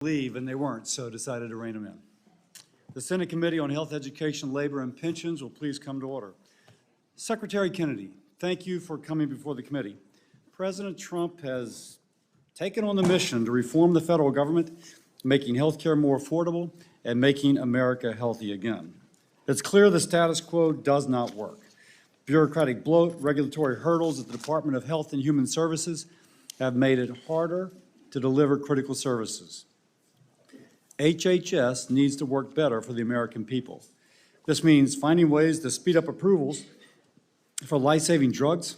leave, and they weren't, so decided to rein them in. The Senate Committee on Health, Education, Labor, and Pensions will please come to order. Secretary Kennedy, thank you for coming before the committee. President Trump has taken on the mission to reform the federal government, making health care more affordable and making America healthy again. It's clear the status quo does not work. Bureaucratic bloat, regulatory hurdles at the Department of Health and Human Services have made it harder to deliver critical services. HHS needs to work better for the American people. This means finding ways to speed up approvals for life-saving drugs,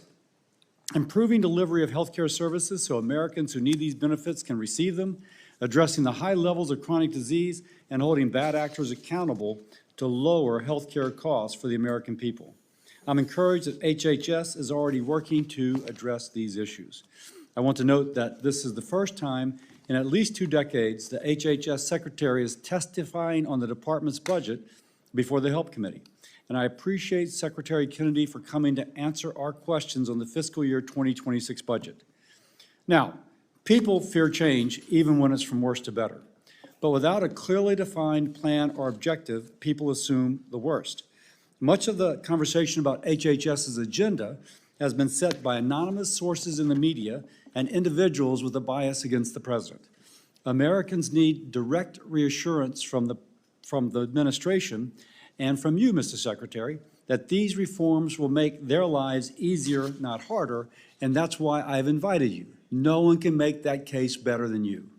improving delivery of healthcare services so Americans who need these benefits can receive them, addressing the high levels of chronic disease, and holding bad actors accountable to lower healthcare costs for the American people. I'm encouraged that HHS is already working to address these issues. I want to note that this is the first time in at least 2 decades the HHS Secretary is testifying on the department's budget before the Help Committee. And I appreciate Secretary Kennedy for coming to answer our questions on the fiscal year 2026 budget. Now, people fear change even when it's from worse to better. But without a clearly defined plan or objective, people assume the worst. Much of the conversation about HHS's agenda has been set by anonymous sources in the media and individuals with a bias against the president. Americans need direct reassurance from the administration and from you, Mr. Secretary, that these reforms will make their lives easier, not harder, and that's why I've invited you. No one can make that case better than you.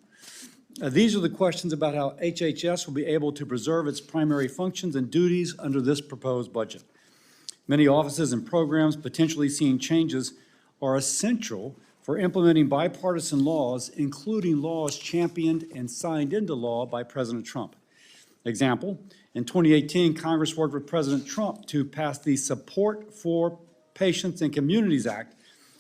These are the questions about how HHS will be able to preserve its primary functions and duties under this proposed budget. Many offices and programs potentially seeing changes are essential for implementing bipartisan laws, including laws championed and signed into law by President Trump. Example, in 2018, Congress worked with President Trump to pass the Support for Patients and Communities Act,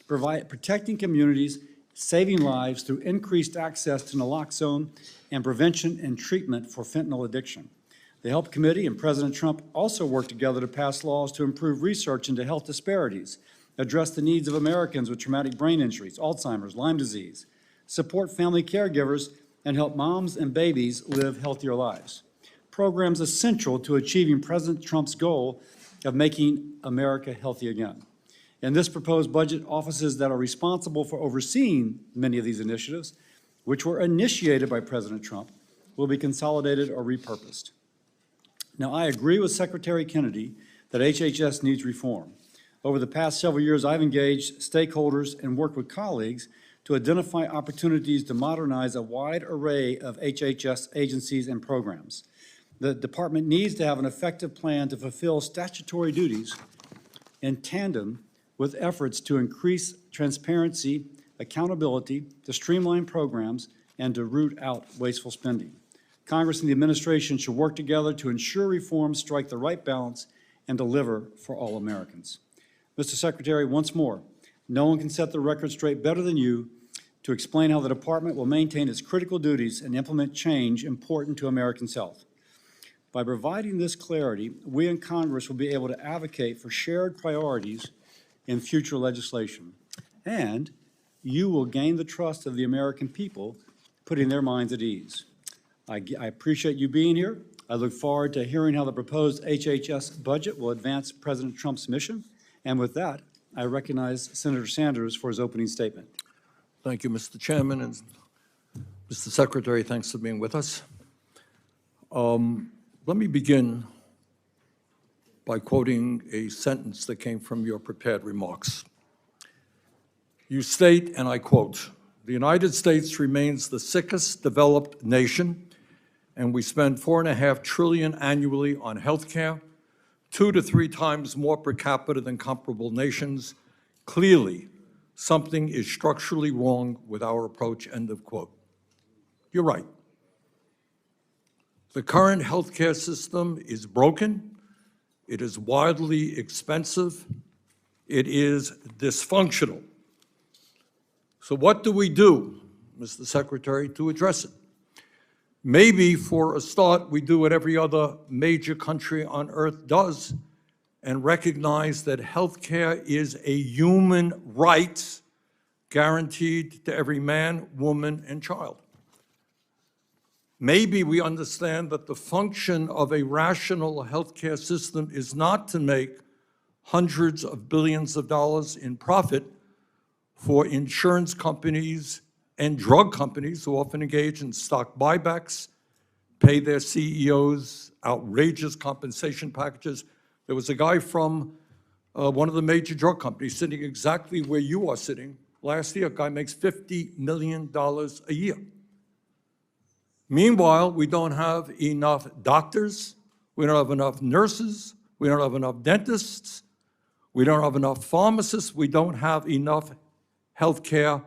protecting communities, saving lives through increased access to naloxone and prevention and treatment for fentanyl addiction. The Help Committee and President Trump also worked together to pass laws to improve research into health disparities, address the needs of Americans with traumatic brain injuries, Alzheimer's, Lyme disease, support family caregivers, and help moms and babies live healthier lives. Programs essential to achieving President Trump's goal of making America healthy again. In this proposed budget, offices that are responsible for overseeing many of these initiatives, which were initiated by President Trump, will be consolidated or repurposed. Now, I agree with Secretary Kennedy that HHS needs reform. Over the past several years, I've engaged stakeholders and worked with colleagues to identify opportunities to modernize a wide array of HHS agencies and programs. The department needs to have an effective plan to fulfill statutory duties in tandem with efforts to increase transparency, accountability, to streamline programs, and to root out wasteful spending. Congress and the administration should work together to ensure reforms strike the right balance and deliver for all Americans. Mr. Secretary, once more, no one can set the record straight better than you to explain how the department will maintain its critical duties and implement change important to Americans' health. By providing this clarity, we in Congress will be able to advocate for shared priorities in future legislation, and you will gain the trust of the American people, putting their minds at ease. I appreciate you being here. I look forward to hearing how the proposed HHS budget will advance President Trump's mission. And with that, I recognize Senator Sanders for his opening statement. Thank you, Mr. Chairman, and Mr. Secretary, thanks for being with us. Let me begin by quoting a sentence that came from your prepared remarks. You state, and I quote, "The United States remains the sickest developed nation, and we spend $4.5 trillion annually on health care, 2 to 3 times more per capita than comparable nations. Clearly, something is structurally wrong with our approach," end of quote. You're right. The current healthcare system is broken. It is wildly expensive. It is dysfunctional. So what do we do, Mr. Secretary, to address it? Maybe for a start, we do what every other major country on earth does and recognize that healthcare is a human right guaranteed to every man, woman, and child. Maybe we understand that the function of a rational healthcare system is not to make hundreds of billions of dollars in profit for insurance companies and drug companies who often engage in stock buybacks, pay their CEOs outrageous compensation packages. There was a guy from one of the major drug companies sitting exactly where you are sitting. Last year, a guy makes $50 million a year. Meanwhile, we don't have enough doctors, we don't have enough nurses, we don't have enough dentists, we don't have enough pharmacists, we don't have enough healthcare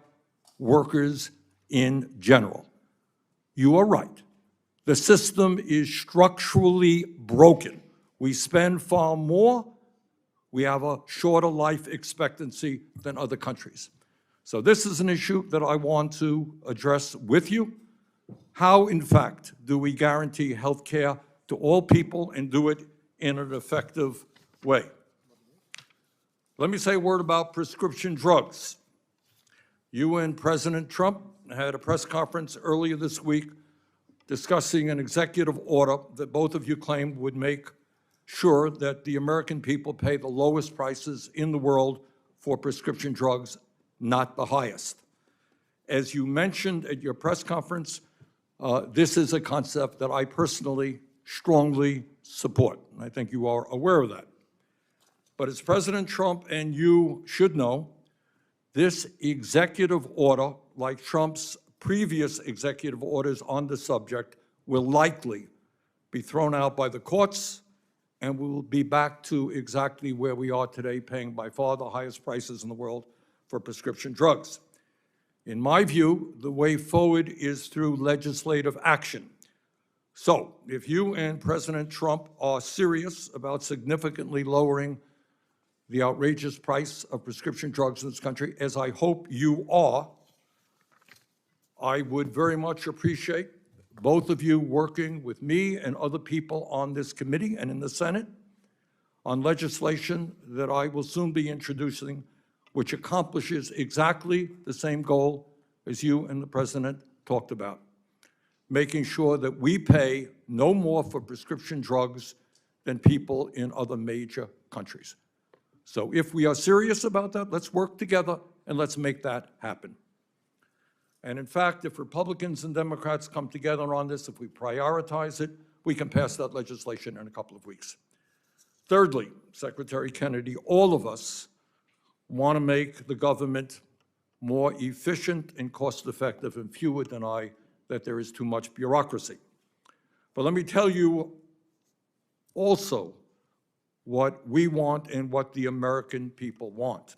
workers in general. You are right. The system is structurally broken. We spend far more, we have a shorter life expectancy than other countries. So this is an issue that I want to address with you. How, in fact, do we guarantee health care to all people and do it in an effective way? Let me say a word about prescription drugs. You and President Trump had a press conference earlier this week discussing an executive order that both of you claimed would make sure that the American people pay the lowest prices in the world for prescription drugs, not the highest. As you mentioned at your press conference, this is a concept that I personally strongly support. I think you are aware of that. But as President Trump and you should know, this executive order, like Trump's previous executive orders on the subject, will likely be thrown out by the courts, and we will be back to exactly where we are today, paying by far the highest prices in the world for prescription drugs. In my view, the way forward is through legislative action. So, if you and President Trump are serious about significantly lowering the outrageous price of prescription drugs in this country, as I hope you are, I would very much appreciate both of you working with me and other people on this committee and in the Senate on legislation that I will soon be introducing, which accomplishes exactly the same goal as you and the President talked about, making sure that we pay no more for prescription drugs than people in other major countries. So if we are serious about that, let's work together and let's make that happen. And in fact, if Republicans and Democrats come together on this, if we prioritize it, we can pass that legislation in a couple of weeks. Thirdly, Secretary Kennedy, all of us want to make the government more efficient and cost-effective, and few would deny that there is too much bureaucracy. But let me tell you also what we want and what the American people want.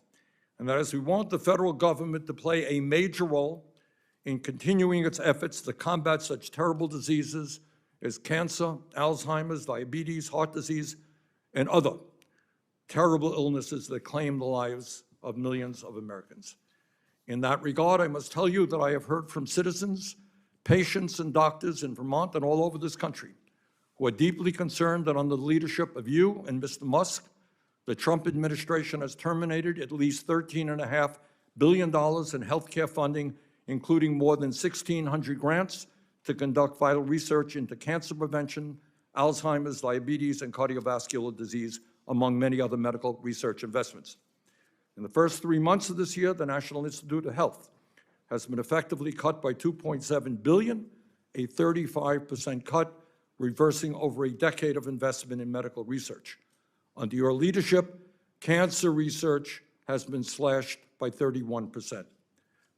And that is, we want the federal government to play a major role in continuing its efforts to combat such terrible diseases as cancer, Alzheimer's, diabetes, heart disease, and other terrible illnesses that claim the lives of millions of Americans. In that regard, I must tell you that I have heard from citizens, patients, and doctors in Vermont and all over this country who are deeply concerned that under the leadership of you and Mr. Musk, the Trump administration has terminated at least $13.5 billion in health care funding, including more than 1,600 grants to conduct vital research into cancer prevention, Alzheimer's, diabetes, and cardiovascular disease, among many other medical research investments. In the first 3 months of this year, the National Institute of Health has been effectively cut by $2.7 billion, a 35% cut, reversing over a decade of investment in medical research. Under your leadership, cancer research has been slashed by 31%.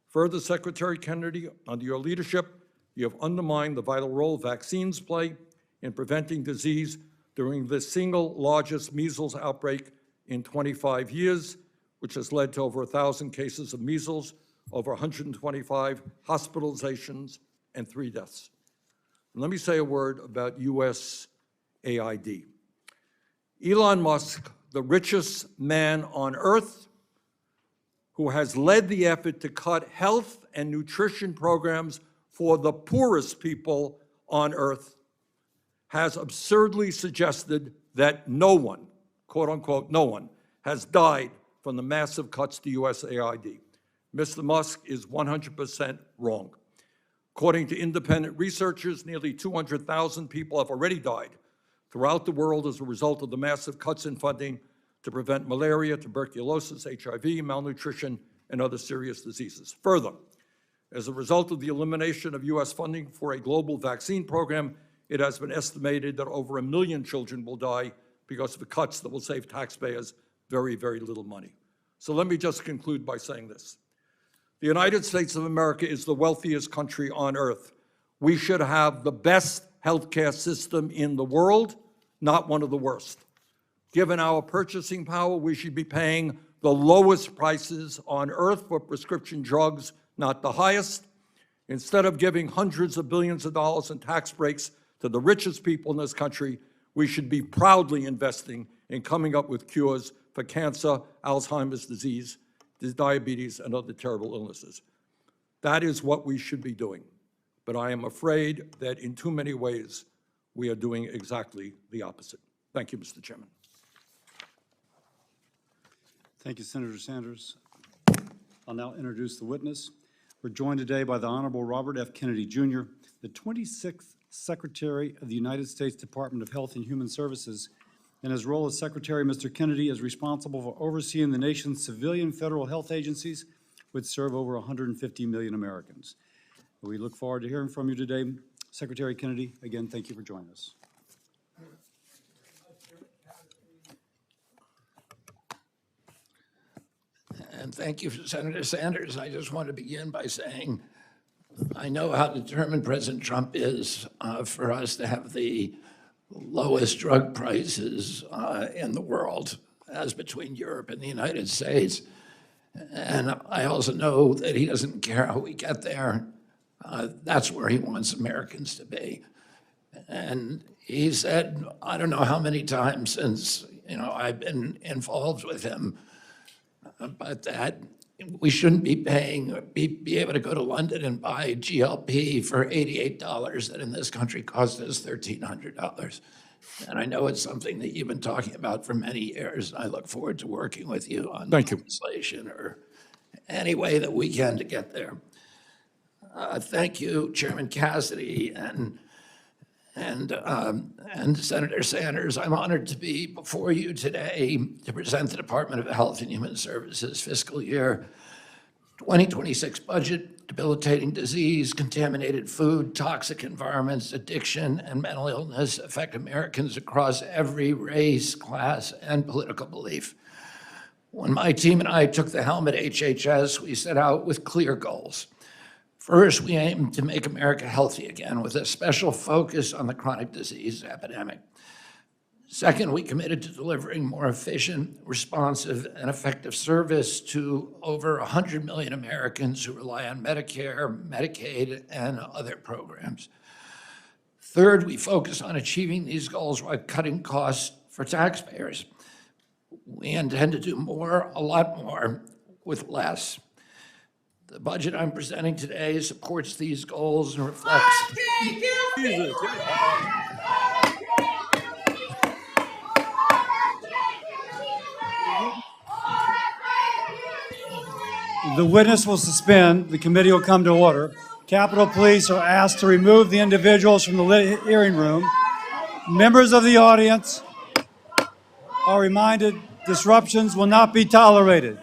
Further, Secretary Kennedy, under your leadership, you have undermined the vital role vaccines play in preventing disease during the single largest measles outbreak in 25 years, which has led to over 1,000 cases of measles, over 125 hospitalizations, and 3 deaths. And let me say a word about USAID. Elon Musk, the richest man on earth, who has led the effort to cut health and nutrition programs for the poorest people on earth, has absurdly suggested that no one, quote unquote, no one, has died from the massive cuts to USAID. Mr. Musk is 100% wrong. According to independent researchers, nearly 200,000 people have already died throughout the world as a result of the massive cuts in funding to prevent malaria, tuberculosis, HIV, malnutrition, and other serious diseases. Further, as a result of the elimination of U.S. funding for a global vaccine program, it has been estimated that over 1 million children will die because of the cuts that will save taxpayers very, very little money. So let me just conclude by saying this. The United States of America is the wealthiest country on earth. We should have the best healthcare system in the world, not one of the worst. Given our purchasing power, we should be paying the lowest prices on earth for prescription drugs, not the highest. Instead of giving hundreds of billions of dollars in tax breaks to the richest people in this country, we should be proudly investing in coming up with cures for cancer, Alzheimer's disease, diabetes, and other terrible illnesses. That is what we should be doing. But I am afraid that in too many ways, we are doing exactly the opposite. Thank you, Mr. Chairman. Thank you, Senator Sanders. I'll now introduce the witness. We're joined today by the Honorable Robert F. Kennedy, Jr., the 26th Secretary of the United States Department of Health and Human Services. In his role as Secretary, Mr. Kennedy is responsible for overseeing the nation's civilian federal health agencies, which serve over 150 million Americans. We look forward to hearing from you today. Secretary Kennedy, again, thank you for joining us. And thank you, Senator Sanders. I just want to begin by saying I know how determined President Trump is for us to have the lowest drug prices in the world, as between Europe and the United States. And I also know that he doesn't care how we get there. That's where he wants Americans to be. And he said, I don't know how many times since I've been involved with him, but that we shouldn't be be able to go to London and buy GLP for $88 that in this country costs us $1,300. And I know it's something that you've been talking about for many years. I look forward to working with you on legislation or any way that we can to get there. Thank you, Chairman Cassidy and Senator Sanders. I'm honored to be before you today to present the Department of Health and Human Services fiscal year 2026 budget. Debilitating disease, contaminated food, toxic environments, addiction, and mental illness affect Americans across every race, class, and political belief. When my team and I took the helm at HHS, we set out with clear goals. First, we aim to make America healthy again with a special focus on the chronic disease epidemic. Second, we committed to delivering more efficient, responsive, and effective service to over 100 million Americans who rely on Medicare, Medicaid, and other programs. Third, we focus on achieving these goals while cutting costs for taxpayers. We intend to do more, a lot more, with less. The budget I'm presenting today supports these goals and reflects. The witness will suspend. The committee will come to order. Capitol Police are asked to remove the individuals from the hearing room. Members of the audience are reminded disruptions will not be tolerated.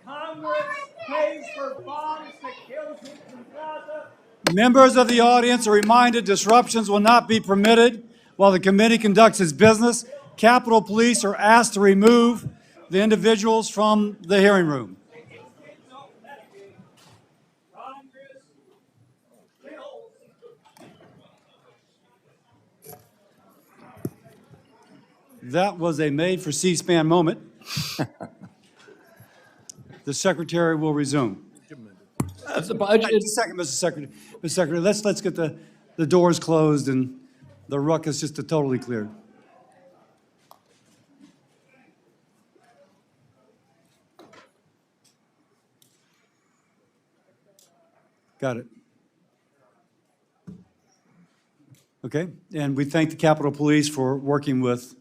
Congress pays for bombs to kill people in Gaza. Members of the audience are reminded disruptions will not be permitted while the committee conducts its business. Capitol Police are asked to remove the individuals from the hearing room. That was a made for C-SPAN moment. The Secretary will resume. The budget. Just a second, Mr. Secretary. Mr. Secretary, let's get the doors closed and the ruckus just totally cleared. Got it. Okay, and we thank the Capitol Police for working with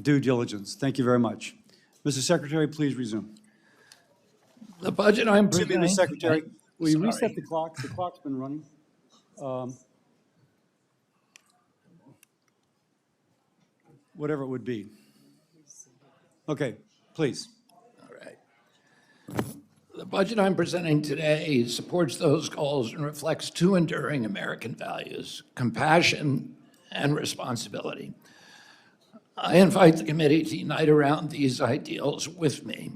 due diligence. Thank you very much. Mr. Secretary, please resume. The budget I'm Excuse me, presenting. Mr. Secretary, will you reset Sorry. the clock? The clock's been running. Whatever it would be. Okay, please. All right. The budget I'm presenting today supports those goals and reflects two enduring American values: compassion and responsibility. I invite the committee to unite around these ideals with me.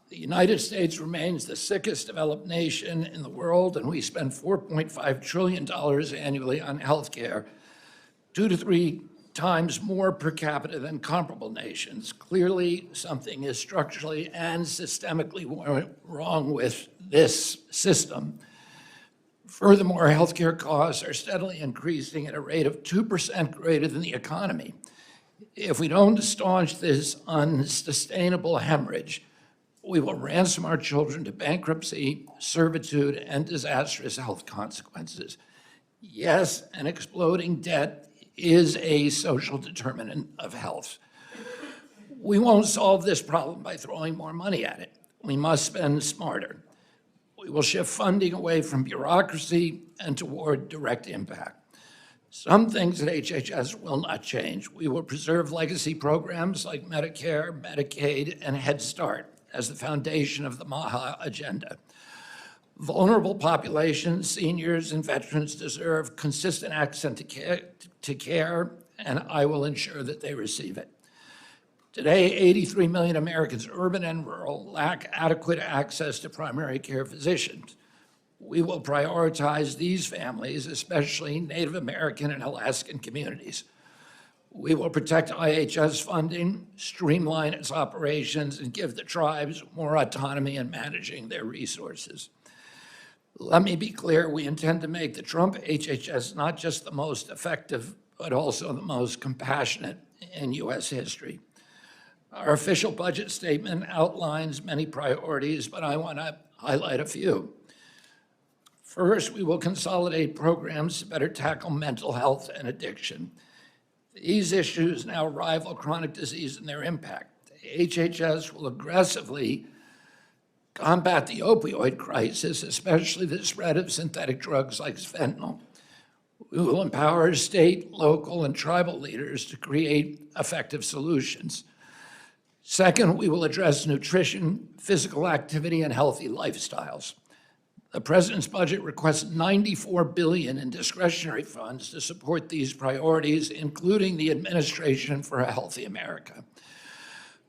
The United States remains the sickest developed nation in the world, and we spend $4.5 trillion annually on healthcare, 2 to 3 times more per capita than comparable nations. Clearly, something is structurally and systemically wrong with this system. Furthermore, healthcare costs are steadily increasing at a rate of 2% greater than the economy. If we don't staunch this unsustainable hemorrhage, we will ransom our children to bankruptcy, servitude, and disastrous health consequences. Yes, an exploding debt is a social determinant of health. We won't solve this problem by throwing more money at it. We must spend smarter. We will shift funding away from bureaucracy and toward direct impact. Some things at HHS will not change. We will preserve legacy programs like Medicare, Medicaid, and Head Start as the foundation of the MAHA agenda. Vulnerable populations, seniors, and veterans deserve consistent access to care, and I will ensure that they receive it. Today, 83 million Americans, urban and rural, lack adequate access to primary care physicians. We will prioritize these families, especially Native American and Alaskan communities. We will protect IHS funding, streamline its operations, and give the tribes more autonomy in managing their resources. Let me be clear, we intend to make the Trump HHS not just the most effective, but also the most compassionate in U.S. history. Our official budget statement outlines many priorities, but I want to highlight a few. First, we will consolidate programs to better tackle mental health and addiction. These issues now rival chronic disease in their impact. HHS will aggressively combat the opioid crisis, especially the spread of synthetic drugs like fentanyl. We will empower state, local, and tribal leaders to create effective solutions. Second, we will address nutrition, physical activity, and healthy lifestyles. The president's budget requests $94 billion in discretionary funds to support these priorities, including the Administration for a Healthy America.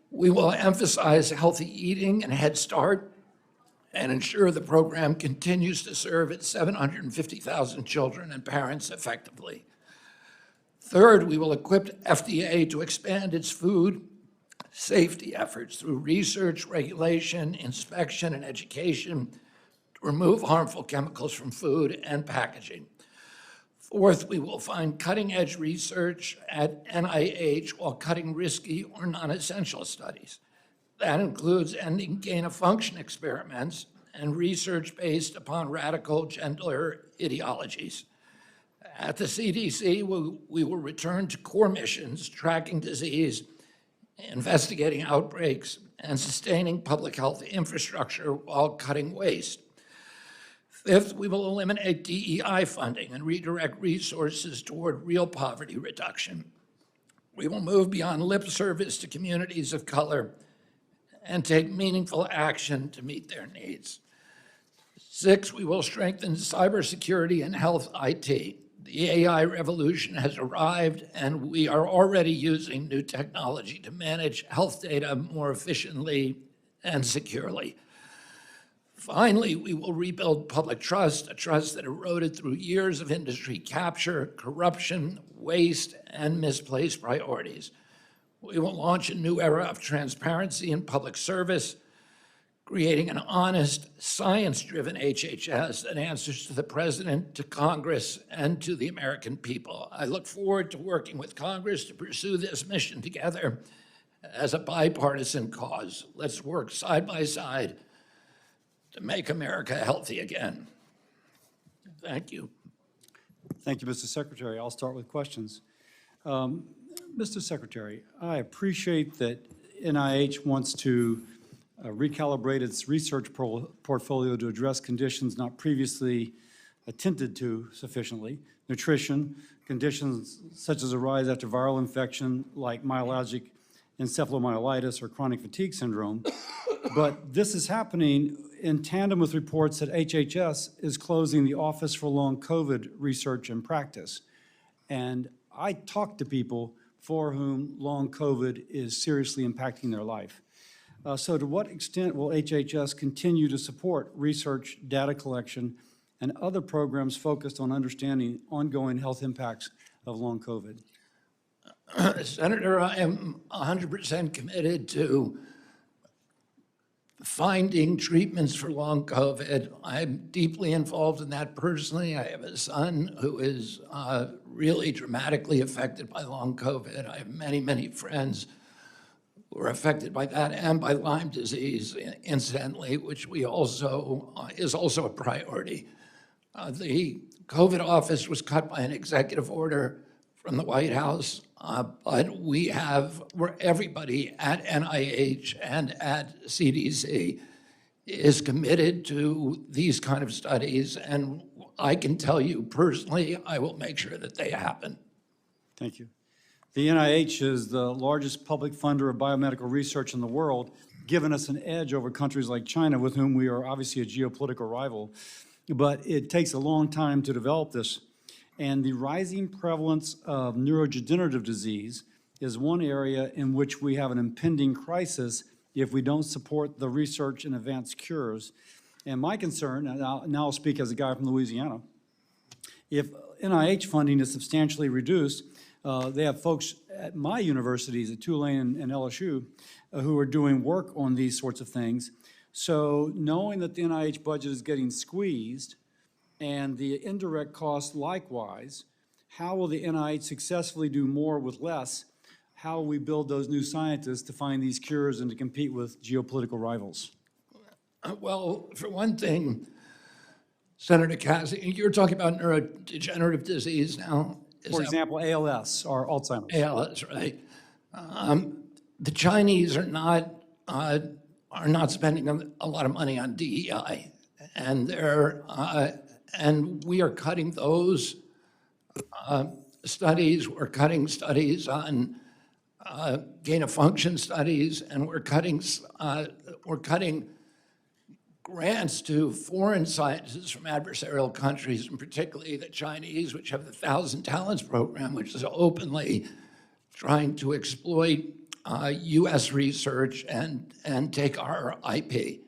We will emphasize healthy eating and Head Start and ensure the program continues to serve its 750,000 children and parents effectively. Third, we will equip FDA to expand its food safety efforts through research, regulation, inspection, and education to remove harmful chemicals from food and packaging. Fourth, we will fund cutting-edge research at NIH while cutting risky or non-essential studies. That includes ending gain-of-function experiments and research based upon radical gender ideologies. At the CDC, we will return to core missions, tracking disease, investigating outbreaks, and sustaining public health infrastructure while cutting waste. Fifth, we will eliminate DEI funding and redirect resources toward real poverty reduction. We will move beyond lip service to communities of color and take meaningful action to meet their needs. Six, we will strengthen cybersecurity and health IT. The AI revolution has arrived, and we are already using new technology to manage health data more efficiently and securely. Finally, we will rebuild public trust, a trust that eroded through years of industry capture, corruption, waste, and misplaced priorities. We will launch a new era of transparency in public service, creating an honest, science-driven HHS that answers to the President, to Congress, and to the American people. I look forward to working with Congress to pursue this mission together as a bipartisan cause. Let's work side by side to make America healthy again. Thank you. Thank you, Mr. Secretary. I'll start with questions. Mr. Secretary, I appreciate that NIH wants to recalibrate its research portfolio to address conditions not previously attended to sufficiently. Nutrition, conditions such as arise after viral infection like myalgic encephalomyelitis or chronic fatigue syndrome. But this is happening in tandem with reports that HHS is closing the Office for Long COVID Research and Practice. And I talk to people for whom long COVID is seriously impacting their life. So to what extent will HHS continue to support research, data collection, and other programs focused on understanding ongoing health impacts of long COVID? Senator, I am 100% committed to finding treatments for long COVID. I'm deeply involved in that personally. I have a son who is really dramatically affected by long COVID. I have many, many friends who are affected by that and by Lyme disease, incidentally, which we also is also a priority. The COVID office was cut by an executive order from the White House, but where everybody at NIH and at CDC is committed to these kind of studies, and I can tell you personally, I will make sure that they happen. Thank you. The NIH is the largest public funder of biomedical research in the world, giving us an edge over countries like China, with whom we are obviously a geopolitical rival. But it takes a long time to develop this. And the rising prevalence of neurodegenerative disease is one area in which we have an impending crisis if we don't support the research and advanced cures. And my concern, and now I'll speak as a guy from Louisiana, if NIH funding is substantially reduced, they have folks at my universities, at Tulane and LSU, who are doing work on these sorts of things. So knowing that the NIH budget is getting squeezed, and the indirect costs likewise, how will the NIH successfully do more with less? How will we build those new scientists to find these cures and to compete with geopolitical rivals? Well, for one thing, Senator Cassidy, you're talking about neurodegenerative disease now? For example, ALS or Alzheimer's. ALS, right? The Chinese are not spending a lot of money on DEI, and we are cutting those studies. We're cutting studies on gain of function studies, and we're cutting grants to foreign scientists from adversarial countries, and particularly the Chinese, which have the 1,000 Talents program, which is openly trying to exploit U.S. research and take our IP.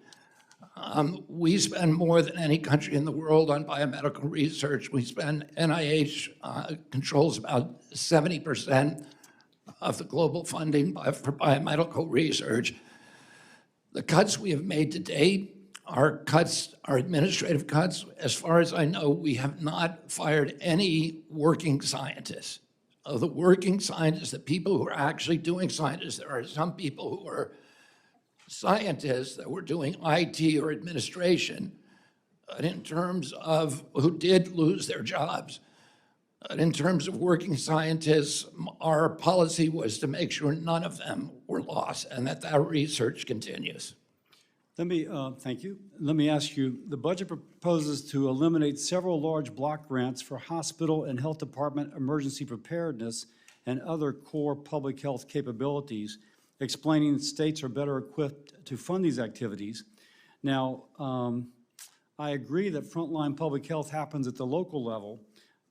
We spend more than any country in the world on biomedical research. NIH controls about 70% of the global funding for biomedical research. The cuts we have made to date are administrative cuts. As far as I know, we have not fired any working scientists. Of the working scientists, the people who are actually doing scientists, there are some people who are scientists that were doing IT or administration, in terms of who did lose their jobs. In terms of working scientists, our policy was to make sure none of them were lost and that research continues. Thank you. Let me ask you, the budget proposes to eliminate several large block grants for hospital and health department emergency preparedness and other core public health capabilities, explaining that states are better equipped to fund these activities. Now, I agree that frontline public health happens at the local level,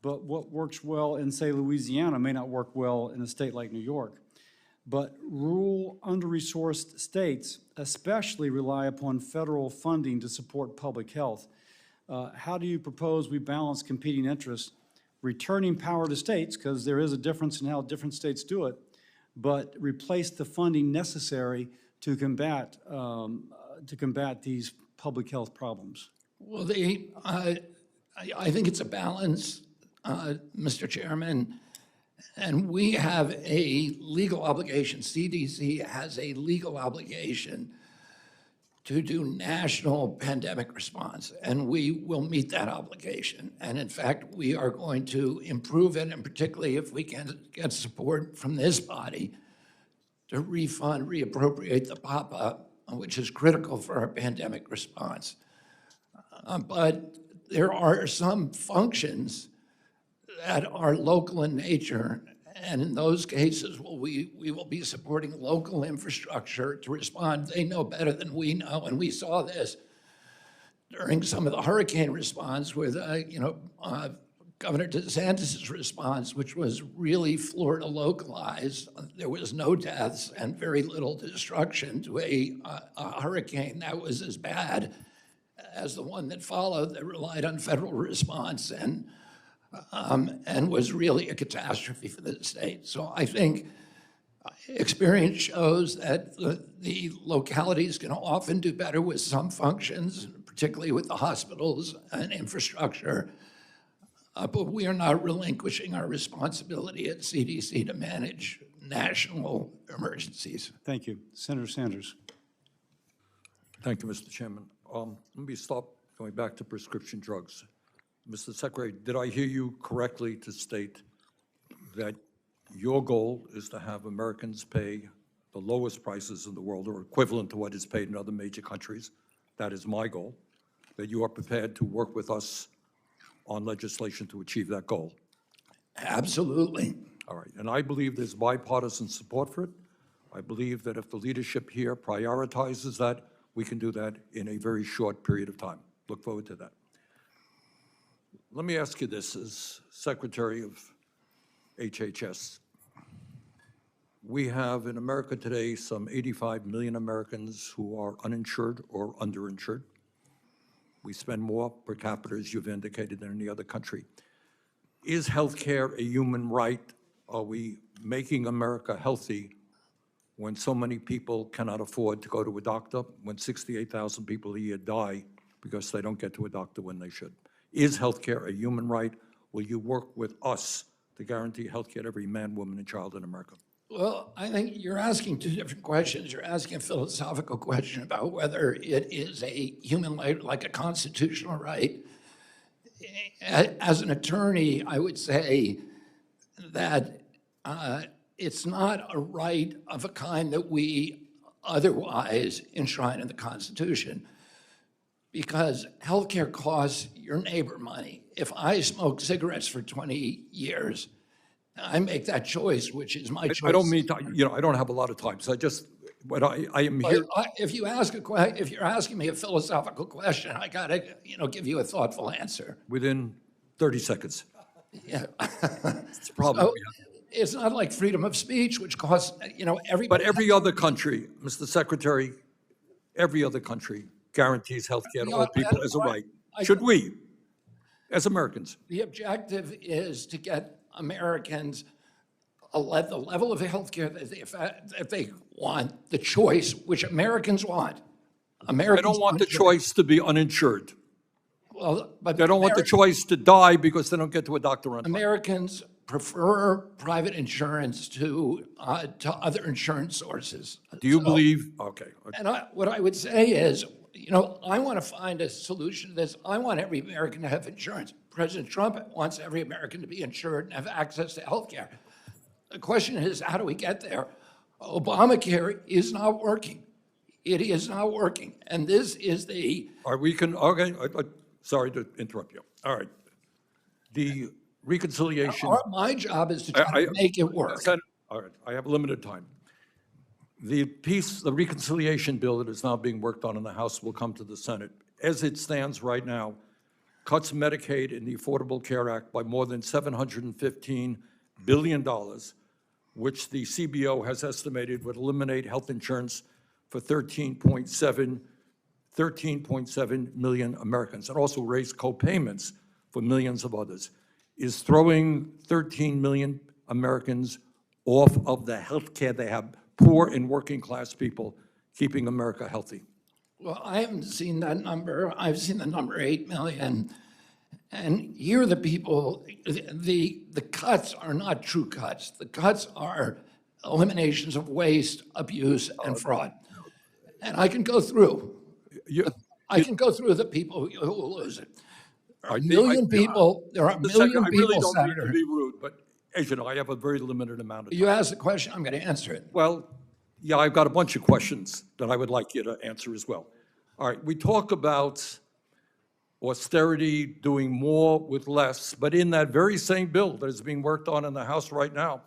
but what works well in, say, Louisiana may not work well in a state like New York. But rural, under-resourced states especially rely upon federal funding to support public health. How do you propose we balance competing interests, returning power to states, because there is a difference in how different states do it, but replace the funding necessary to combat these public health problems? Well, I think it's a balance, Mr. Chairman, and we have a legal obligation. CDC has a legal obligation to do national pandemic response, and we will meet that obligation. And in fact, we are going to improve it, and particularly if we can get support from this body to refund, reappropriate the PAPA which is critical for our pandemic response. But there are some functions that are local in nature, and in those cases, we will be supporting local infrastructure to respond. They know better than we know, and we saw this during some of the hurricane response with, Governor DeSantis' response, which was really Florida localized. There was no deaths and very little destruction to a hurricane that was as bad as the one that followed that relied on federal response and was really a catastrophe for the state. So I think experience shows that the localities can often do better with some functions, particularly with the hospitals and infrastructure. But we are not relinquishing our responsibility at CDC to manage national emergencies. Thank you. Senator Sanders. Thank you, Mr. Chairman. Let me stop going back to prescription drugs. Mr. Secretary, did I hear you correctly to state that your goal is to have Americans pay the lowest prices in the world or equivalent to what is paid in other major countries? That is my goal, that you are prepared to work with us on legislation to achieve that goal. Absolutely. All right, and I believe there's bipartisan support for it. I believe that if the leadership here prioritizes that, we can do that in a very short period of time. Look forward to that. Let me ask you this, as Secretary of HHS. We have in America today some 85 million Americans who are uninsured or underinsured. We spend more per capita, as you've indicated, than any other country. Is healthcare a human right? Are we making America healthy when so many people cannot afford to go to a doctor, when 68,000 people a year die because they don't get to a doctor when they should? Is healthcare a human right? Will you work with us to guarantee healthcare to every man, woman, and child in America? Well, I think you're asking two different questions. You're asking a philosophical question about whether it is a human right, like a constitutional right. As an attorney, I would say that it's not a right of a kind that we otherwise enshrine in the Constitution, because healthcare costs your neighbor money. If I smoke cigarettes for 20 years, I make that choice, which is my choice. I don't mean to, I don't have a lot of time, so but I am here. If you're asking me a philosophical question, I gotta, give you a thoughtful answer. Within 30 seconds. Yeah. It's a problem. So, it's not like freedom of speech, which costs, everybody. But every other country, Mr. Secretary, every other country guarantees health care to all people as a right. Should we, as Americans? The objective is to get Americans the level of health care that they want, the choice, which Americans want. Americans They don't want the choice to be uninsured. Well, but They don't want the choice to die because they don't get to a doctor on time. Americans prefer private insurance to other insurance sources. Do you believe? Okay. And what I would say is, I want to find a solution to this. I want every American to have insurance. President Trump wants every American to be insured and have access to health care. The question is, how do we get there? Obamacare is not working. It is not working. And this is the... Sorry to interrupt you. All right. The reconciliation... My job is to try to make it work. All right. I have limited time. The reconciliation bill that is now being worked on in the House will come to the Senate. As it stands right now, cuts Medicaid in the Affordable Care Act by more than $715 billion, which the CBO has estimated would eliminate health insurance for 13.7 million Americans, and also raise co-payments for millions of others, is throwing 13 million Americans off of the health care they have, poor and working class people, keeping America healthy. Well, I haven't seen that number. I've seen the number 8 million. And here the people, the cuts are not true cuts. The cuts are eliminations of waste, abuse, and fraud. And I can go through. I can go through the people who will lose it. There are a million people, I really don't mean to be rude, but as you know, I have a very limited amount of time. You ask the question, I'm going to answer it. Well, Yeah, I've got a bunch of questions that I would like you to answer as well. All right, we talk about austerity, doing more with less, but in that very same bill that is being worked on in the House right now,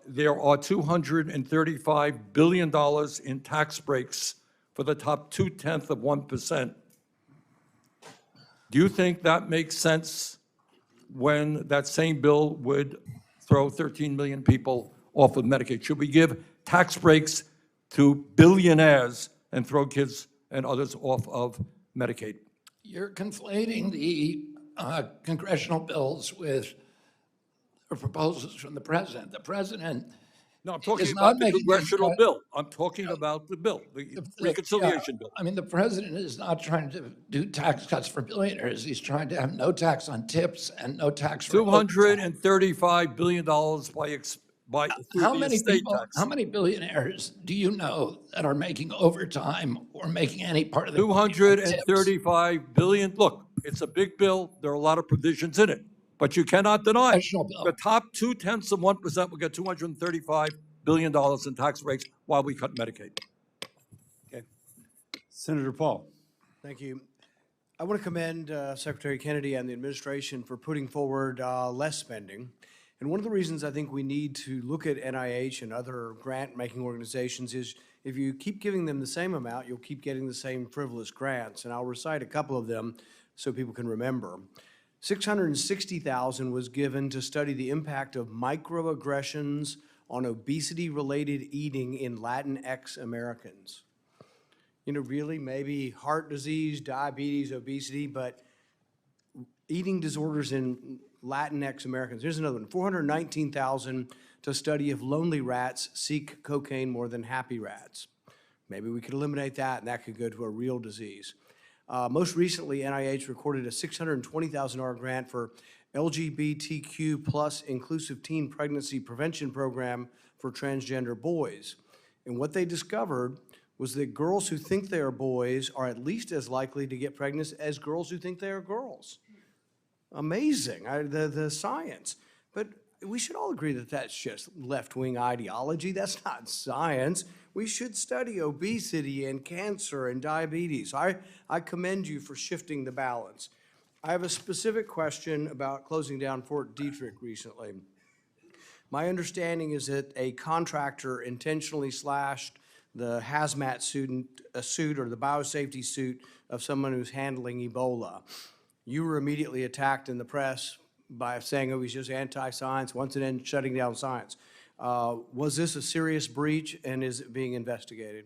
there are $235 billion in tax breaks for the top 0.2%. Do you think that makes sense when that same bill would throw 13 million people off of Medicaid? Should we give tax breaks to billionaires and throw kids and others off of Medicaid? You're conflating the congressional bills with the proposals from the president. The president No, I'm talking is about not the making congressional bill. I'm talking about the bill, the yeah, reconciliation bill. I mean, the president is not trying to do tax cuts for billionaires. He's trying to have no tax on tips and no tax for overtime. $235 billion through How the many estate people, tax. how many billionaires do you know that are making overtime or making any part of the tips? 235 billion, look, it's a big bill, there are a lot of provisions in it, but you cannot deny Congressional bill. the top 0.2% will get $235 billion in tax breaks while we cut Medicaid. Okay. Senator Paul. Thank you. I want to commend Secretary Kennedy and the administration for putting forward less spending. And one of the reasons I think we need to look at NIH and other grant-making organizations is if you keep giving them the same amount, you'll keep getting the same frivolous grants. And I'll recite a couple of them so people can remember. $660,000 was given to study the impact of microaggressions on obesity-related eating in Latinx Americans. You know, really, maybe heart disease, diabetes, obesity, but eating disorders in Latinx Americans. Here's another one, $419,000 to study if lonely rats seek cocaine more than happy rats. Maybe we could eliminate that, and that could go to a real disease. Most recently, NIH recorded a $620,000 grant for LGBTQ plus inclusive teen pregnancy prevention program for transgender boys. And what they discovered was that girls who think they are boys are at least as likely to get pregnant as girls who think they are girls. Amazing, the science. But we should all agree that that's just left-wing ideology. That's not science. We should study obesity and cancer and diabetes. I commend you for shifting the balance. I have a specific question about closing down Fort Detrick recently. My understanding is that a contractor intentionally slashed the hazmat suit or the biosafety suit of someone who's handling Ebola. You were immediately attacked in the press by saying it was just anti-science, once and then shutting down science. Was this a serious breach, and is it being investigated?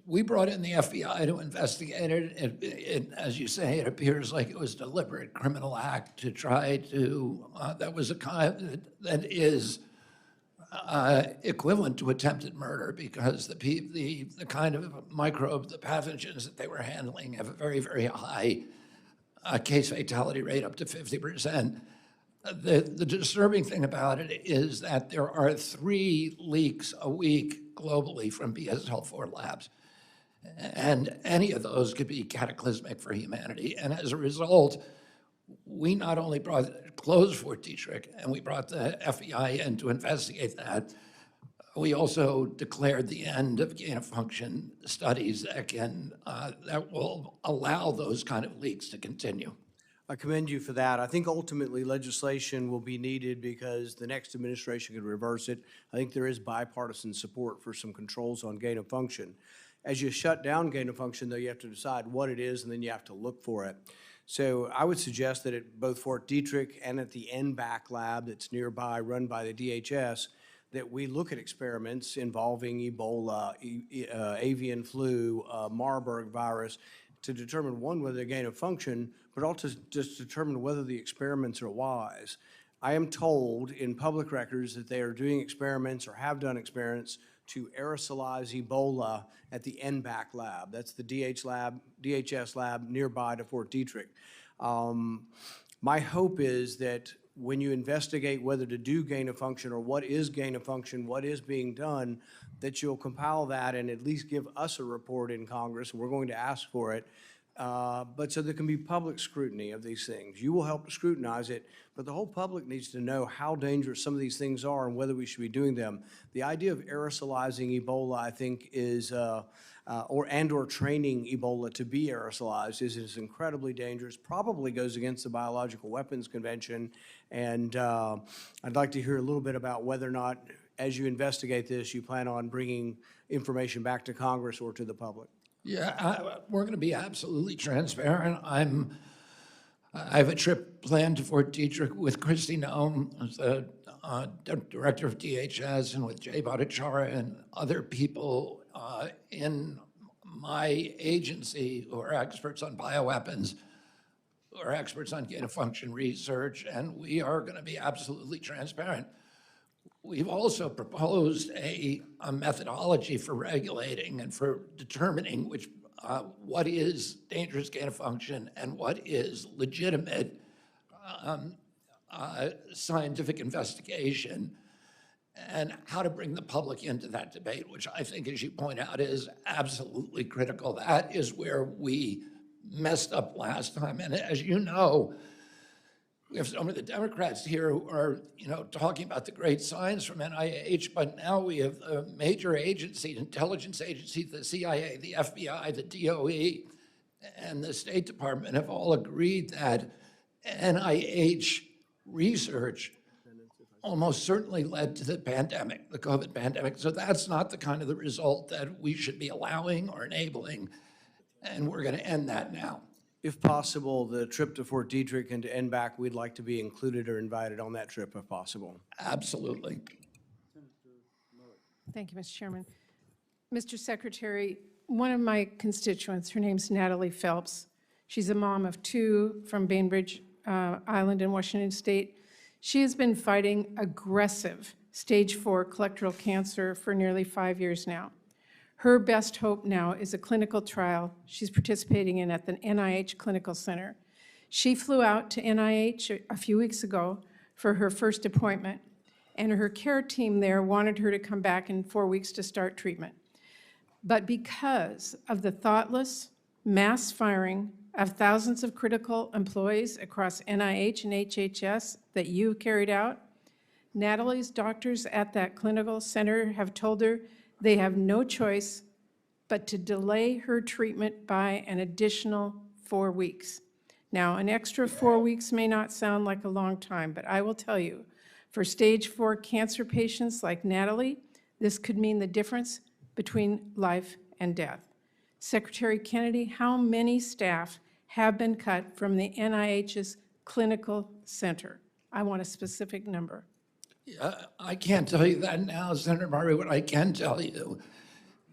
We brought in the FBI to investigate it. As you say, it appears like it was a deliberate criminal act to try to, that was a kind that is equivalent to attempted murder because the kind of microbe, the pathogens that they were handling have a very, very high case fatality rate, up to 50%. The disturbing thing about it is that there are 3 leaks a week globally from BSL-4 labs. And any of those could be cataclysmic for humanity. And as a result, we not only closed Fort Detrick, and we brought the FBI in to investigate that, we also declared the end of gain-of-function studies that will allow those kind of leaks to continue. I commend you for that. I think ultimately legislation will be needed because the next administration could reverse it. I think there is bipartisan support for some controls on gain of function. As you shut down gain of function, though, you have to decide what it is, and then you have to look for it. So I would suggest that at both Fort Detrick and at the NBAC lab that's nearby, run by the DHS, that we look at experiments involving Ebola, avian flu, Marburg virus, to determine, one, whether they gain of function, but also just determine whether the experiments are wise. I am told in public records that they are doing experiments or have done experiments to aerosolize Ebola at the NBAC lab. That's the DHS lab nearby to Fort Detrick. My hope is that when you investigate whether to do gain of function or what is gain of function, what is being done, that you'll compile that and at least give us a report in Congress, and we're going to ask for it, But so there can be public scrutiny of these things. You will help to scrutinize it, but the whole public needs to know how dangerous some of these things are and whether we should be doing them. The idea of aerosolizing Ebola, I think, is, or training Ebola to be aerosolized is incredibly dangerous, probably goes against the Biological Weapons Convention. And I'd like to hear a little bit about whether or not, as you investigate this, you plan on bringing information back to Congress or to the public. Yeah, we're going to be absolutely transparent. I have a trip planned to Fort Detrick with Christy Nome, who's the director of DHS, and with Jay Bhattacharya and other people in my agency who are experts on bioweapons, who are experts on gain-of-function research, and we are going to be absolutely transparent. We've also proposed a methodology for regulating and for determining what is dangerous gain of function and what is legitimate scientific investigation, and how to bring the public into that debate, which I think, as you point out, is absolutely critical. That is where we messed up last time. And as you know, we have some of the Democrats here who are, talking about the great science from NIH, but now we have a major agency, intelligence agency, the CIA, the FBI, the DOE, and the State Department have all agreed that NIH research almost certainly led to the pandemic, the COVID pandemic. So that's not the kind of the result that we should be allowing or enabling, and we're going to end that now. If possible, the trip to Fort Detrick and to NBAC, we'd like to be included or invited on that trip if possible. Absolutely. Thank you, Mr. Chairman. Mr. Secretary, one of my constituents, her name's Natalie Phelps. She's a mom of two from Bainbridge Island in Washington State. She has been fighting aggressive stage 4 colorectal cancer for nearly 5 years now. Her best hope now is a clinical trial she's participating in at the NIH Clinical Center. She flew out to NIH a few weeks ago for her first appointment, and her care team there wanted her to come back in 4 weeks to start treatment. But because of the thoughtless mass firing of thousands of critical employees across NIH and HHS that you carried out, Natalie's doctors at that clinical center have told her they have no choice but to delay her treatment by an additional 4 weeks. Now, an extra 4 weeks may not sound like a long time, but I will tell you, for stage 4 cancer patients like Natalie, this could mean the difference between life and death. Secretary Kennedy, how many staff have been cut from the NIH's clinical center? I want a specific number. I can't tell you that now, Senator Murray. What I can tell you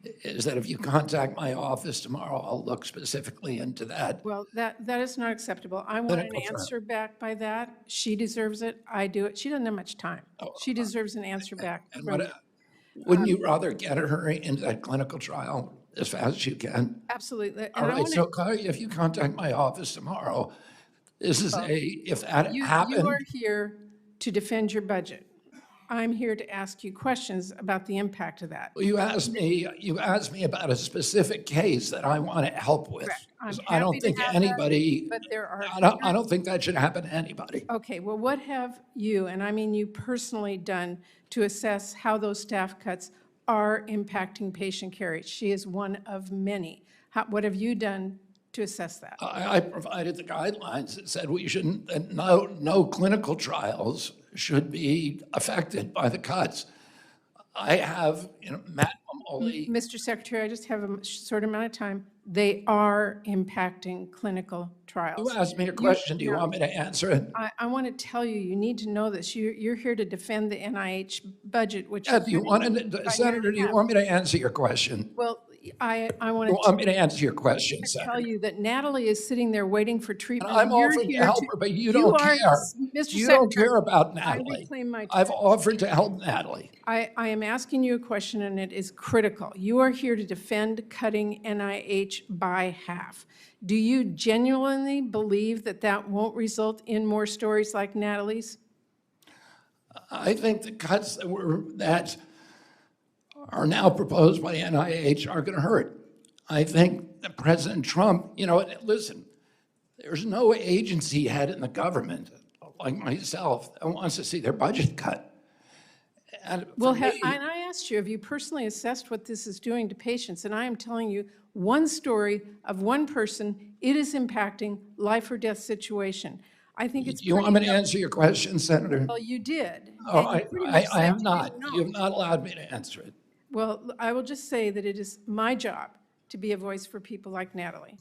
is that if you contact my office tomorrow, I'll look specifically into that. Well, that is not acceptable. I want an Clinical trial. answer back by that. She deserves it. I do it. She doesn't have much time. She deserves an answer back. And from- wouldn't you rather get her into that clinical trial as fast as you can? Absolutely. And All I right, wanna- so if you contact my office tomorrow, this is if that You happened. are here to defend your budget. I'm here to ask you questions about the impact of that. Well, you asked me about a specific case that I want to help with. Correct. I'm 'Cause I don't happy to think have that, anybody, but there are I don't think that should happen to anybody. Okay, well, what have you, and I mean you personally, done to assess how those staff cuts are impacting patient care? She is one of many. What have you done to assess that? I provided the guidelines that said that no clinical trials should be affected by the cuts. I have, Matt Mamoli. Mr. Secretary, I just have a short amount of time. They are impacting clinical trials. You asked me a question. Do you want me to answer it? I want to tell you, you need to know this. You're here to defend the NIH budget, which. Yeah, Senator, do you want me to answer your question? Well, I want You to want me to answer your question, tell Senator? you that Natalie is sitting there waiting for treatment. I'm You're offering to here help her, but you don't care. Mr. You don't Secretary, care about I Natalie. reclaim my I've time. offered to help Natalie. I am asking you a question, and it is critical. You are here to defend cutting NIH by half. Do you genuinely believe that that won't result in more stories like Natalie's? I think the cuts that are now proposed by NIH are going to hurt. I think that President Trump, listen, there's no agency head in the government, like myself, that wants to see their budget cut. And Well, for me, and I asked you, have you personally assessed what this is doing to patients? And I am telling you one story of one person, it is impacting life or death situation. I think it's you want me to answer your question, Senator? Well, you did. Oh, and you pretty much I said have you not. didn't know. You have not allowed me to answer it. Well, I will just say that it is my job to be a voice for people like Natalie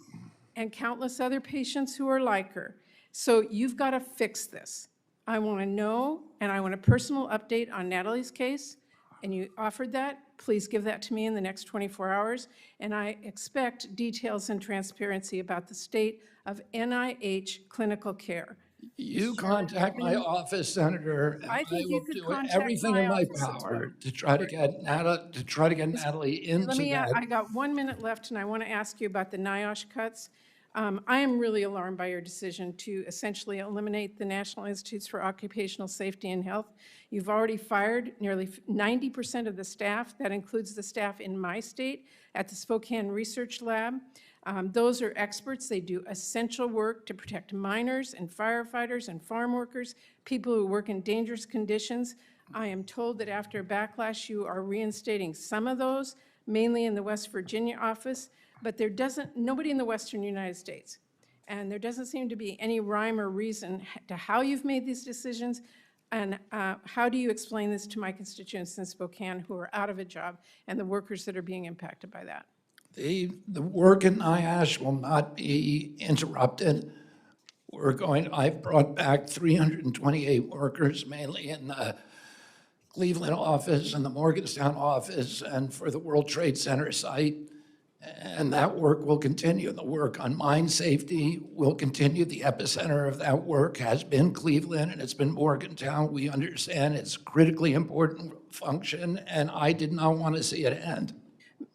and countless other patients who are like her. So you've got to fix this. I want to know, and I want a personal update on Natalie's case, and you offered that. Please give that to me in the next 24 hours. And I expect details and transparency about the state of NIH clinical care. You contact my office, Senator, and I I think you will could do contact everything in my my office as power to try to get Natalie into Let me, that. I got 1 minute left, and I want to ask you about the NIOSH cuts. I am really alarmed by your decision to essentially eliminate the National Institutes for Occupational Safety and Health. You've already fired nearly 90% of the staff. That includes the staff in my state at the Spokane Research Lab. Those are experts. They do essential work to protect miners and firefighters and farm workers, people who work in dangerous conditions. I am told that after a backlash, you are reinstating some of those, mainly in the West Virginia office, but nobody in the Western United States. And there doesn't seem to be any rhyme or reason to how you've made these decisions. And how do you explain this to my constituents in Spokane who are out of a job and the workers that are being impacted by that? The work in NIOSH will not be interrupted. I've brought back 328 workers, mainly in the Cleveland office and the Morgantown office and for the World Trade Center site. And that work will continue. The work on mine safety will continue. The epicenter of that work has been Cleveland and it's been Morgantown. We understand it's a critically important function, and I did not want to see it end.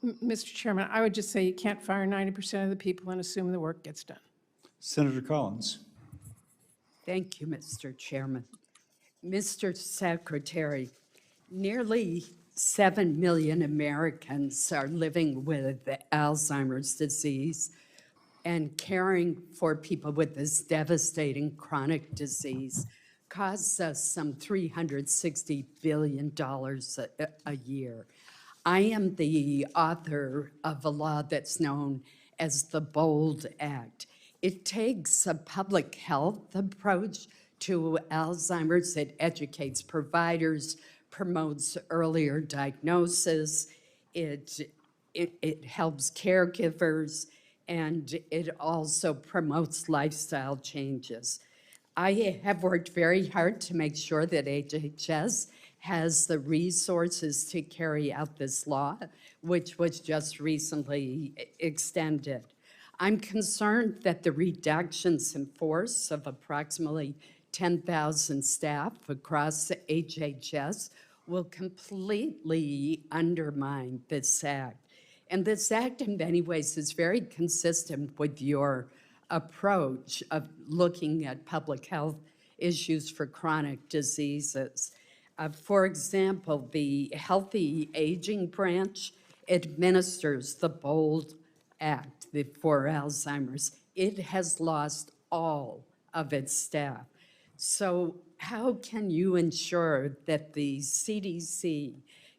Mr. Chairman, I would just say you can't fire 90% of the people and assume the work gets done. Senator Collins. Thank you, Mr. Chairman. Mr. Secretary, nearly 7 million Americans are living with Alzheimer's disease, and caring for people with this devastating chronic disease costs us some $360 billion a year. I am the author of a law that's known as the BOLD Act. It takes a public health approach to Alzheimer's. It educates providers, promotes earlier diagnosis, it helps caregivers, and it also promotes lifestyle changes. I have worked very hard to make sure that HHS has the resources to carry out this law, which was just recently extended. I'm concerned that the reductions in force of approximately 10,000 staff across HHS will completely undermine this act. And this act, in many ways, is very consistent with your approach of looking at public health issues for chronic diseases. For example, the Healthy Aging Branch administers the BOLD Act for Alzheimer's. It has lost all of its staff. So how can you ensure that the CDC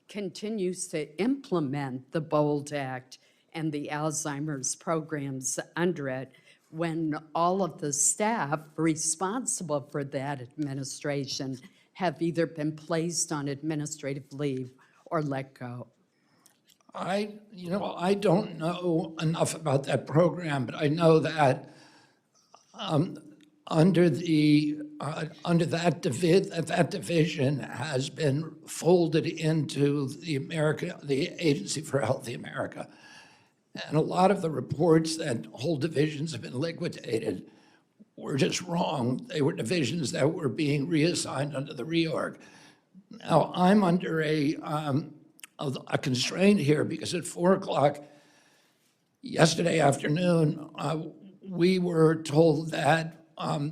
continues to implement the BOLD Act and the Alzheimer's programs under it when all of the staff responsible for that administration have either been placed on administrative leave or let go? I don't know enough about that program, but I know that under that division has been folded into the Agency for Healthy America. And a lot of the reports that whole divisions have been liquidated were just wrong. They were divisions that were being reassigned under the reorg. Now, I'm under a constraint here because at 4 o'clock yesterday afternoon, we were told that a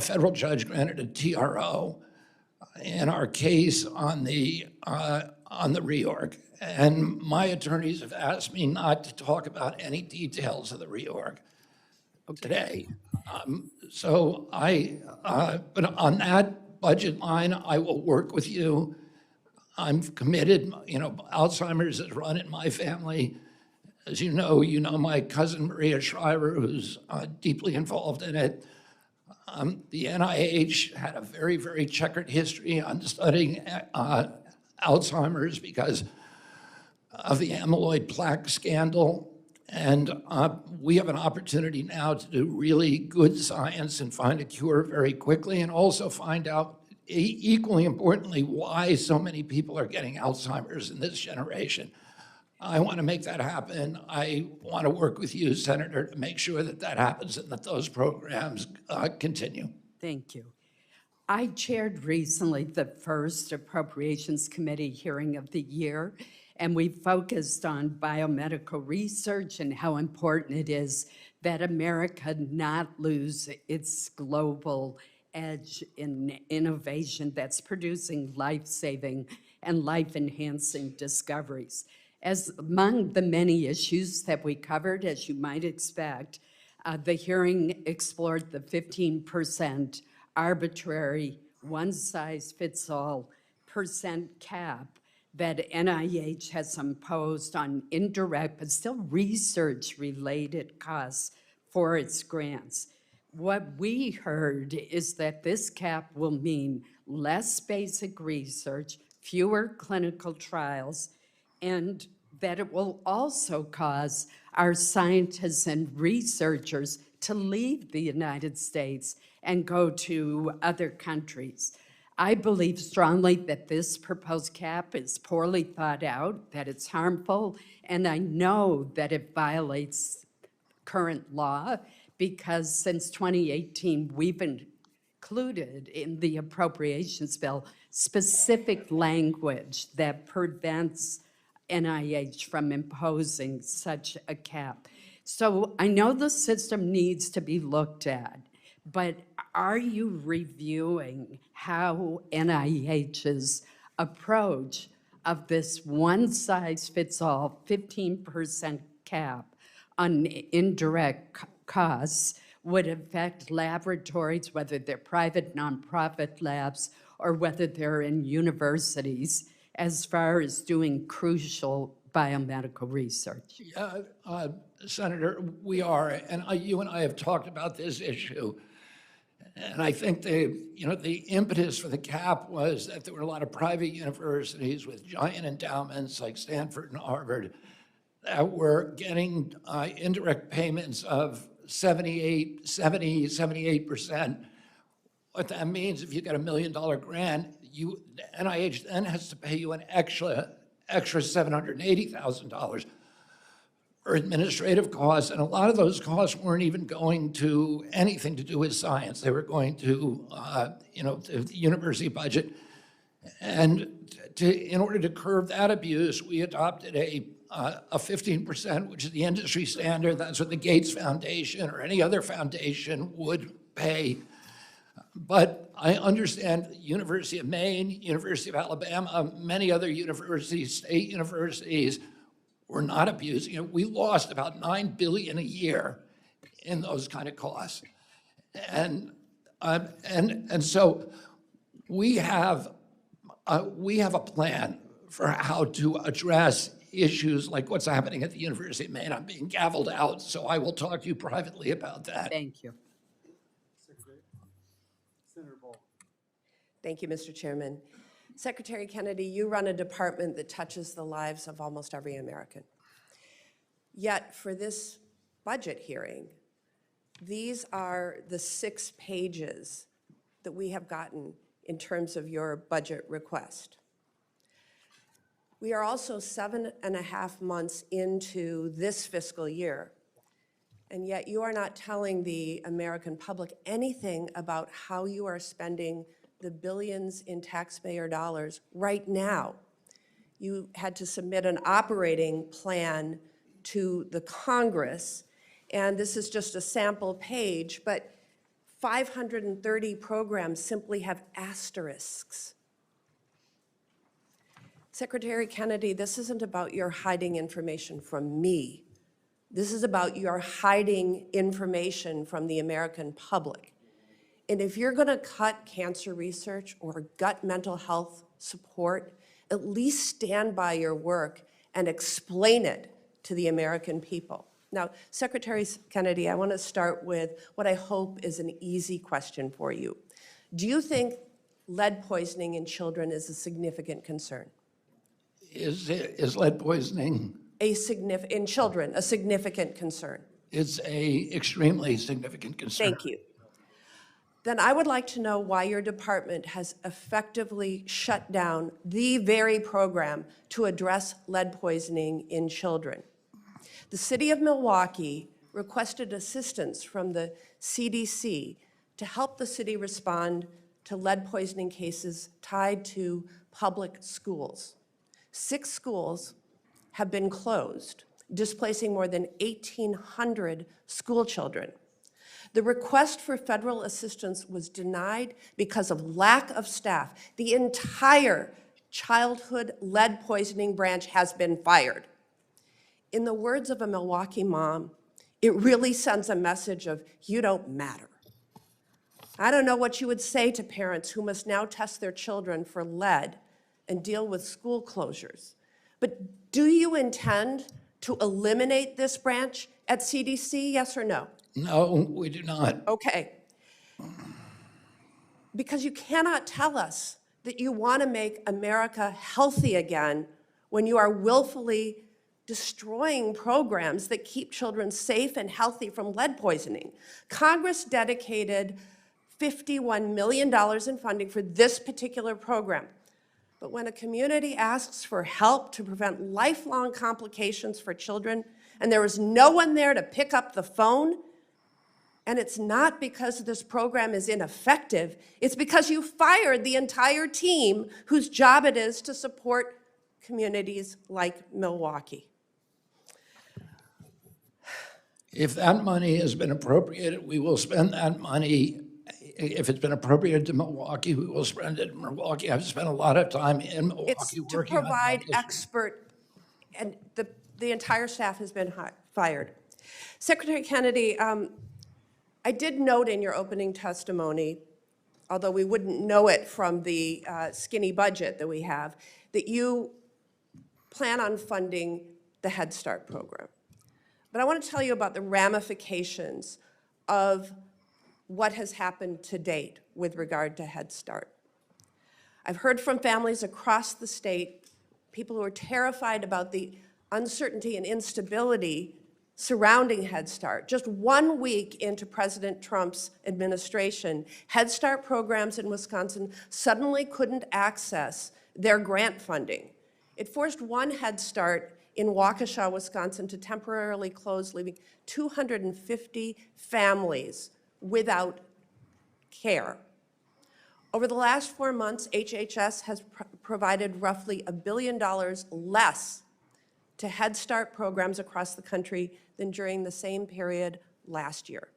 federal judge granted a TRO in our case on the reorg, And my attorneys have asked me not to talk about any details of the reorg today. But on that budget line, I will work with you. I'm committed, Alzheimer's is run in my family. As you know my cousin Maria Shriver, who's deeply involved in it. The NIH had a very, very checkered history on studying Alzheimer's because of the amyloid plaque scandal. And we have an opportunity now to do really good science and find a cure very quickly, and also find out, equally importantly, why so many people are getting Alzheimer's in this generation. I want to make that happen. I want to work with you, Senator, to make sure that that happens and that those programs continue. Thank you. I chaired recently the first Appropriations Committee hearing of the year, and we focused on biomedical research and how important it is that America not lose its global edge in innovation that's producing life-saving and life-enhancing discoveries. As among the many issues that we covered, as you might expect, the hearing explored the 15% arbitrary one-size-fits-all percent cap that NIH has imposed on indirect but still research-related costs for its grants. What we heard is that this cap will mean less basic research, fewer clinical trials, and that it will also cause our scientists and researchers to leave the United States and go to other countries. I believe strongly that this proposed cap is poorly thought out, that it's harmful, and I know that it violates current law because since 2018, we've included in the appropriations bill specific language that prevents NIH from imposing such a cap. So I know the system needs to be looked at, but are you reviewing how NIH's approach of this one-size-fits-all 15% cap on indirect costs would affect laboratories, whether they're private nonprofit labs or whether they're in universities, as far as doing crucial biomedical research? Yeah, Senator, we are, and you and I have talked about this issue. And I think the impetus for the cap was that there were a lot of private universities with giant endowments like Stanford and Harvard that were getting indirect payments of 78%. What that means, if you get $1 million grant, NIH then has to pay you an extra $780,000 for administrative costs, and a lot of those costs weren't even going to anything to do with science. They were going to, the university budget. And in order to curb that abuse, we adopted a 15%, which is the industry standard. That's what the Gates Foundation or any other foundation would pay. But I understand the University of Maine, University of Alabama, many other universities, state universities, were not abusing it. We lost about $9 billion a year in those kind of costs. And so we have a plan for how to address issues like what's happening at the University of Maine. I'm being gavelled out, so I will talk to you privately about that. Thank you. Senator Ball. Thank you, Mr. Chairman. Secretary Kennedy, you run a department that touches the lives of almost every American. Yet for this budget hearing, these are the 6 pages that we have gotten in terms of your budget request. We are also 7.5 months into this fiscal year, and yet you are not telling the American public anything about how you are spending the billions in taxpayer dollars right now. You had to submit an operating plan to the Congress, and this is just a sample page, but 530 programs simply have asterisks. Secretary Kennedy, this isn't about your hiding information from me. This is about your hiding information from the American public. And if you're going to cut cancer research or gut mental health support, at least stand by your work and explain it to the American people. Now, Secretary Kennedy, I want to start with what I hope is an easy question for you. Do you think lead poisoning in children is a significant concern? Is lead poisoning? In children, a significant concern? It's a extremely significant concern. Thank you. Then I would like to know why your department has effectively shut down the very program to address lead poisoning in children. The city of Milwaukee requested assistance from the CDC to help the city respond to lead poisoning cases tied to public schools. 6 schools have been closed, displacing more than 1,800 school children. The request for federal assistance was denied because of lack of staff. The entire childhood lead poisoning branch has been fired. In the words of a Milwaukee mom, it really sends a message of, you don't matter. I don't know what you would say to parents who must now test their children for lead and deal with school closures. But do you intend to eliminate this branch at CDC, yes or no? No, we do not. Okay. Because you cannot tell us that you want to make America healthy again when you are willfully destroying programs that keep children safe and healthy from lead poisoning. Congress dedicated $51 million in funding for this particular program. But when a community asks for help to prevent lifelong complications for children, and there is no one there to pick up the phone, and it's not because this program is ineffective, it's because you fired the entire team whose job it is to support communities like Milwaukee. If that money has been appropriated, we will spend that money. If it's been appropriated to Milwaukee, we will spend it in Milwaukee. I've spent a lot of time in Milwaukee It's to working on provide that issue. expert, and the entire staff has been fired. Secretary Kennedy, I did note in your opening testimony, although we wouldn't know it from the skinny budget that we have, that you plan on funding the Head Start program. But I want to tell you about the ramifications of what has happened to date with regard to Head Start. I've heard from families across the state, people who are terrified about the uncertainty and instability surrounding Head Start. Just 1 week into President Trump's administration, Head Start programs in Wisconsin suddenly couldn't access their grant funding. It forced one Head Start in Waukesha, Wisconsin to temporarily close, leaving 250 families without care. Over the last 4 months, HHS has provided roughly $1 billion less to Head Start programs across the country than during the same period last year.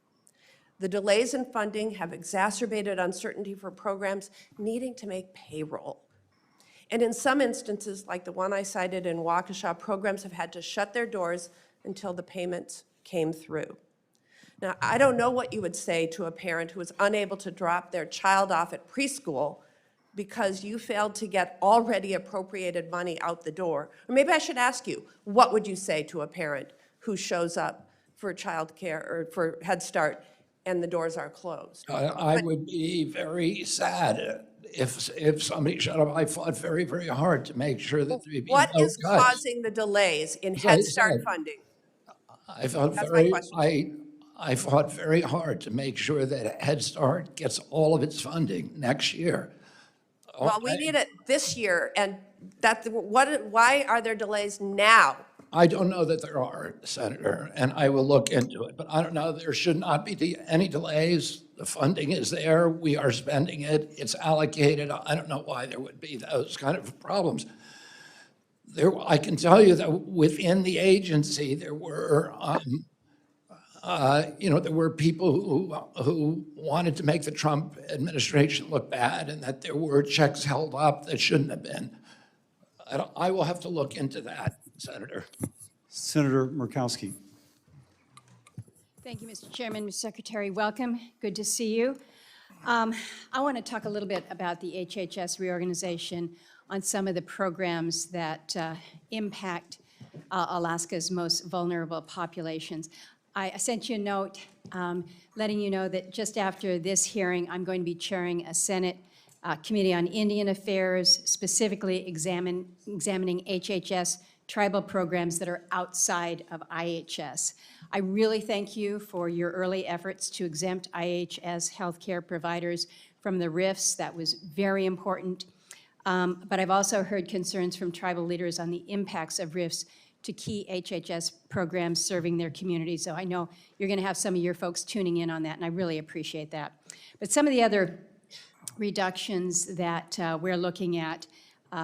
The delays in funding have exacerbated uncertainty for programs needing to make payroll. And in some instances, like the one I cited in Waukesha, programs have had to shut their doors until the payments came through. Now, I don't know what you would say to a parent who is unable to drop their child off at preschool because you failed to get already appropriated money out the door. Or maybe I should ask you, what would you say to a parent who shows up for child care or for Head Start and the doors are closed? I would be very sad if somebody shut up. I fought very, very hard to make sure that there be What no is cuts. causing the delays in As I Head Start said, funding? I fought That's my I fought very hard to make sure that Head Start gets all of its funding next year. Well, we need it this year, and why are there delays now? I don't know that there are, Senator, and I will look into it, but I don't know, there should not be any delays. The funding is there, we are spending it, it's allocated. I don't know why there would be those kind of problems. I can tell you that within the agency, there were, there were people who wanted to make the Trump administration look bad, and that there were checks held up that shouldn't have been. I will have to look into that, Senator. Senator Murkowski. Thank you, Mr. Chairman. Mr. Secretary, welcome. Good to see you. I want to talk a little bit about the HHS reorganization on some of the programs that impact Alaska's most vulnerable populations. I sent you a note letting you know that just after this hearing, I'm going to be chairing a Senate Committee on Indian Affairs, specifically examining HHS tribal programs that are outside of IHS. I really thank you for your early efforts to exempt IHS healthcare providers from the RIFs. That was very important. But I've also heard concerns from tribal leaders on the impacts of RIFs to key HHS programs serving their communities. So I know you're going to have some of your folks tuning in on that, and I really appreciate that. But some of the other reductions that we're looking at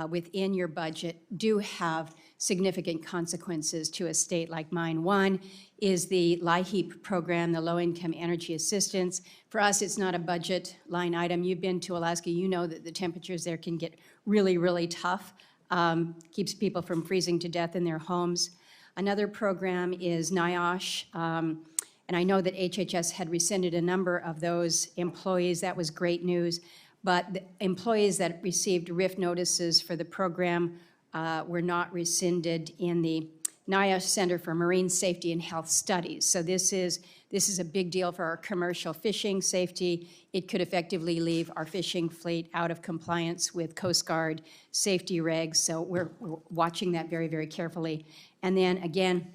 within your budget do have significant consequences to a state like mine. One is the LIHEAP program, the Low Income Energy Assistance. For us, it's not a budget line item. You've been to Alaska, you know that the temperatures there can get really, really tough. Keeps people from freezing to death in their homes. Another program is NIOSH, and I know that HHS had rescinded a number of those employees. That was great news. But the employees that received RIF notices for the program were not rescinded in the NIOSH Center for Marine Safety and Health Studies. So this is a big deal for our commercial fishing safety. It could effectively leave our fishing fleet out of compliance with Coast Guard safety regs. So we're watching that very, very carefully. And then again,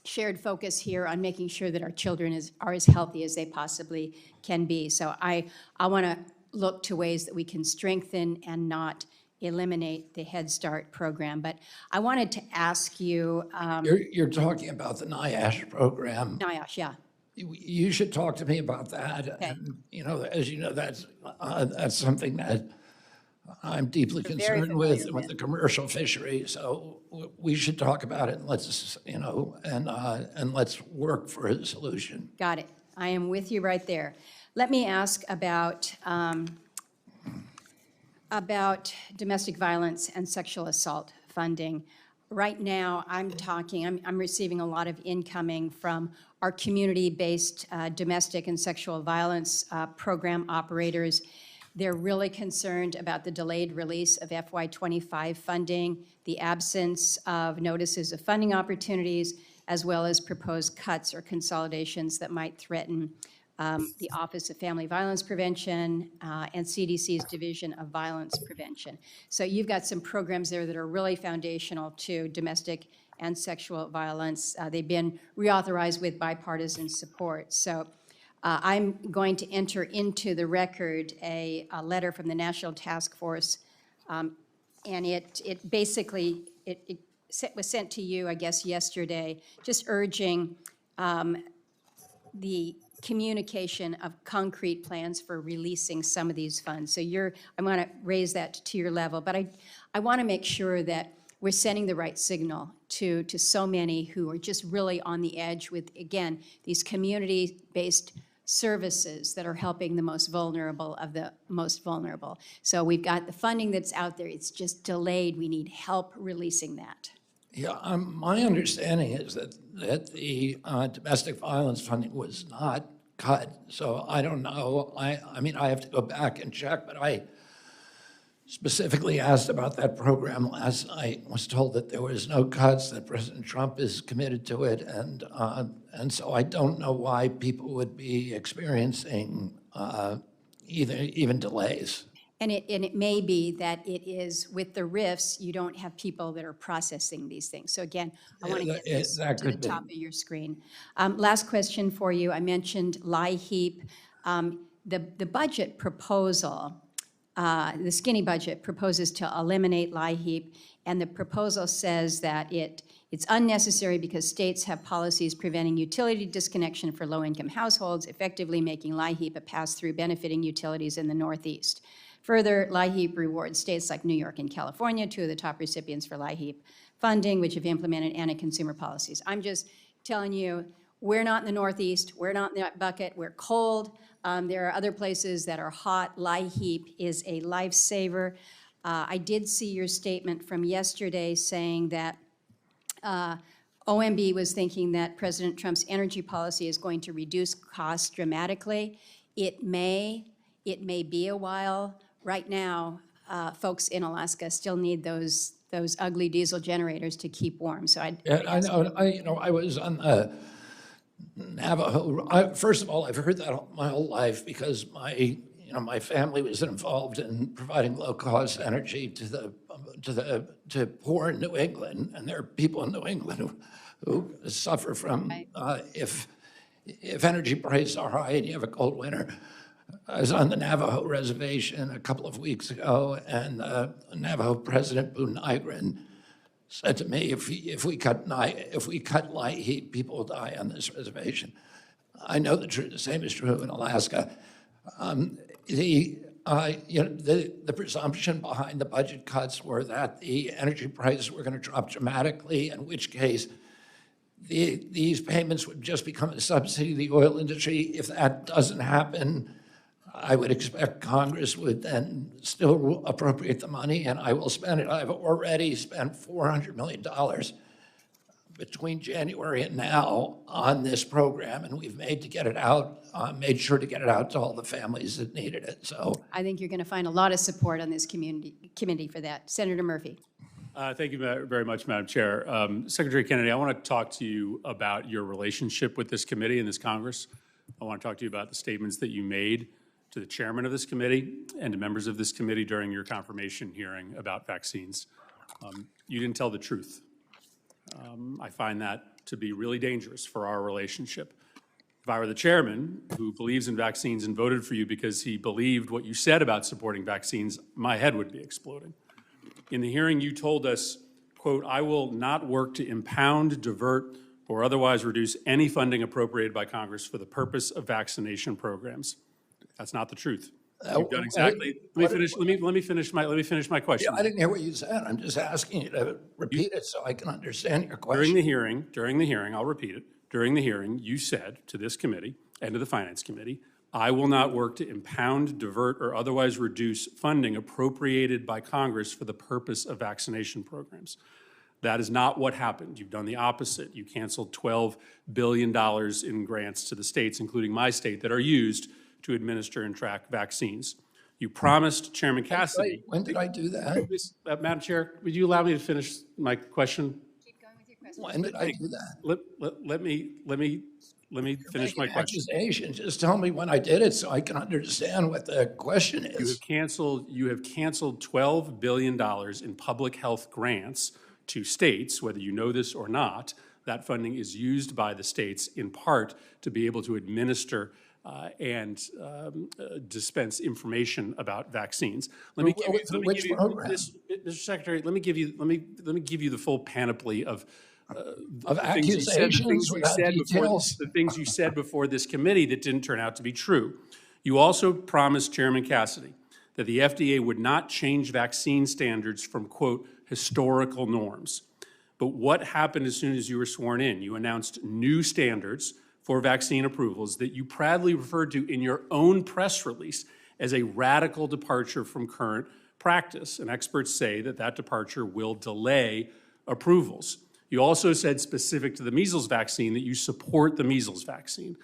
shared focus here on making sure that our children are as healthy as they possibly can be. So I want to look to ways that we can strengthen and not eliminate the Head Start program. But I wanted to ask you. You're talking about the NIOSH program. NIOSH, yeah. You should talk to me about that. Okay. And, as you know, that's something that I'm deeply You're very concerned with familiar with. the commercial fishery. So we should talk about it and let's, and let's work for a solution. Got it. I am with you right there. Let me ask about domestic violence and sexual assault funding. Right now, I'm receiving a lot of incoming from our community-based domestic and sexual violence program operators. They're really concerned about the delayed release of FY25 funding, the absence of notices of funding opportunities, as well as proposed cuts or consolidations that might threaten the Office of Family Violence Prevention and CDC's Division of Violence Prevention. So you've got some programs there that are really foundational to domestic and sexual violence. They've been reauthorized with bipartisan support. So I'm going to enter into the record a letter from the National Task Force, and it basically was sent to you, I guess, yesterday, just urging the communication of concrete plans for releasing some of these funds. So I want to raise that to your level, but I want to make sure that we're sending the right signal to so many who are just really on the edge with, again, these community-based services that are helping the most vulnerable of the most vulnerable. So we've got the funding that's out there. It's just delayed. We need help releasing that. Yeah, my understanding is that the domestic violence funding was not cut. So I don't know. I mean, I have to go back and check, but I specifically asked about that program last night. Was told that there was no cuts, that President Trump is committed to it, and so I don't know why people would be experiencing even delays. And it may be that it is with the RIFs, you don't have people that are processing these things. So again, I want to get this to the top of your screen. Last question for you. I mentioned LIHEAP. The budget proposal, the skinny budget proposes to eliminate LIHEAP, and the proposal says that it's unnecessary because states have policies preventing utility disconnection for low-income households, effectively making LIHEAP a pass-through benefiting utilities in the Northeast. Further, LIHEAP rewards states like New York and California, two of the top recipients for LIHEAP funding, which have implemented anti-consumer policies. I'm just telling you, we're not in the Northeast. We're not in that bucket. We're cold. There are other places that are hot. LIHEAP is a lifesaver. I did see your statement from yesterday saying that OMB was thinking that President Trump's energy policy is going to reduce costs dramatically. It may be a while. Right now, folks in Alaska still need those ugly diesel generators to keep warm. So Yeah, I know. I was on the Navajo. First of all, I've heard that my whole life because my family was involved in providing low-cost energy to poor in New England, and there are people in New England who suffer from if energy prices are high and you have a cold winter. I was on the Navajo reservation a couple of weeks ago, and Navajo President Boone Nygren said to me, if we cut light heat, people will die on this reservation. I know the same is true in Alaska. The presumption behind the budget cuts were that the energy prices were going to drop dramatically, in which case these payments would just become a subsidy to the oil industry. If that doesn't happen, I would expect Congress would then still appropriate the money, and I will spend it. I've already spent $400 million between January and now on this program, and we've made made sure to get it out to all the families that needed it. So I think you're going to find a lot of support on this committee for that. Senator Murphy. Thank you very much, Madam Chair. Secretary Kennedy, I want to talk to you about your relationship with this committee and this Congress. I want to talk to you about the statements that you made to the chairman of this committee and to members of this committee during your confirmation hearing about vaccines. You didn't tell the truth. I find that to be really dangerous for our relationship. If I were the chairman who believes in vaccines and voted for you because he believed what you said about supporting vaccines, my head would be exploding. In the hearing, you told us, quote, "I will not work to impound, divert, or otherwise reduce any funding appropriated by Congress for the purpose of vaccination programs." That's not the truth. You've done exactly. Let me finish my question. yeah, I didn't hear what you said. I'm just asking you to repeat it so I can understand your question. During the hearing, I'll repeat it. During the hearing, you said to this committee and to the Finance Committee, "I will not work to impound, divert, or otherwise reduce funding appropriated by Congress for the purpose of vaccination programs." That is not what happened. You've done the opposite. You canceled $12 billion in grants to the states, including my state, that are used to administer and track vaccines. You promised Chairman Cassidy. When did I do that? Madam Chair, would you allow me to finish my question? Keep going with your question. When did I do that? Let me finish my question. Accusation. Just tell me when I did it so I can understand what the question You is. have canceled $12 billion in public health grants to states, whether you know this or not. That funding is used by the states in part to be able to administer and dispense information about vaccines. Mr. Secretary, let me give you the full panoply of accusations without details. the things you said before this committee that didn't turn out to be true. You also promised Chairman Cassidy that the FDA would not change vaccine standards from, quote, historical norms. But what happened as soon as you were sworn in? You announced new standards for vaccine approvals that you proudly referred to in your own press release as a radical departure from current practice. And experts say that that departure will delay approvals. You also said, specific to the measles vaccine, that you support the measles vaccine.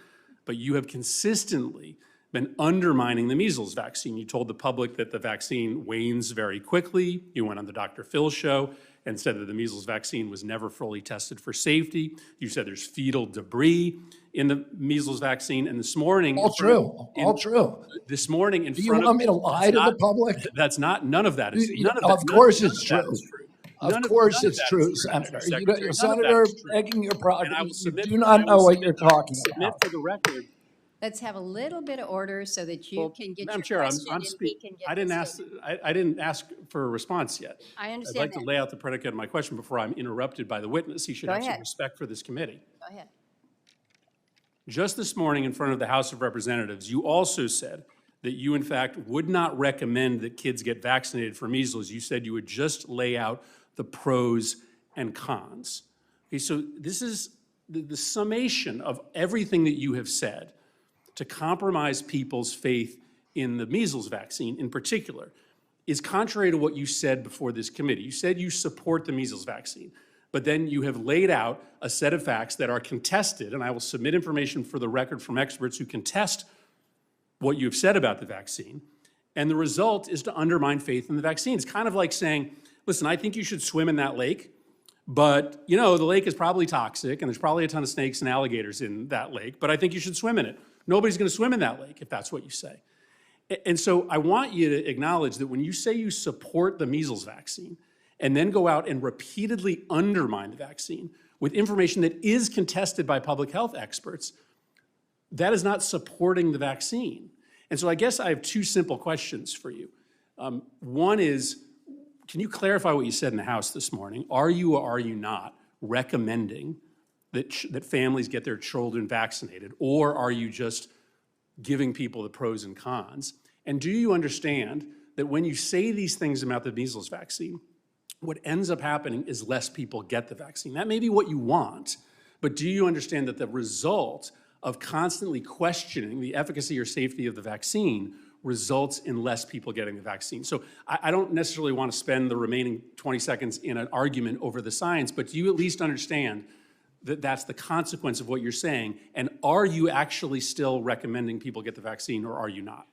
But you have consistently been undermining the measles vaccine. You told the public that the vaccine wanes very quickly. You went on the Dr. Phil show and said that the measles vaccine was never fully tested for safety. You said there's fetal debris in the measles vaccine. And this morning— All true. This morning in Do front you want me to lie to the public? That's not— none of that is— Of course it's true. Of course it's true, Senator. You're Senator begging your progress. You do not know what you're talking Submit about. for the record. Let's have a little bit of order so that you can get Madam your Chair, question and we can get I didn't this ask. statement. I didn't ask for a response yet. I I'd understand like to that. lay out the predicate of my question before I'm interrupted by the witness. He should Go have some ahead. respect for this committee. Go ahead. Just this morning in front of the House of Representatives, you also said that you, in fact, would not recommend that kids get vaccinated for measles. You said you would just lay out the pros and cons. Okay, so this is the summation of everything that you have said to compromise people's faith in the measles vaccine in particular is contrary to what you said before this committee. You said you support the measles vaccine, but then you have laid out a set of facts that are contested, and I will submit information for the record from experts who contest what you've said about the vaccine. And the result is to undermine faith in the vaccine. It's kind of like saying, listen, I think you should swim in that lake, but you know, the lake is probably toxic and there's probably a ton of snakes and alligators in that lake, but I think you should swim in it. Nobody's gonna swim in that lake if that's what you say. And so I want you to acknowledge that when you say you support the measles vaccine and then go out and repeatedly undermine the vaccine with information that is contested by public health experts, that is not supporting the vaccine. And so I guess I have two simple questions for you. One is, can you clarify what you said in the House this morning? Are you or are you not recommending that families get their children vaccinated, or are you just giving people the pros and cons? And do you understand that when you say these things about the measles vaccine, what ends up happening is less people get the vaccine? That may be what you want, but do you understand that the result of constantly questioning the efficacy or safety of the vaccine results in less people getting the vaccine? So I don't necessarily want to spend the remaining 20 seconds in an argument over the science, but do you at least understand that that's the consequence of what you're saying? And are you actually still recommending people get the vaccine, or are you not?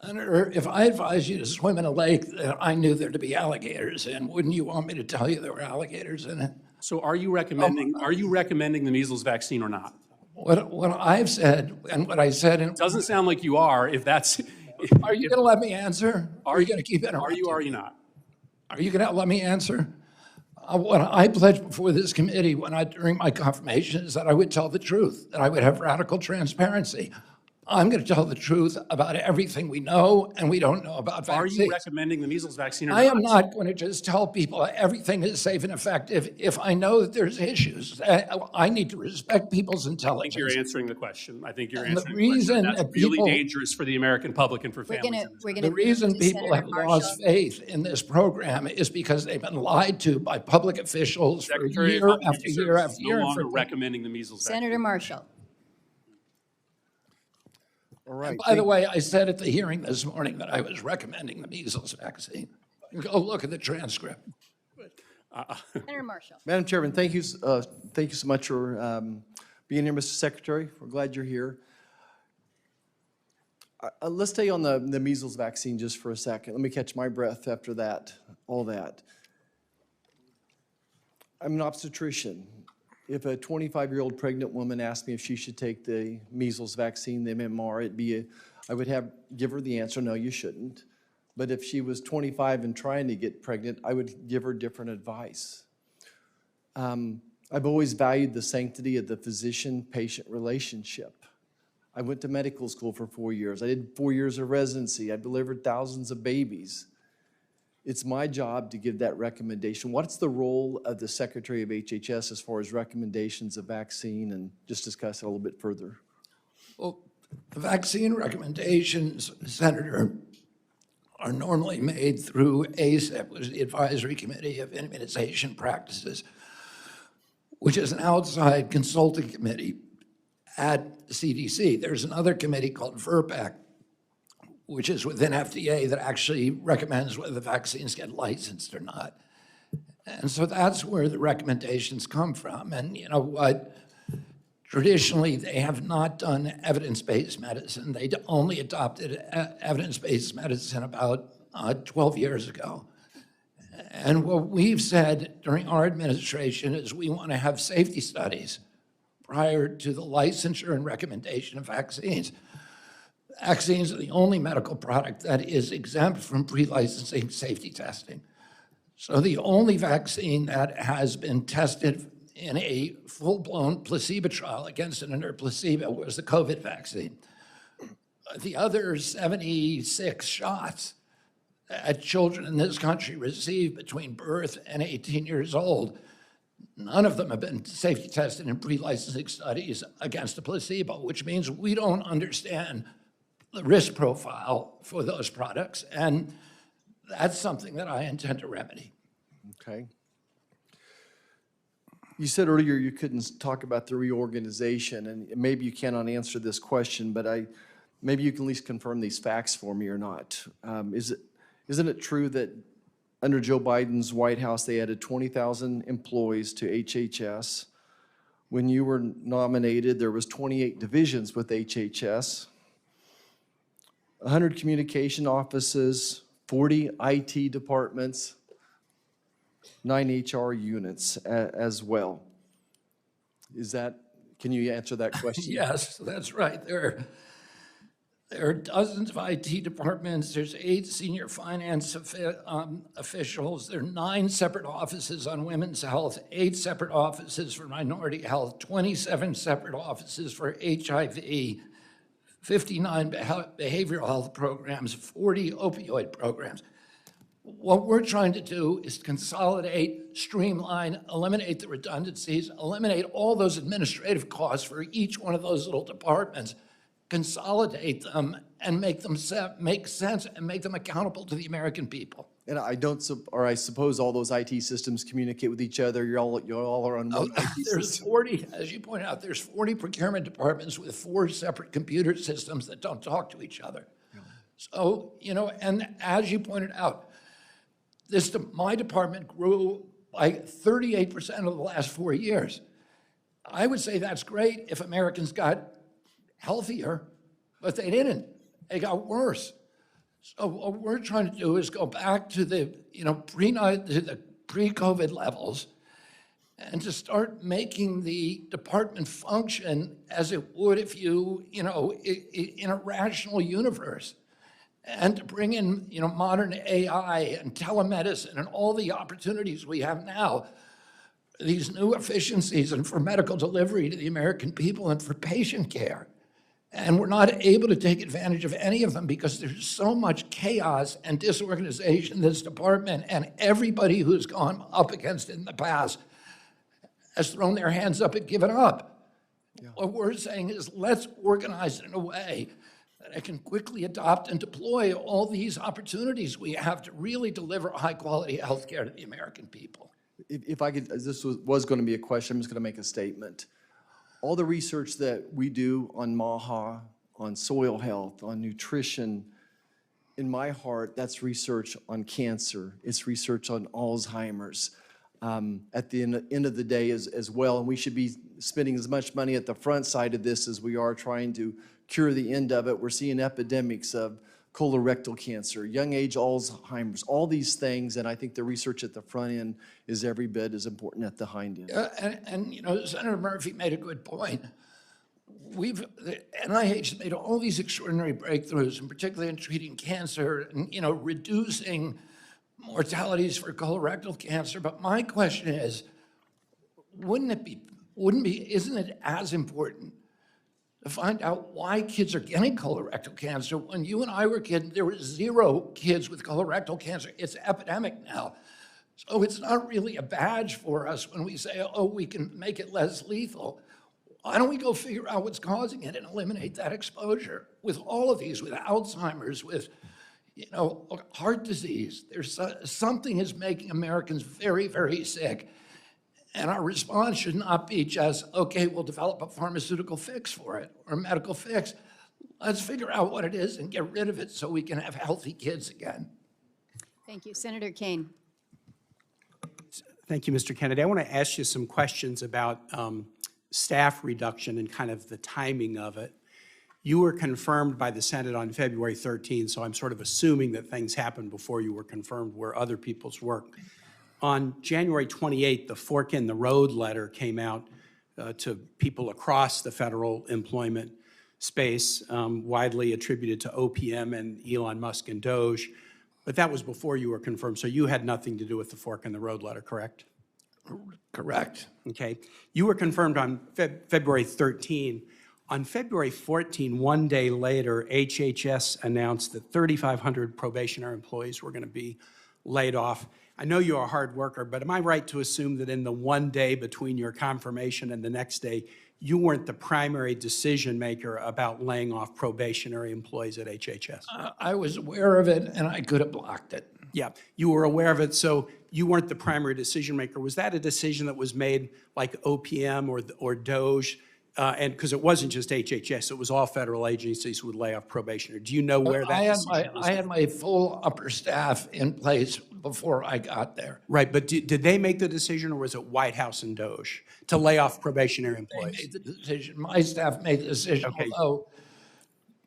Senator, if I advised you to swim in a lake that I knew there to be alligators in, wouldn't you want me to tell you there were alligators in it? So are you recommending the measles vaccine or not? What I've said and what I said in. Doesn't sound like you are, if that's. Are you going to let me answer? Or are you going to keep interrupting? Are you or are you not? Are you going to let me answer? What I pledged before this committee during my confirmation is that I would tell the truth, that I would have radical transparency. I'm going to tell the truth about everything we know and we don't know about vaccines. Are you recommending the measles vaccine or not? I am not going to just tell people everything is safe and effective if I know that there's issues. I need to respect people's intelligence. I think you're answering the question. I think you're And the answering the question. reason That's that really people- dangerous for the American public and for families. The reason people have lost faith in this program is because they've been lied to by public officials for Secretary of year Health and after Human year Services after no year. longer recommending the measles vaccine. Senator Marshall. All right. By the way, I said at the hearing this morning that I was recommending the measles vaccine. Go look at the transcript. Senator Marshall. Madam Chairman, thank you so much for being here, Mr. Secretary. We're glad you're here. Let's stay on the measles vaccine just for a second. Let me catch my breath after that, all that. I'm an obstetrician. If a 25-year-old pregnant woman asked me if she should take the measles vaccine, the MMR, I would give her the answer, no, you shouldn't. But if she was 25 and trying to get pregnant, I would give her different advice. I've always valued the sanctity of the physician-patient relationship. I went to medical school for 4 years. I did 4 years of residency. I delivered thousands of babies. It's my job to give that recommendation. What's the role of the Secretary of HHS as far as recommendations of vaccine, and just discuss it a little bit further? Well, the vaccine recommendations, Senator, are normally made through ACIP, which is the Advisory Committee of Immunization Practices, which is an outside consulting committee at CDC. There's another committee called VRBPAC, which is within FDA, that actually recommends whether the vaccines get licensed or not. And so that's where the recommendations come from. And you know what? Traditionally, they have not done evidence-based medicine. They only adopted evidence-based medicine about 12 years ago. And what we've said during our administration is we want to have safety studies prior to the licensure and recommendation of vaccines. Vaccines are the only medical product that is exempt from pre-licensing safety testing. So the only vaccine that has been tested in a full-blown placebo trial against an inert placebo was the COVID vaccine. The other 76 shots that children in this country receive between birth and 18 years old, none of them have been safety tested in pre-licensing studies against a placebo, which means we don't understand the risk profile for those products, and that's something that I intend to remedy. Okay. You said earlier you couldn't talk about the reorganization, and maybe you cannot answer this question, but maybe you can at least confirm these facts for me or not. Isn't it true that under Joe Biden's White House, they added 20,000 employees to HHS? When you were nominated, there was 28 divisions with HHS, 100 communication offices, 40 IT departments, 9 HR units as well. Can you answer that question? Yes, that's right. There are dozens of IT departments. There's 8 senior finance officials. There are 9 separate offices on women's health, 8 separate offices for minority health, 27 separate offices for HIV, 59 behavioral health programs, 40 opioid programs. What we're trying to do is consolidate, streamline, eliminate the redundancies, eliminate all those administrative costs for each one of those little departments, consolidate them, and make them make sense and make them accountable to the American people. And I suppose all those IT systems communicate with each other. You all are on one IT There's system. 40, as you pointed out, there's 40 procurement departments with 4 separate computer systems that don't talk to each other. So, and as you pointed out, my department grew by 38% over the last 4 years. I would say that's great if Americans got healthier, but they didn't. They got worse. So what we're trying to do is go back to the pre-COVID levels and to start making the department function as it would if in a rational universe. And to bring in, modern AI and telemedicine and all the opportunities we have now, these new efficiencies and for medical delivery to the American people and for patient care. And we're not able to take advantage of any of them because there's so much chaos and disorganization in this department, and everybody who's gone up against it in the past has thrown their hands up and given up. Yeah. What we're saying is let's organize it in a way that I can quickly adopt and deploy all these opportunities we have to really deliver high-quality health care to the American people. If I could, this was going to be a question, I'm just going to make a statement. All the research that we do on MAHA, on soil health, on nutrition, in my heart, that's research on cancer. It's research on Alzheimer's. At the end of the day as well, and we should be spending as much money at the front side of this as we are trying to cure the end of it. We're seeing epidemics of colorectal cancer, young age Alzheimer's, all these things, and I think the research at the front end is every bit as important at the hind end. And Senator Murphy made a good point. The NIH has made all these extraordinary breakthroughs, and particularly in treating cancer and reducing mortalities for colorectal cancer. But my question is, isn't it as important to find out why kids are getting colorectal cancer? When you and I were kids, there were 0 kids with colorectal cancer. It's epidemic now. So it's not really a badge for us when we say, oh, we can make it less lethal. Why don't we go figure out what's causing it and eliminate that exposure? With all of these, with Alzheimer's, with heart disease, something is making Americans very, very sick. And our response should not be just, okay, we'll develop a pharmaceutical fix for it or a medical fix. Let's figure out what it is and get rid of it so we can have healthy kids again. Thank you. Senator Kane. Thank you, Mr. Kennedy. I want to ask you some questions about staff reduction and kind of the timing of it. You were confirmed by the Senate on February 13th, so I'm sort of assuming that things happened before you were confirmed were other people's work. On January 28th, the fork in the road letter came out to people across the federal employment space, widely attributed to OPM and Elon Musk and Doge. But that was before you were confirmed, so you had nothing to do with the fork in the road letter, correct? Correct. Okay. You were confirmed on February 13. On February 14, one day later, HHS announced that 3,500 probationary employees were going to be laid off. I know you're a hard worker, but am I right to assume that in the one day between your confirmation and the next day, you weren't the primary decision maker about laying off probationary employees at HHS? I was aware of it, and I could have blocked it. Yeah, you were aware of it, so you weren't the primary decision maker. Was that a decision that was made like OPM or Doge And because it wasn't just HHS, it was all federal agencies would lay off probationers. Do you know where that decision was I had my full upper staff in place before I got there. Right, but did they make the decision, or was it White House and DOJ to lay off probationary They employees? made the decision, my staff made the decision, Okay. although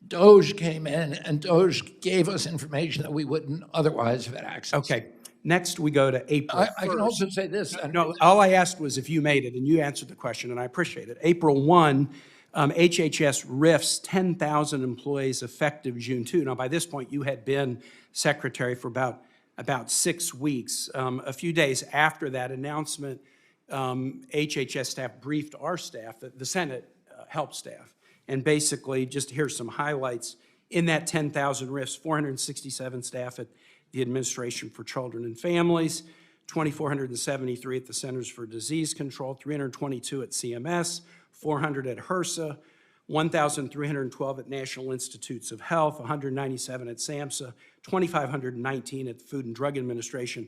DOJ came in and DOJ gave us information that we wouldn't otherwise have had access. Okay, next we go to April 1st. I can also say this. No, all I asked was if you made it, and you answered the question, and I appreciate it. April 1, HHS RIFs 10,000 employees effective June 2. Now, by this point, you had been secretary for about 6 weeks. A few days after that announcement, HHS staff briefed our staff, the Senate help staff, and basically, just here's some highlights. In that 10,000 RIFs, 467 staff at the Administration for Children and Families, 2,473 at the Centers for Disease Control, 322 at CMS, 400 at HRSA, 1,312 at National Institutes of Health, 197 at SAMHSA, 2,519 at the Food and Drug Administration.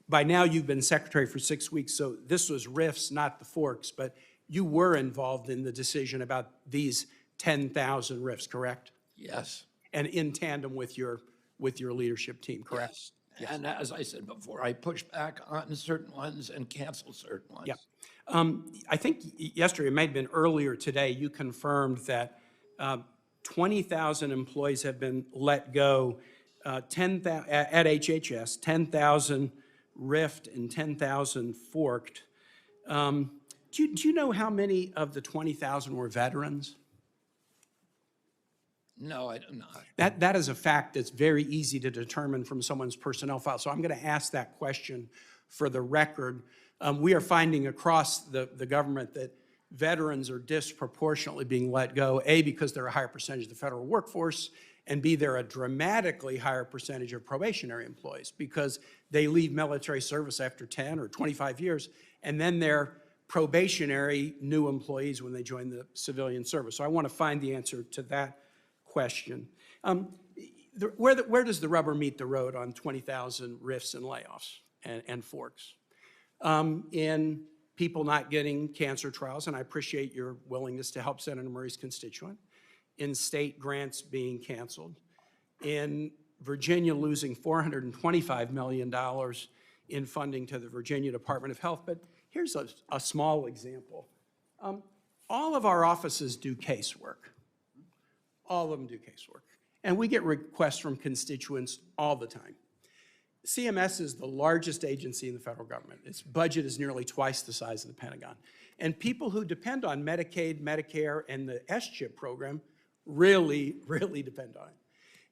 By now, you've been secretary for 6 weeks, so this was RIFs, not the forks, but you were involved in the decision about these 10,000 RIFs, correct? Yes. And in tandem with your leadership team, correct? Yes. And as I said before, I pushed back on certain ones and canceled certain ones. Yeah. I think yesterday, it may have been earlier today, you confirmed that 20,000 employees have been let go, at HHS, 10,000 RIFed and 10,000 forked. Do you know how many of the 20,000 were veterans? No, I do not. That is a fact that's very easy to determine from someone's personnel file. So I'm going to ask that question for the record. We are finding across the government that veterans are disproportionately being let go, A, because they're a higher percentage of the federal workforce, and B, they're a dramatically higher percentage of probationary employees because they leave military service after 10 or 25 years, and then they're probationary new employees when they join the civilian service. So I want to find the answer to that question. Where does the rubber meet the road on 20,000 RIFs and layoffs and forks? In people not getting cancer trials, and I appreciate your willingness to help Senator Murray's constituent, in state grants being canceled, in Virginia losing $425 million in funding to the Virginia Department of Health. But here's a small example. All of our offices do casework. All of them do casework. And we get requests from constituents all the time. CMS is the largest agency in the federal government. Its budget is nearly twice the size of the Pentagon. And people who depend on Medicaid, Medicare, and the S-CHIP program really, really depend on it.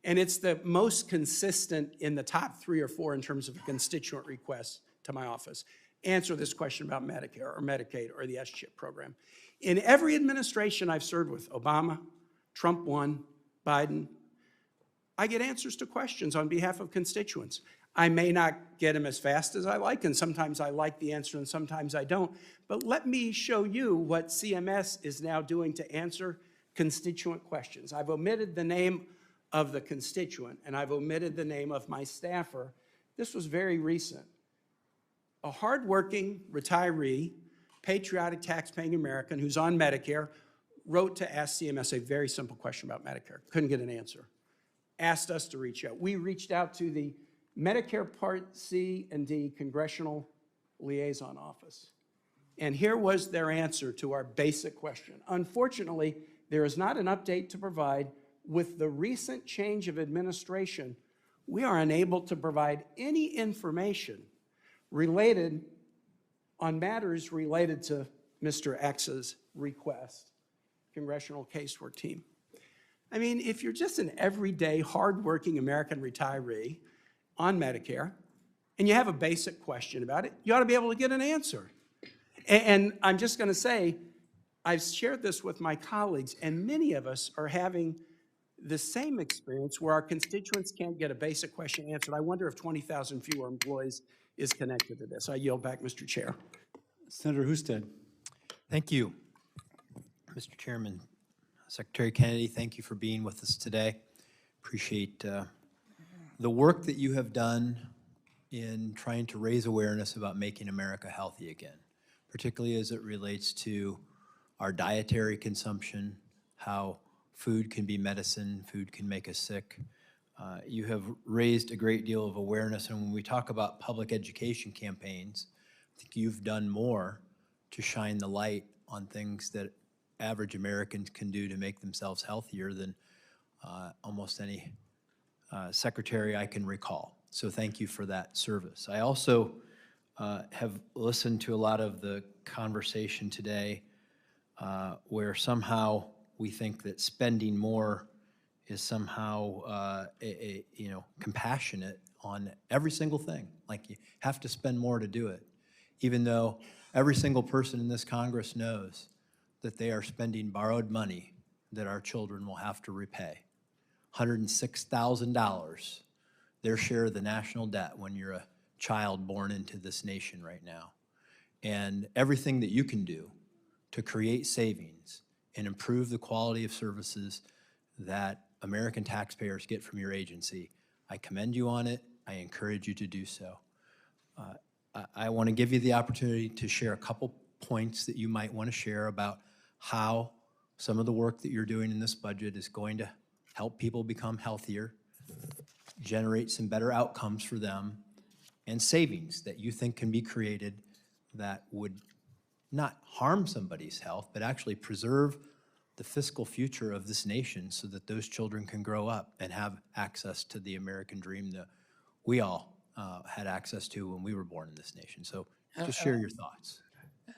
And it's the most consistent in the top 3 or 4 in terms of constituent requests to my office. Answer this question about Medicare or Medicaid or the S-CHIP program. In every administration I've served with, Obama, Trump 1, Biden, I get answers to questions on behalf of constituents. I may not get them as fast as I like, and sometimes I like the answer and sometimes I don't. But let me show you what CMS is now doing to answer constituent questions. I've omitted the name of the constituent, and I've omitted the name of my staffer. This was very recent. A hardworking retiree, patriotic tax-paying American who's on Medicare wrote to ask CMS a very simple question about Medicare. Couldn't get an answer. Asked us to reach out. We reached out to the Medicare Part C and D Congressional Liaison Office. And here was their answer to our basic question. Unfortunately, there is not an update to provide. With the recent change of administration, we are unable to provide any information related on matters related to Mr. X's request. Congressional casework team. I mean, if you're just an everyday, hardworking American retiree on Medicare, and you have a basic question about it, you ought to be able to get an answer. And I'm just going to say, I've shared this with my colleagues, and many of us are having the same experience where our constituents can't get a basic question answered. I wonder if 20,000 fewer employees is connected to this. I yield back, Mr. Chair. Senator Husted. Thank you, Mr. Chairman. Secretary Kennedy, thank you for being with us today. Appreciate the work that you have done in trying to raise awareness about making America healthy again, particularly as it relates to our dietary consumption, how food can be medicine, food can make us sick. You have raised a great deal of awareness, and when we talk about public education campaigns, I think you've done more to shine the light on things that average Americans can do to make themselves healthier than almost any secretary I can recall. So thank you for that service. I also have listened to a lot of the conversation today where somehow we think that spending more is somehow compassionate on every single thing. Like you have to spend more to do it, even though every single person in this Congress knows that they are spending borrowed money that our children will have to repay. $106,000, their share of the national debt when you're a child born into this nation right now. And everything that you can do to create savings and improve the quality of services that American taxpayers get from your agency, I commend you on it. I encourage you to do so. I want to give you the opportunity to share a couple points that you might want to share about how some of the work that you're doing in this budget is going to help people become healthier, generate some better outcomes for them, and savings that you think can be created that would not harm somebody's health, but actually preserve the fiscal future of this nation so that those children can grow up and have access to the American dream that we all had access to when we were born in this nation. So just share your thoughts.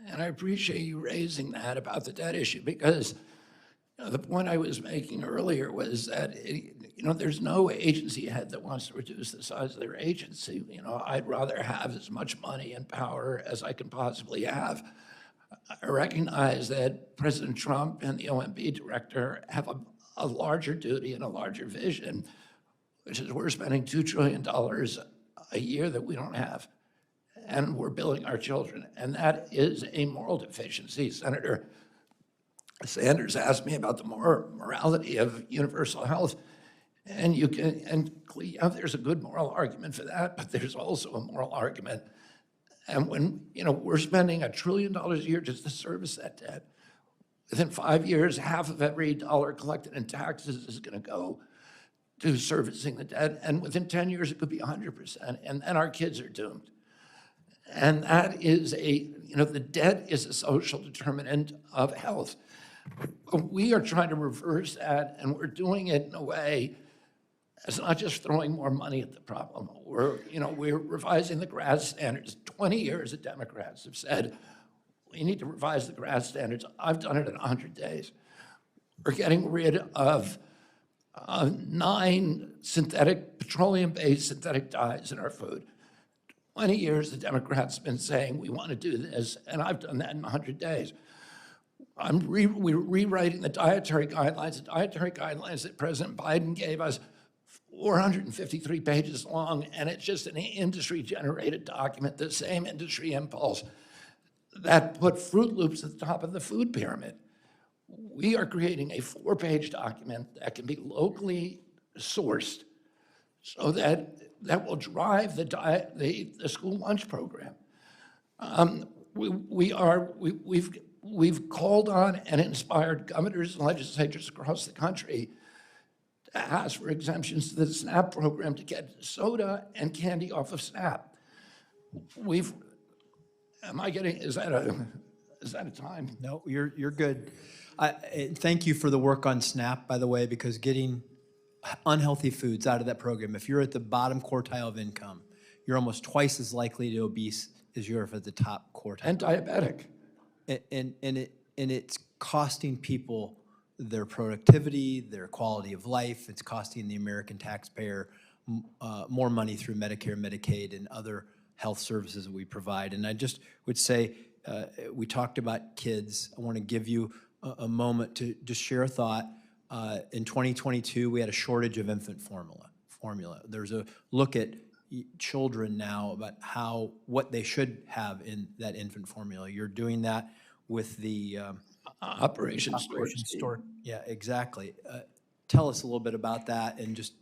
And I appreciate you raising that about the debt issue, because the point I was making earlier was that, there's no agency head that wants to reduce the size of their agency. I'd rather have as much money and power as I can possibly have. I recognize that President Trump and the OMB director have a larger duty and a larger vision, which is we're spending $2 trillion a year that we don't have, and we're billing our children. And that is a moral deficiency. Senator Sanders asked me about the morality of universal health. And there's a good moral argument for that, but there's also a moral argument. And when, we're spending $1 trillion a year just to service that debt, within 5 years, half of every dollar collected in taxes is going to go to servicing the debt. And within 10 years, it could be 100%. And then our kids are doomed. And that is the debt is a social determinant of health. We are trying to reverse that, and we're doing it in a way that's not just throwing more money at the problem. We're revising the GRAS standards. 20 years the Democrats have said, we need to revise the GRAS standards. I've done it in 100 days. We're getting rid of 9 petroleum-based synthetic dyes in our food. 20 years the Democrats have been saying, we want to do this, and I've done that in 100 days. We're rewriting the dietary guidelines that President Biden gave us, 453 pages long, and it's just an industry-generated document, the same industry impulse that put Fruit Loops at the top of the food pyramid. We are creating a 4-page document that can be locally sourced so that will drive the school lunch program. We've called on and inspired governors and legislatures across the country to ask for exemptions to the SNAP program to get soda and candy off of SNAP. Is that a time? No, you're good. Thank you for the work on SNAP, by the way, because getting unhealthy foods out of that program, if you're at the bottom quartile of income, you're almost twice as likely to be obese as you're at the top quartile. And diabetic. And it's costing people their productivity, their quality of life. It's costing the American taxpayer more money through Medicare, Medicaid, and other health services that we provide. And I just would say, we talked about kids. I want to give you a moment to just share a thought. In 2022, we had a shortage of infant formula. There's a look at children now about what they should have in that infant formula. You're doing that with the Operation Store. Yeah, exactly. Tell us a little bit about that, and just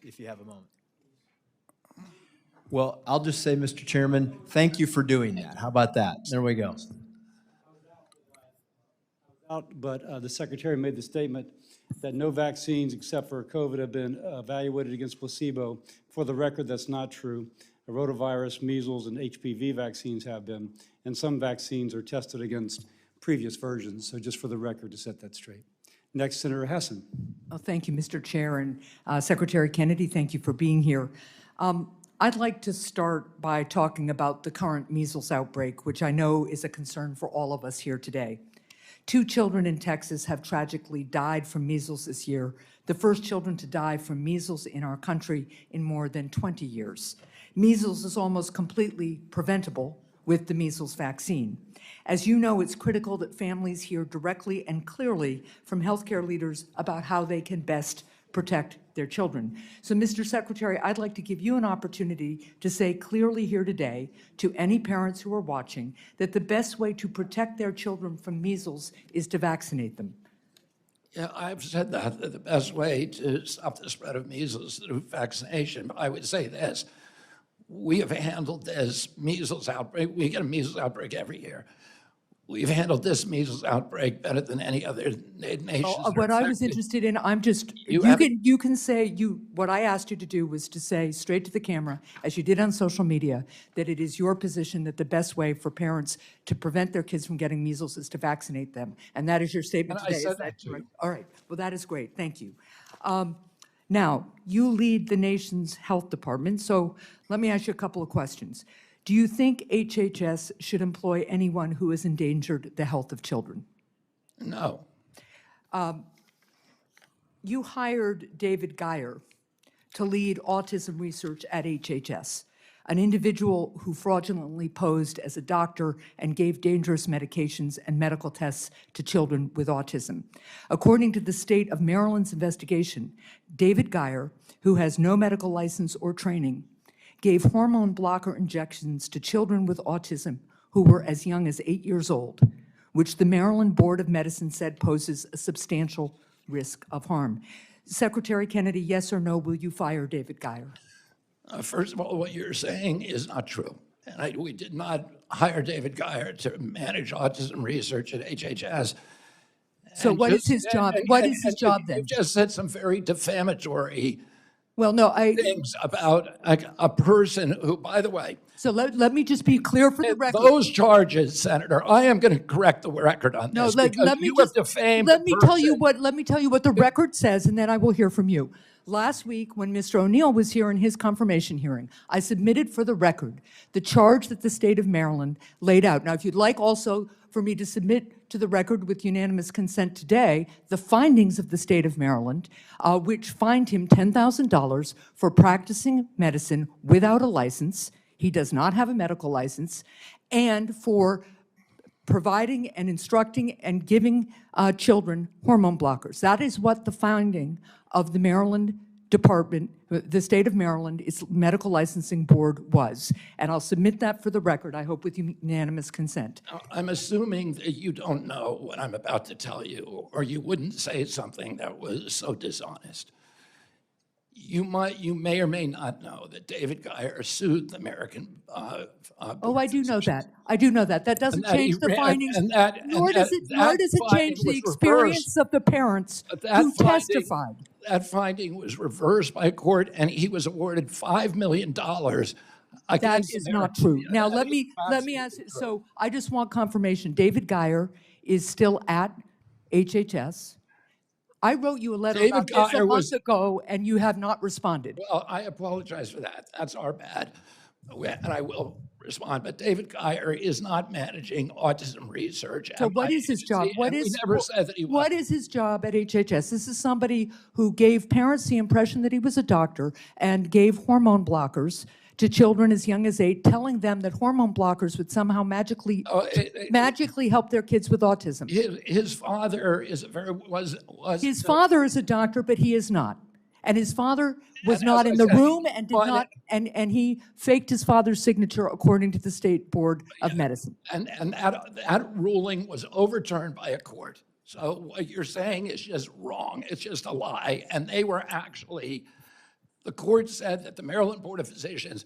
if you have a moment. Well, I'll just say, Mr. Chairman, thank you for doing that. How about that? There we go. But the Secretary made the statement that no vaccines except for COVID have been evaluated against placebo. For the record, that's not true. The rotavirus, measles, and HPV vaccines have been, and some vaccines are tested against previous versions. So just for the record, to set that straight. Next, Senator Hessen. Oh, thank you, Mr. Chair, and Secretary Kennedy, thank you for being here. I'd like to start by talking about the current measles outbreak, which I know is a concern for all of us here today. 2 children in Texas have tragically died from measles this year, the first children to die from measles in our country in more than 20 years. Measles is almost completely preventable with the measles vaccine. As you know, it's critical that families hear directly and clearly from healthcare leaders about how they can best protect their children. So, Mr. Secretary, I'd like to give you an opportunity to say clearly here today to any parents who are watching that the best way to protect their children from measles is to vaccinate them. Yeah, I've said that the best way to stop the spread of measles is through vaccination. But I would say this. We have handled this measles outbreak. We get a measles outbreak every year. We've handled this measles outbreak better than any other nation. What I was interested in, I'm just, you can say, what I asked you to do was to say straight to the camera, as you did on social media, that it is your position that the best way for parents to prevent their kids from getting measles is to vaccinate them. And that is your statement And I today. said Is that that too. correct? All right, well, that is great, thank you. Now, you lead the nation's health department, so let me ask you a couple of questions. Do you think HHS should employ anyone who has endangered the health of children? No. You hired David Geyer to lead autism research at HHS, an individual who fraudulently posed as a doctor and gave dangerous medications and medical tests to children with autism. According to the state of Maryland's investigation, David Geyer, who has no medical license or training, gave hormone blocker injections to children with autism who were as young as 8 years old, which the Maryland Board of Medicine said poses a substantial risk of harm. Secretary Kennedy, yes or no, will you fire David Geyer? First of all, what you're saying is not true. And we did not hire David Geyer to manage autism research at HHS. So what is his job? What is his job then? You just said some very defamatory Well, no, things about a person who, by the way, so let me just be clear for the record. those charges, Senator, I am going to correct the record on No, this let because me you just, have defamed let me a tell you person. what the record says, and then I will hear from you. Last week, when Mr. O'Neill was here in his confirmation hearing, I submitted for the record the charge that the state of Maryland laid out. Now, if you'd like also for me to submit to the record with unanimous consent today, the findings of the state of Maryland, which fined him $10,000 for practicing medicine without a license. He does not have a medical license, and for providing and instructing and giving children hormone blockers. That is what the finding of the Maryland Department, the state of Maryland, its medical licensing board was. And I'll submit that for the record, I hope with unanimous consent. I'm assuming that you don't know what I'm about to tell you, or you wouldn't say something that was so dishonest. You may or may not know that David Geyer sued the American Oh, I do know that. I do know that. That doesn't change the findings, nor does it change the experience of the parents who testified. That finding was reversed by a court, and he was awarded $5 million. That is not true. Now, let me ask, so I just want confirmation. David Geyer is still at HHS. I wrote you a letter about this a month ago, and you have not responded. Well, I apologize for that. That's our bad, and I will respond. But David Geyer is not managing autism research. So what is his job? We never said that he was. What is his job at HHS? This is somebody who gave parents the impression that he was a doctor and gave hormone blockers to children as young as 8, telling them that hormone blockers would somehow magically help their kids with autism. His father is His father is a doctor, but he is not. And his father was not in the room and did not, and he faked his father's signature according to the State Board of Medicine. And that ruling was overturned by a court. So what you're saying is just wrong. It's just a lie. And they were actually, the court said that the Maryland Board of Physicians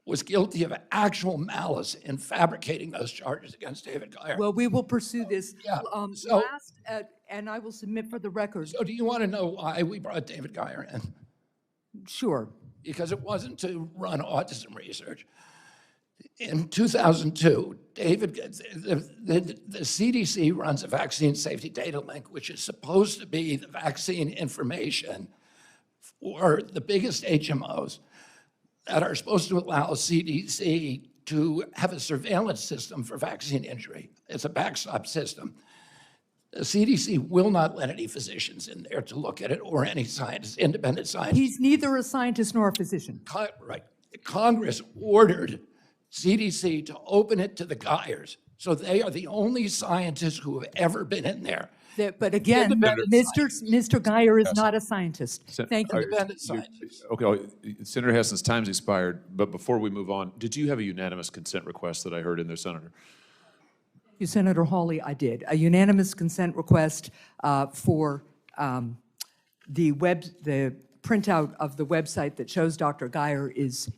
was guilty of actual malice in fabricating those charges against David Geyer. Well, we will pursue this. Yeah, so- Last, and I will submit for the record. So do you want to know why we brought David Geyer in? Sure. Because it wasn't to run autism research. In 2002, the CDC runs a vaccine safety data link, which is supposed to be the vaccine information for the biggest HMOs that are supposed to allow CDC to have a surveillance system for vaccine injury. It's a backstop system. The CDC will not let any physicians in there to look at it or any scientists, independent scientists. He's neither a scientist nor a physician. Right. Congress ordered CDC to open it to the Geyers. So they are the only scientists who have ever been in there. But again, Mr. Geyer is not a scientist. Thank you. Independent scientists. Okay, Senator Hessen's time's expired, but before we move on, did you have a unanimous consent request that I heard in there, Senator? You, Senator Hawley, I did. A unanimous consent request for the printout of the website that shows Dr. Geyer is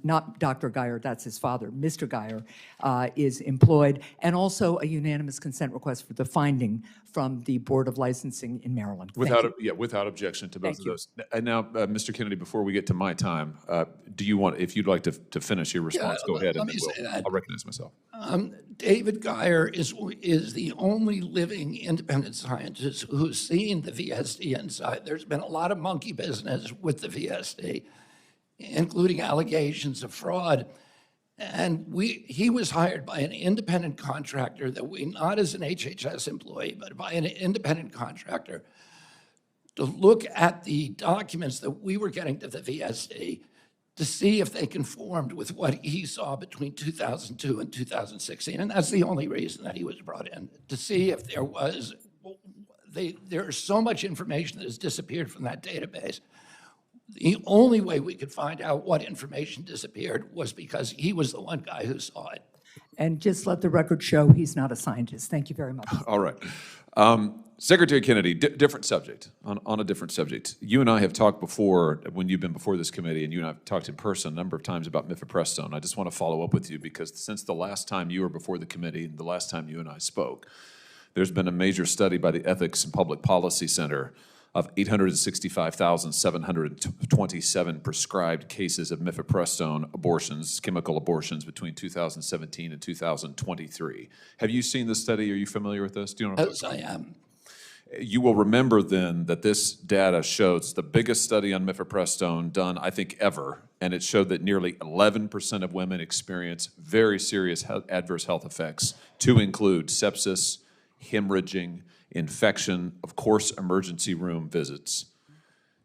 not Dr. Geyer, that's his father, Mr. Geyer, is employed, and also a unanimous consent request for the finding from the Board of Licensing in Maryland. Without objection to both of those. And now, Mr. Kennedy, before we get to my time, do you want, if you'd like to finish your response, go ahead, and then I'll recognize myself. David Geyer is the only living independent scientist who's seen the VSD inside. There's been a lot of monkey business with the VSD, including allegations of fraud. And he was hired by an independent contractor not as an HHS employee, but by an independent contractor to look at the documents that we were getting to the VSD to see if they conformed with what he saw between 2002 and 2016. And that's the only reason that he was brought in, to see if there's so much information that has disappeared from that database. The only way we could find out what information disappeared was because he was the one guy who saw it. And just let the record show he's not a scientist. Thank you very much. All right. Secretary Kennedy, different subject, on a different subject. You and I have talked before, when you've been before this committee, and you and I have talked in person a number of times about mifepristone. I just want to follow up with you because since the last time you were before the committee and the last time you and I spoke, there's been a major study by the Ethics and Public Policy Center of 865,727 prescribed cases of mifepristone abortions, chemical abortions, between 2017 and 2023. Have you seen this study? Are you familiar with this? Do you know what I'm talking about? Yes, I am. You will remember then that this data shows the biggest study on mifepristone done, I think, ever, and it showed that nearly 11% of women experience very serious adverse health effects, to include sepsis, hemorrhaging, infection, of course, emergency room visits.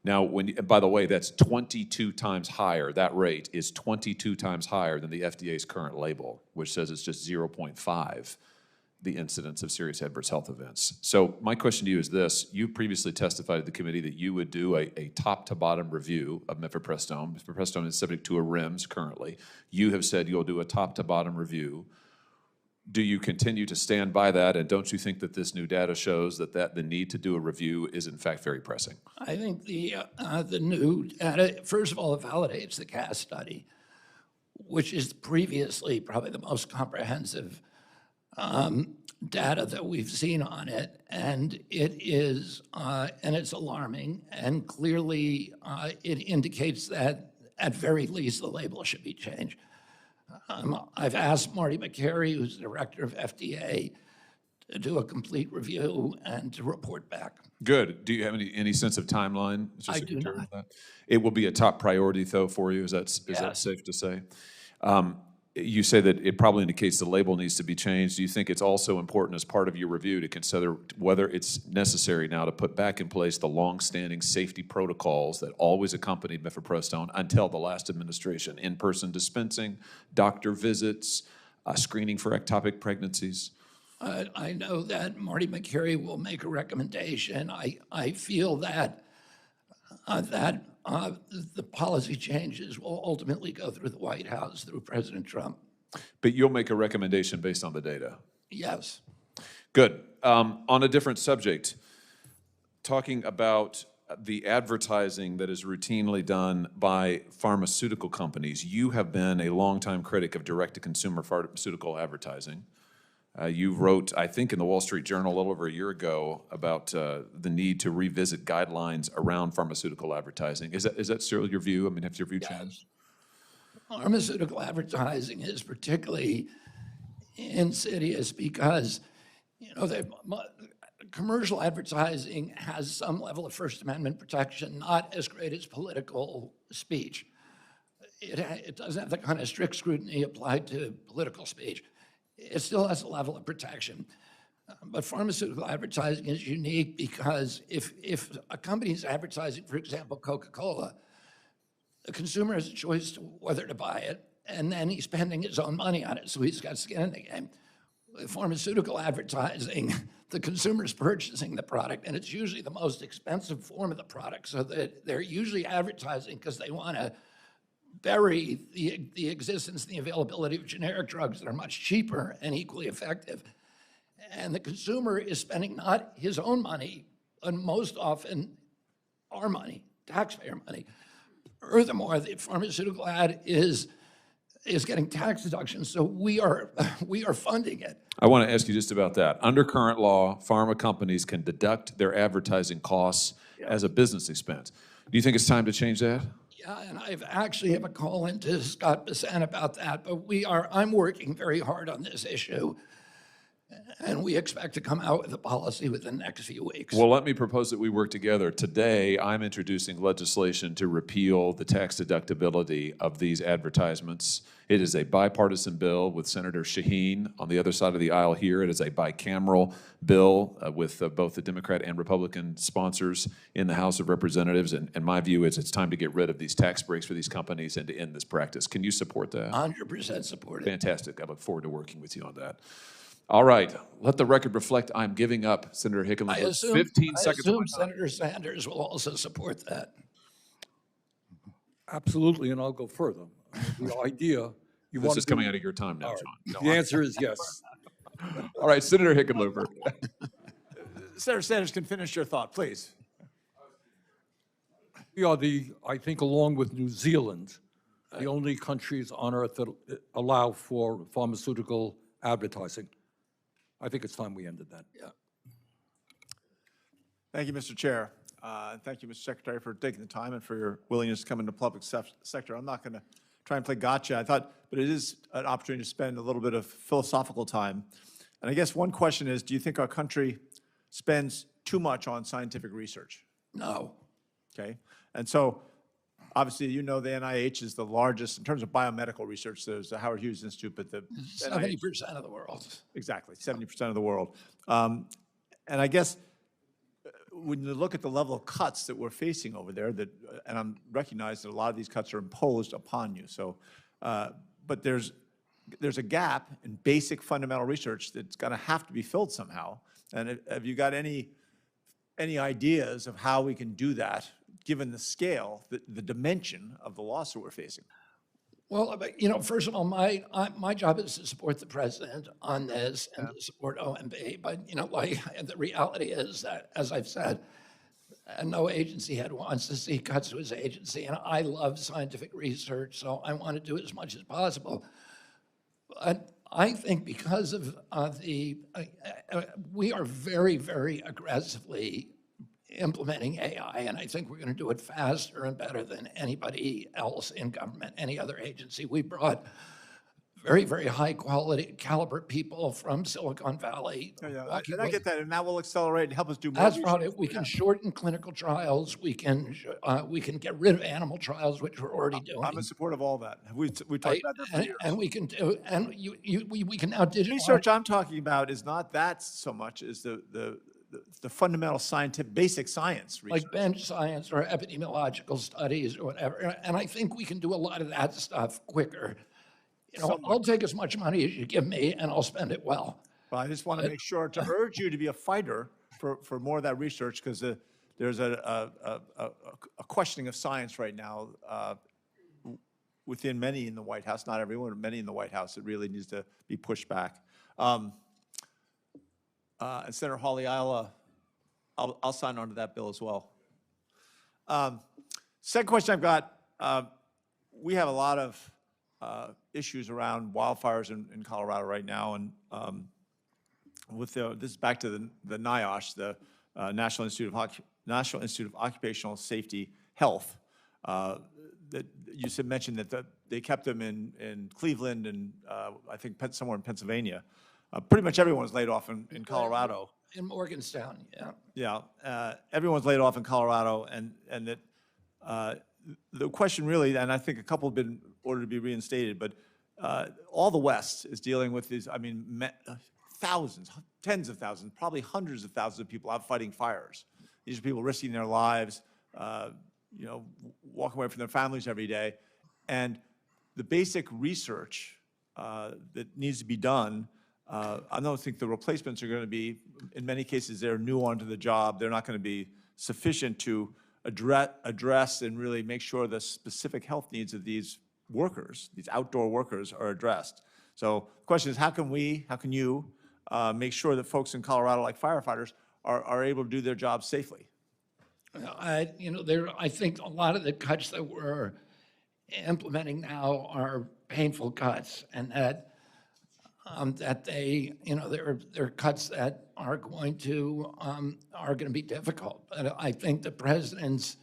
Now, by the way, that's 22 times higher. That rate is 22 times higher than the FDA's current label, which says it's just 0.5, the incidence of serious adverse health events. So my question to you is this. You previously testified to the committee that you would do a top-to-bottom review of mifepristone. Mifepristone is subject to a REMS currently. You have said you'll do a top-to-bottom review. Do you continue to stand by that, and don't you think that this new data shows that the need to do a review is in fact very pressing? I think the new data, first of all, it validates the CAS study, which is previously probably the most comprehensive data that we've seen on it, and it is, and it's alarming, and clearly it indicates that at very least the label should be changed. I've asked Marty McCary, who's the director of FDA, to do a complete review and to report back. Good. Do you have any sense of timeline, Mr. I do Secretary, not. for that? It will be a top priority, though, for you. Is that Yes. safe to say? You say that it probably indicates the label needs to be changed. Do you think it's also important as part of your review to consider whether it's necessary now to put back in place the long-standing safety protocols that always accompanied mifepristone until the last administration? In-person dispensing, doctor visits, screening for ectopic pregnancies? I know that Marty McCary will make a recommendation. I feel that the policy changes will ultimately go through the White House, through President Trump. But you'll make a recommendation based on the data? Yes. Good. On a different subject, talking about the advertising that is routinely done by pharmaceutical companies. You have been a longtime critic of direct-to-consumer pharmaceutical advertising. You wrote, I think, in the Wall Street Journal a little over a year ago about the need to revisit guidelines around pharmaceutical advertising. Is that still your view? I mean, has your view changed? Pharmaceutical advertising is particularly insidious because, commercial advertising has some level of First Amendment protection, not as great as political speech. It doesn't have the kind of strict scrutiny applied to political speech. It still has a level of protection. But pharmaceutical advertising is unique because if a company is advertising, for example, Coca-Cola, the consumer has a choice to whether to buy it, and then he's spending his own money on it, so he's got skin in the game. With pharmaceutical advertising, the consumer's purchasing the product, and it's usually the most expensive form of the product, so that they're usually advertising because they want to bury the existence and the availability of generic drugs that are much cheaper and equally effective. And the consumer is spending not his own money, but most often our money, taxpayer money. Furthermore, the pharmaceutical ad is getting tax deductions, so we are funding it. I want to ask you just about that. Under current law, pharma companies can deduct their advertising costs as a business expense. Do you think it's time to change that? Yeah, and I've actually have a call into Scott Besant about that, but I'm working very hard on this issue, and we expect to come out with a policy within the next few weeks. Well, let me propose that we work together. Today, I'm introducing legislation to repeal the tax deductibility of these advertisements. It is a bipartisan bill with Senator Shaheen on the other side of the aisle here. It is a bicameral bill with both the Democrat and Republican sponsors in the House of Representatives. And my view is it's time to get rid of these tax breaks for these companies and to end this practice. Can you support that? 100% support it. Fantastic. I look forward to working with you on that. All right, let the record reflect I'm giving up Senator Hickenlooper 15 seconds of my time. Senator Sanders will also support that. Absolutely, and I'll go further. The idea you This want is to coming out of your time now, John. The answer is yes. All right, Senator Hickenlooper. Senator Sanders can finish your thought, please. We are I think, along with New Zealand, the only countries on earth that allow for pharmaceutical advertising. I think it's time we ended that. Yeah. Thank you, Mr. Chair. Thank you, Mr. Secretary, for taking the time and for your willingness to come into the public sector. I'm not going to try and play gotcha. But it is an opportunity to spend a little bit of philosophical time. And I guess one question is, do you think our country spends too much on scientific research? No. Okay. And so, obviously, you know the NIH is the largest, in terms of biomedical research, there's the Howard Hughes Institute, but the 70% of the world. Exactly, 70% of the world. And I guess when you look at the level of cuts that we're facing over there, and I recognize that a lot of these cuts are imposed upon you. So, but there's a gap in basic fundamental research that's going to have to be filled somehow. And have you got any ideas of how we can do that, given the scale, the dimension of the loss that we're facing? Well, first of all, my job is to support the president on this and to support OMB. But, the reality is that, as I've said, no agency head wants to see cuts to his agency. And I love scientific research, so I want to do as much as possible. But I think because of we are very, very aggressively implementing AI, and I think we're going to do it faster and better than anybody else in government, any other agency. We brought very, very high quality caliber people from Silicon Valley. And I get that, and that will accelerate and help us do more. That's brought it. We can shorten clinical trials. We can get rid of animal trials, which we're already doing. I'm in support of all that. We talked about that for years. And we can do, and we can now digitalize. Research I'm talking about is not that so much as the fundamental scientific, basic science research. Like bench science or epidemiological studies or whatever. And I think we can do a lot of that stuff quicker. I'll take as much money as you give me and I'll spend it well. Well, I just want to make sure to urge you to be a fighter for more of that research, because there's a questioning of science right now within many in the White House, not everyone, but many in the White House. It really needs to be pushed back. And Senator Hawley, I'll sign on to that bill as well. Second question I've got, we have a lot of issues around wildfires in Colorado right now, and with this is back to the NIOSH, the National Institute of Occupational Safety Health. That you mentioned that they kept them in Cleveland and I think somewhere in Pennsylvania. Pretty much everyone was laid off in Colorado. In Morgantown, yeah. Yeah, everyone's laid off in Colorado, and that the question really, and I think a couple have been ordered to be reinstated, but all the West is dealing with these, I mean, thousands, tens of thousands, probably hundreds of thousands of people out fighting fires. These are people risking their lives, you know, walking away from their families every day. And the basic research that needs to be done, I don't think the replacements are going to be, in many cases, they're new onto the job. They're not going to be sufficient to address and really make sure the specific health needs of these workers, these outdoor workers, are addressed. So the question is, how can you make sure that folks in Colorado, like firefighters, are able to do their jobs safely? I think a lot of the cuts that we're implementing now are painful cuts, and that they, they're cuts that are going to be difficult. But I think the president's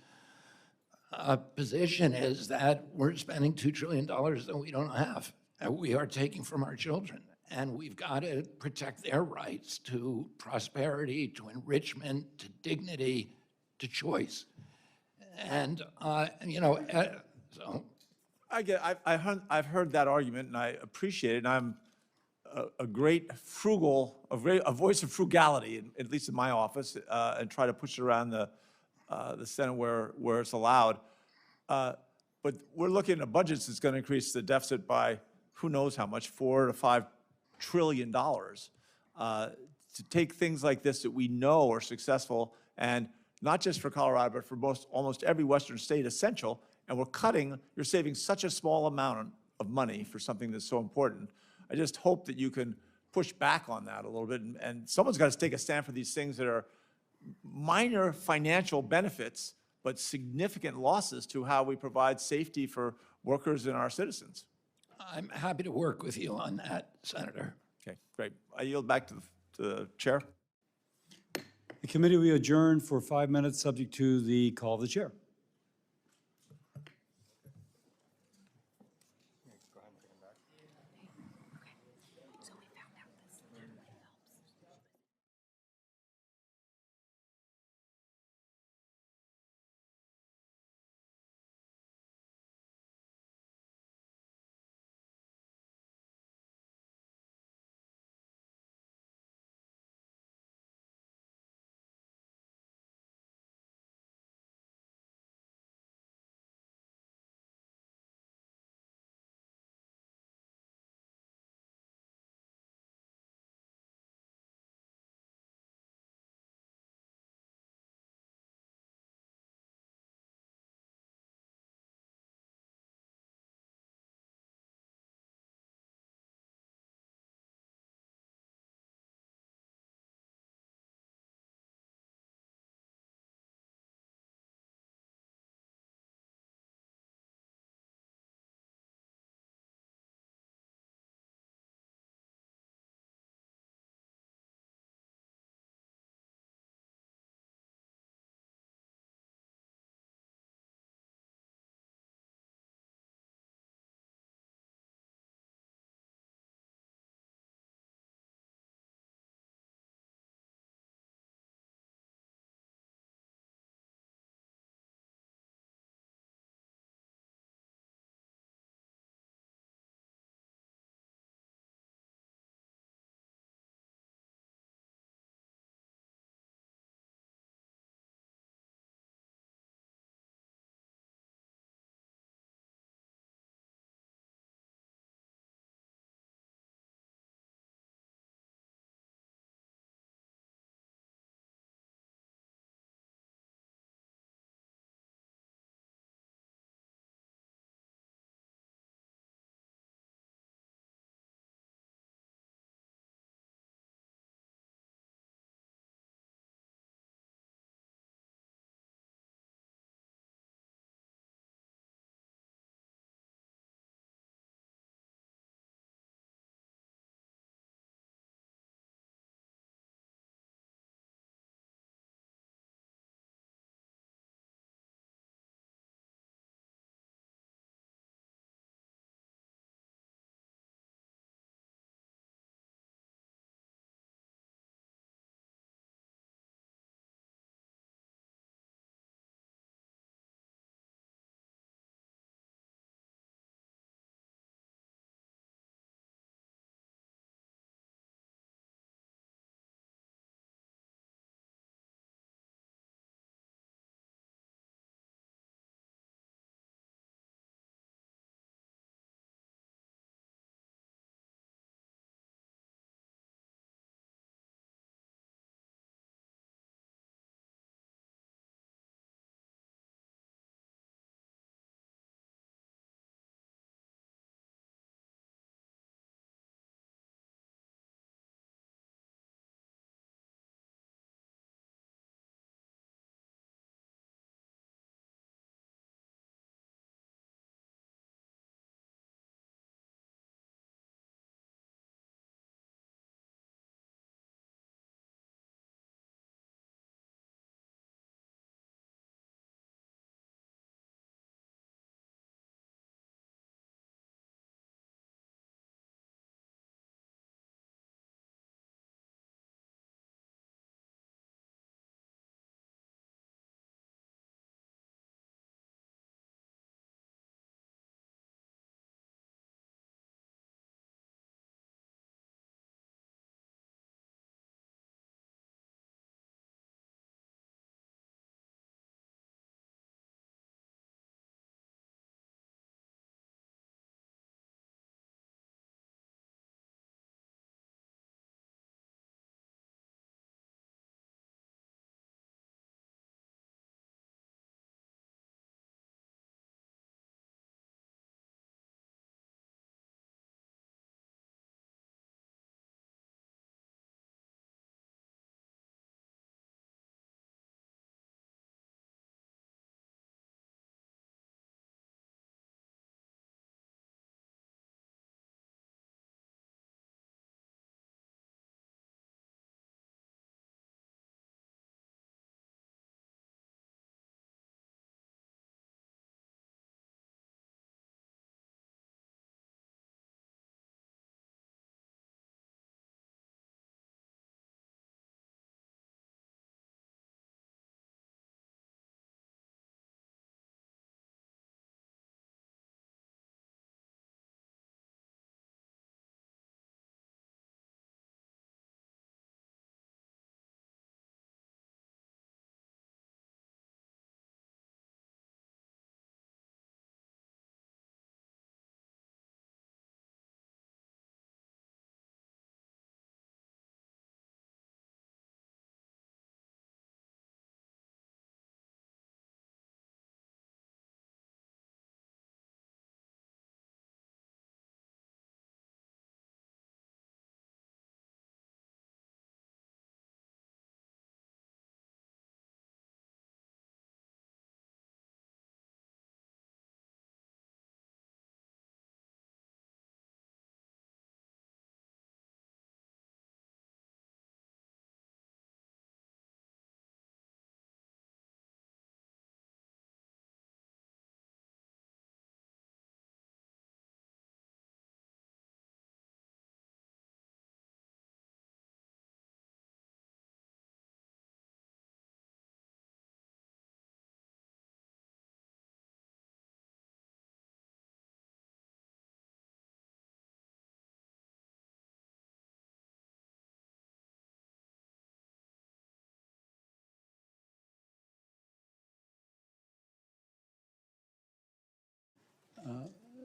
position is that we're spending $2 trillion that we don't have, that we are taking from our children. And we've got to protect their rights to prosperity, to enrichment, to dignity, to choice. And, so. I've heard that argument, and I appreciate it. And I'm a voice of frugality, at least in my office, and try to push it around the Senate where it's allowed. But we're looking at budgets that's going to increase the deficit by who knows how much, $4 to $5 trillion, to take things like this that we know are successful, and not just for Colorado, but for almost every Western state, essential. And you're saving such a small amount of money for something that's so important. I just hope that you can push back on that a little bit, and someone's got to take a stand for these things that are minor financial benefits, but significant losses to how we provide safety for workers and our citizens. I'm happy to work with you on that, Senator. Okay, great. I yield back to the chair. The committee will adjourn for 5 minutes, subject to the call of the chair.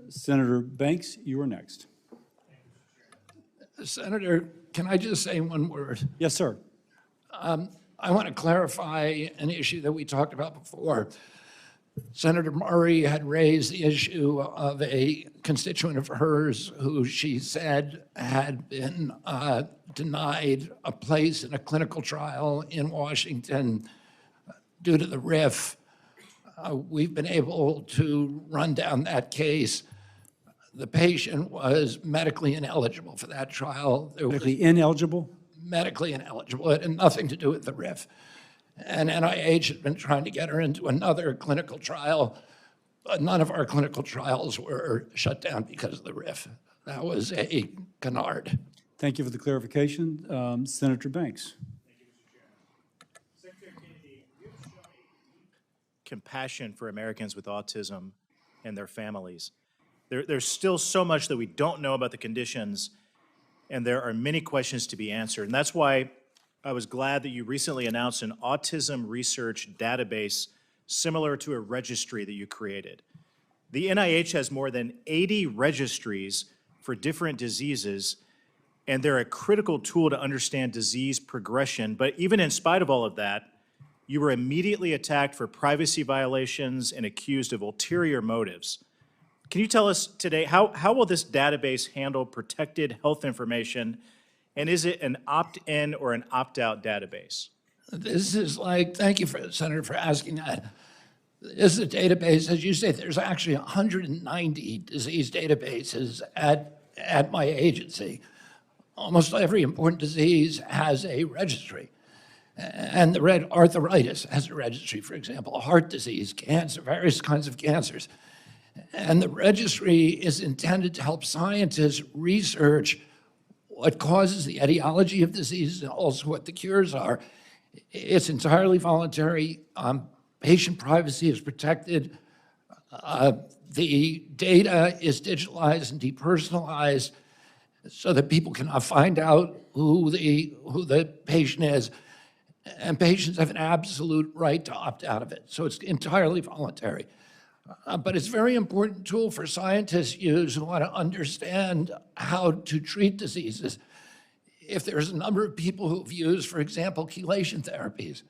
Senator Banks, you are next. Senator, can I just say one word? Yes, sir. I want to clarify an issue that we talked about before. Senator Murray had raised the issue of a constituent of hers who she said had been denied a place in a clinical trial in Washington due to the RIF. We've been able to run down that case. The patient was medically ineligible for that trial. Medically ineligible? Medically ineligible. It had nothing to do with the RIF. And NIH had been trying to get her into another clinical trial, but none of our clinical trials were shut down because of the RIF. That was a canard. Thank you for the clarification. Senator Banks. Compassion for Americans with autism and their families. There's still so much that we don't know about the conditions, and there are many questions to be answered. And that's why I was glad that you recently announced an autism research database similar to a registry that you created. The NIH has more than 80 registries for different diseases, and they're a critical tool to understand disease progression. But even in spite of all of that, you were immediately attacked for privacy violations and accused of ulterior motives. Can you tell us today, how will this database handle protected health information, and is it an opt-in or an opt-out database? This is like, thank you, Senator, for asking that. This is a database, as you say, there's actually 190 disease databases at my agency. Almost every important disease has a registry. And the red arthritis has a registry, for example, heart disease, cancer, various kinds of cancers. And the registry is intended to help scientists research what causes the etiology of diseases and also what the cures are. It's entirely voluntary. Patient privacy is protected. The data is digitalized and depersonalized so that people cannot find out who the patient is. And patients have an absolute right to opt out of it. So it's entirely voluntary. But it's a very important tool for scientists use who want to understand how to treat diseases. If there's a number of people who've used, for example, chelation therapies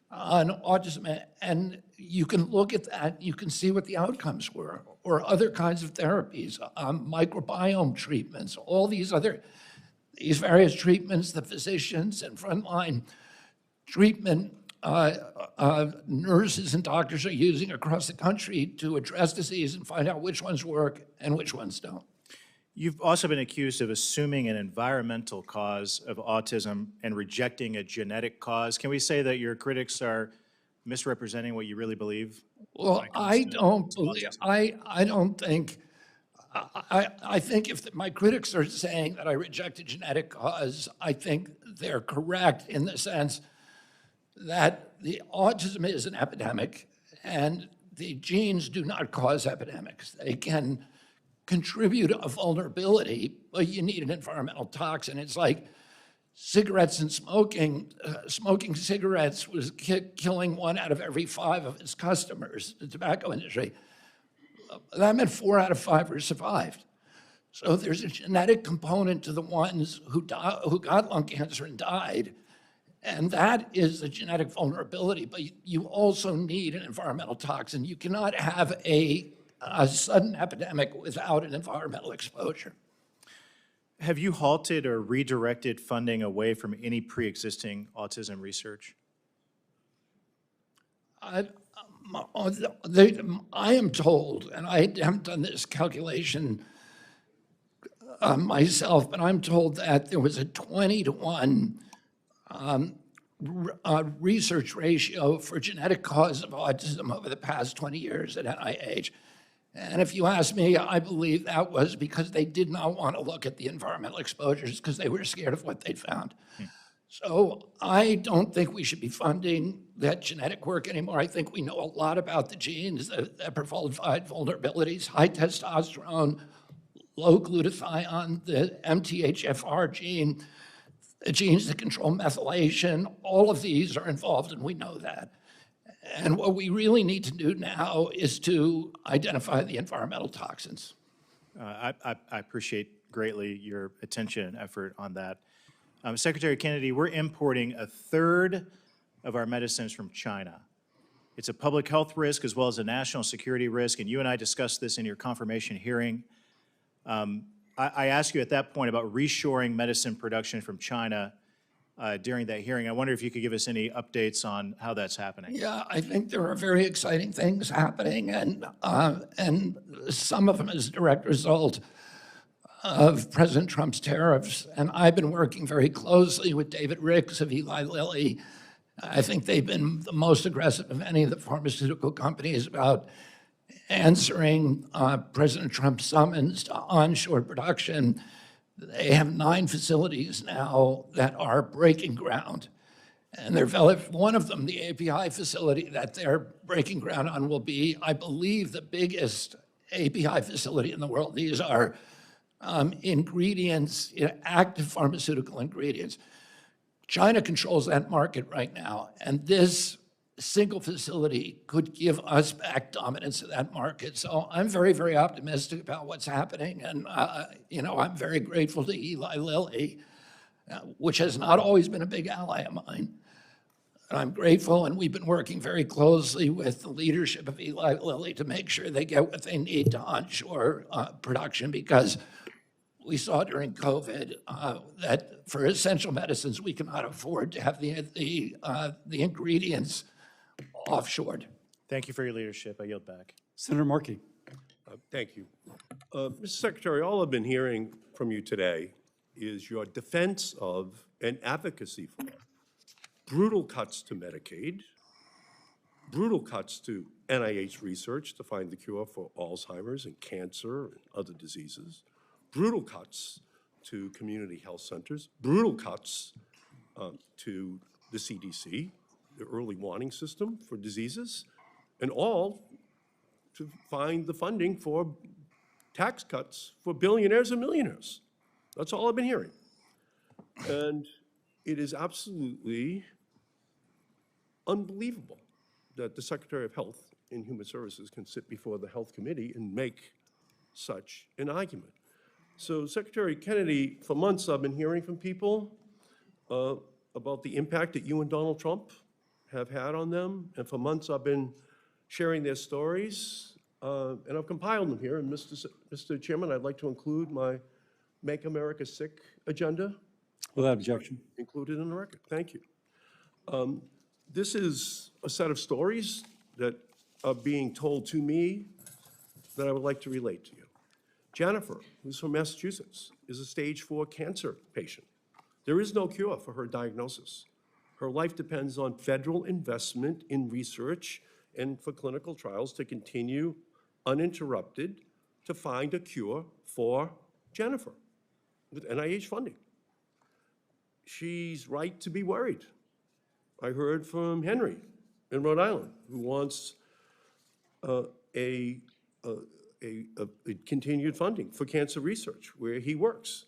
on autism, and you can look at that, you can see what the outcomes were, or other kinds of therapies, microbiome treatments, all these various treatments the physicians and frontline treatment nurses and doctors are using across the country to address disease and find out which ones work and which ones don't. You've also been accused of assuming an environmental cause of autism and rejecting a genetic cause. Can we say that your critics are misrepresenting what you really believe? Well, I don't think, I think if my critics are saying that I reject a genetic cause, I think they're correct in the sense that the autism is an epidemic and the genes do not cause epidemics. They can contribute a vulnerability, but you need an environmental toxin. It's like cigarettes and smoking. Smoking cigarettes was killing 1 out of every 5 of its customers, the tobacco industry. That meant 4 out of 5 were survived. So there's a genetic component to the ones who got lung cancer and died. And that is a genetic vulnerability, but you also need an environmental toxin. You cannot have a sudden epidemic without an environmental exposure. Have you halted or redirected funding away from any pre-existing autism research? I am told, and I haven't done this calculation myself, but I'm told that there was a 20-to-1 research ratio for genetic cause of autism over the past 20 years at NIH. And if you ask me, I believe that was because they did not want to look at the environmental exposures because they were scared of what they'd found. So I don't think we should be funding that genetic work anymore. I think we know a lot about the genes that provide vulnerabilities, high testosterone, low glutathione, the MTHFR gene, the genes that control methylation. All of these are involved, and we know that. And what we really need to do now is to identify the environmental toxins. I appreciate greatly your attention and effort on that. Secretary Kennedy, we're importing a third of our medicines from China. It's a public health risk as well as a national security risk, and you and I discussed this in your confirmation hearing. I asked you at that point about reshoring medicine production from China during that hearing. I wonder if you could give us any updates on how that's happening. Yeah, I think there are very exciting things happening, and some of them is a direct result of President Trump's tariffs. And I've been working very closely with David Ricks of Eli Lilly. I think they've been the most aggressive of any of the pharmaceutical companies about answering President Trump's summons to onshore production. They have 9 facilities now that are breaking ground. And one of them, the API facility that they're breaking ground on, will be, I believe, the biggest API facility in the world. These are ingredients, active pharmaceutical ingredients. China controls that market right now, and this single facility could give us back dominance of that market. So I'm very, very optimistic about what's happening, and I'm very grateful to Eli Lilly, which has not always been a big ally of mine. And I'm grateful, and we've been working very closely with the leadership of Eli Lilly to make sure they get what they need to onshore production, because we saw during COVID that for essential medicines, we cannot afford to have the ingredients offshored. Thank you for your leadership. I yield back. Senator Markey. Thank you. Mr. Secretary, all I've been hearing from you today is your defense of and advocacy for brutal cuts to Medicaid, brutal cuts to NIH research to find the cure for Alzheimer's and cancer and other diseases, brutal cuts to community health centers, brutal cuts to the CDC, the early warning system for diseases, and all to find the funding for tax cuts for billionaires and millionaires. That's all I've been hearing. And it is absolutely unbelievable that the Secretary of Health and Human Services can sit before the Health Committee and make such an argument. So Secretary Kennedy, for months I've been hearing from people about the impact that you and Donald Trump have had on them. And for months I've been sharing their stories, and I've compiled them here. And Mr. Chairman, I'd like to include my Make America Sick agenda. Without objection. Included in the record. Thank you. This is a set of stories that are being told to me that I would like to relate to you. Jennifer, who's from Massachusetts, is a stage 4 cancer patient. There is no cure for her diagnosis. Her life depends on federal investment in research and for clinical trials to continue uninterrupted to find a cure for Jennifer with NIH funding. She's right to be worried. I heard from Henry in Rhode Island, who wants a continued funding for cancer research where he works.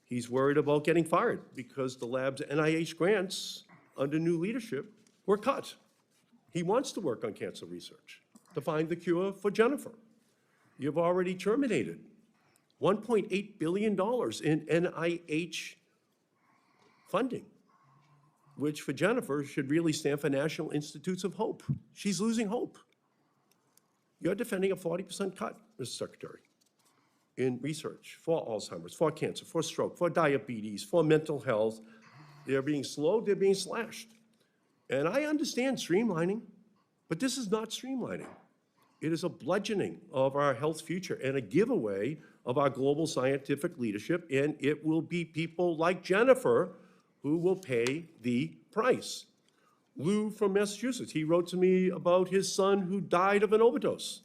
He's worried about getting fired because the lab's NIH grants under new leadership were cut. He wants to work on cancer research to find the cure for Jennifer. You've already terminated $1.8 billion in NIH funding, which for Jennifer should really stand for National Institutes of Hope. She's losing hope. You're defending a 40% cut, Mr. Secretary, in research for Alzheimer's, for cancer, for stroke, for diabetes, for mental health. They're being slowed, they're being slashed. And I understand streamlining, but this is not streamlining. It is a bludgeoning of our health future and a giveaway of our global scientific leadership, and it will be people like Jennifer who will pay the price. Lou from Massachusetts, he wrote to me about his son who died of an overdose.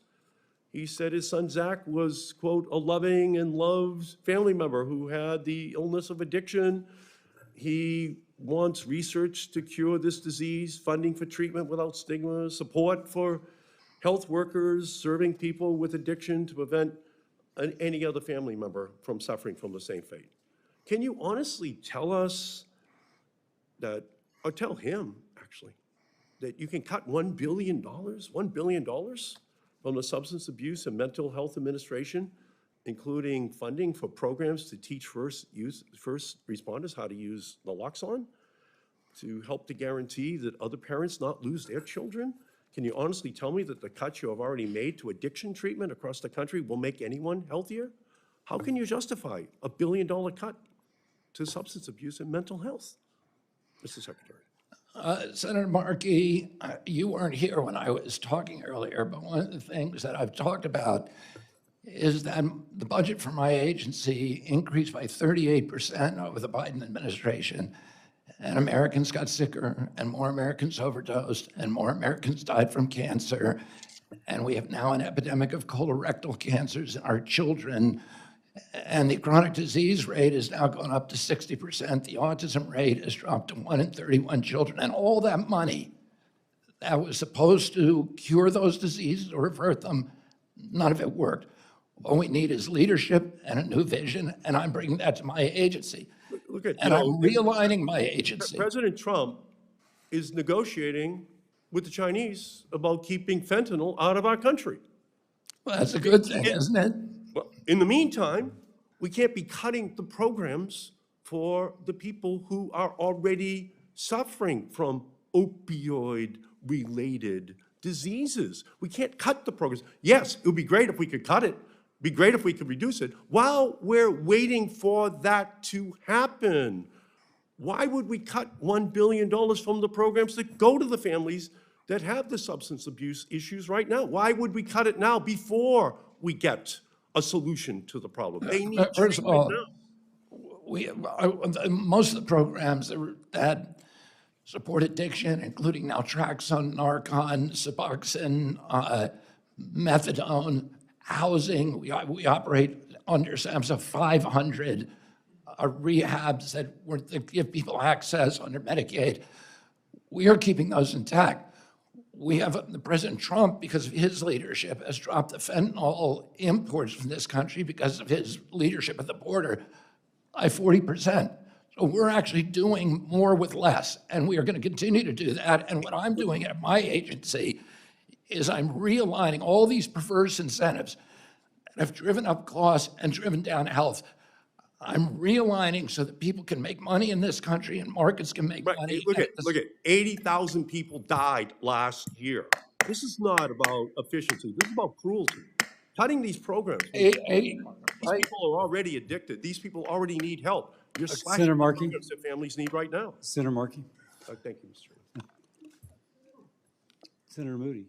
He said his son Zach was, quote, a loving and loved family member who had the illness of addiction. He wants research to cure this disease, funding for treatment without stigma, support for health workers serving people with addiction to prevent any other family member from suffering from the same fate. Can you honestly tell us that, or tell him, actually, that you can cut $1 billion from the Substance Abuse and Mental Health Administration, including funding for programs to teach first responders how to use naloxone, to help to guarantee that other parents not lose their children? Can you honestly tell me that the cuts you have already made to addiction treatment across the country will make anyone healthier? How can you justify a $1 billion cut to substance abuse and mental health, Mr. Secretary? Senator Markey, you weren't here when I was talking earlier, but one of the things that I've talked about is that the budget for my agency increased by 38% over the Biden administration, and Americans got sicker, and more Americans overdosed, and more Americans died from cancer, and we have now an epidemic of colorectal cancers in our children, and the chronic disease rate has now gone up to 60%. The autism rate has dropped to 1 in 31 children, and all that money that was supposed to cure those diseases or avert them, none of it worked. All we need is leadership and a new vision, and I'm bringing that to my agency. Look at, And I'm realigning my agency. President Trump is negotiating with the Chinese about keeping fentanyl out of our country. Well, that's a good thing, isn't it? Well, in the meantime, we can't be cutting the programs for the people who are already suffering from opioid-related diseases. We can't cut the programs. Yes, it would be great if we could cut it. It'd be great if we could reduce it. While we're waiting for that to happen, why would we cut $1 billion from the programs that go to the families that have the substance abuse issues right now? Why would we cut it now before we get a solution to the problem? They need First of all, now. most of the programs that support addiction, including naltrexone, Narcan, Suboxone, methadone, housing, we operate under SAMHSA 500 rehabs that give people access under Medicaid. We are keeping those intact. We have President Trump, because of his leadership, has dropped the fentanyl imports from this country because of his leadership at the border by 40%. So we're actually doing more with less, and we are going to continue to do that. And what I'm doing at my agency is I'm realigning all these perverse incentives that have driven up costs and driven down health. I'm realigning so that people can make money in this country and markets can make money. Look at 80,000 people died last year. This is not about efficiency. This is about cruelty. Cutting these programs. These people are already addicted. These people already need help. You're slashing Senator the Markey. programs that families need right now. Senator Markey. Thank you, Mr. Chairman. Senator Moody.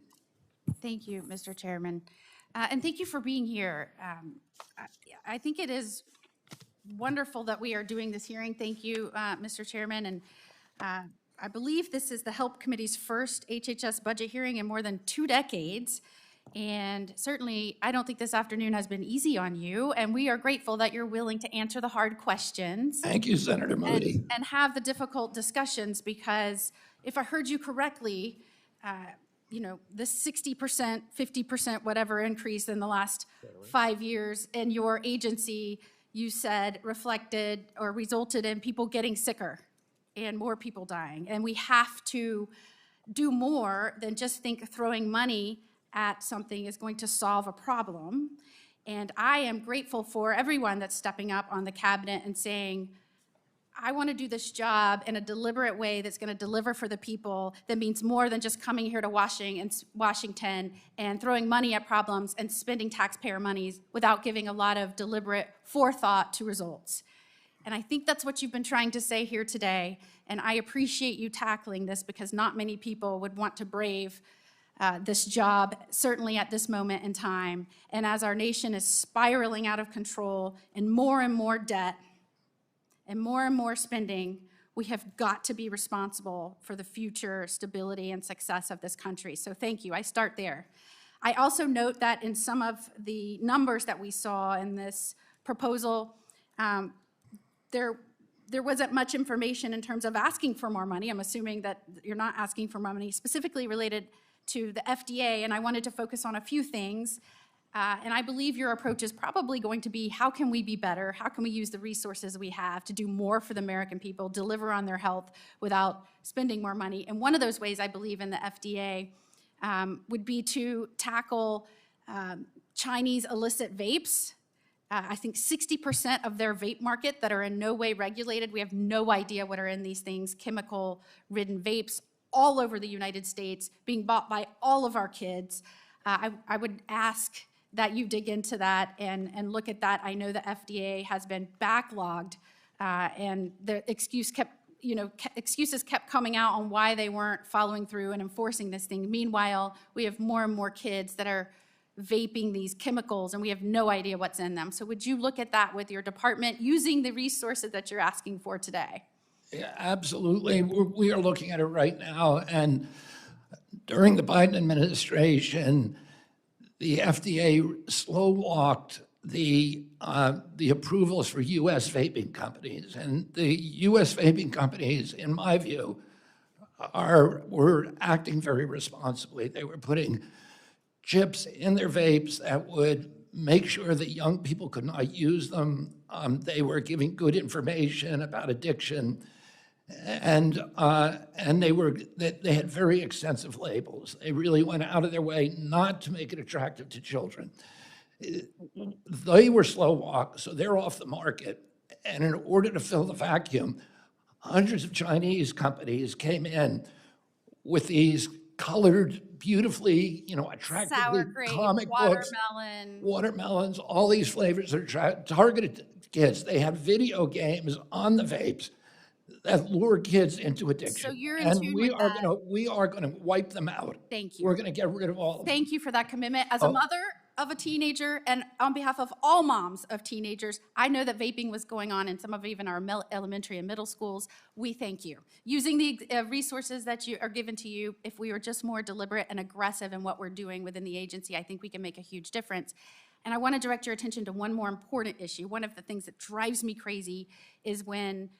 Thank you, Mr. Chairman. And thank you for being here. I think it is wonderful that we are doing this hearing. Thank you, Mr. Chairman. And I believe this is the HELP Committee's first HHS budget hearing in more than 2 decades. And certainly, I don't think this afternoon has been easy on you. And we are grateful that you're willing to answer the hard questions. Thank you, Senator Moody. And have the difficult discussions, because if I heard you correctly, you know, the 60%, 50%, whatever increase in the last 5 years in your agency, you said reflected or resulted in people getting sicker and more people dying. And we have to do more than just think throwing money at something is going to solve a problem. And I am grateful for everyone that's stepping up on the cabinet and saying, I want to do this job in a deliberate way that's going to deliver for the people, that means more than just coming here to Washington and throwing money at problems and spending taxpayer monies without giving a lot of deliberate forethought to results. And I think that's what you've been trying to say here today, and I appreciate you tackling this, because not many people would want to brave this job, certainly at this moment in time. And as our nation is spiraling out of control and more debt, and more spending, we have got to be responsible for the future stability and success of this country. So thank you. I start there. I also note that in some of the numbers that we saw in this proposal, there wasn't much information in terms of asking for more money. I'm assuming that you're not asking for more money specifically related to the FDA, and I wanted to focus on a few things. And I believe your approach is probably going to be, how can we be better? How can we use the resources we have to do more for the American people, deliver on their health without spending more money? And one of those ways, I believe, in the FDA would be to tackle Chinese illicit vapes. I think 60% of their vape market that are in no way regulated. We have no idea what are in these things, chemical-ridden vapes all over the United States, being bought by all of our kids. I would ask that you dig into that and look at that. I know the FDA has been backlogged, and the excuses kept coming out on why they weren't following through and enforcing this thing. Meanwhile, we have more and more kids that are vaping these chemicals, and we have no idea what's in them. So would you look at that with your department using the resources that you're asking for today? Yeah, absolutely. We are looking at it right now. And during the Biden administration, the FDA slow-walked the approvals for U.S. vaping companies. And the U.S. vaping companies, in my view, were acting very responsibly. They were putting chips in their vapes that would make sure that young people could not use them. They were giving good information about addiction. And they had very extensive labels. They really went out of their way not to make it attractive to children. They were slow walked, so they're off the market. And in order to fill the vacuum, hundreds of Chinese companies came in with these colored, beautifully, attractive Sour grape, comic books, watermelons, all these flavors are targeted to kids. They have video games on the vapes that lure kids into addiction. So you're in and tune we with are that. we are gonna wipe them out. Thank you. We're gonna get rid of all of them. Thank you for that commitment. As a mother of a teenager, and on behalf of all moms of teenagers, I know that vaping was going on in some of even our elementary and middle schools. We thank you. Using the resources that are given to you, if we were just more deliberate and aggressive in what we're doing within the agency, I think we can make a huge difference. And I want to direct your attention to one more important issue. One of the things that drives me crazy is when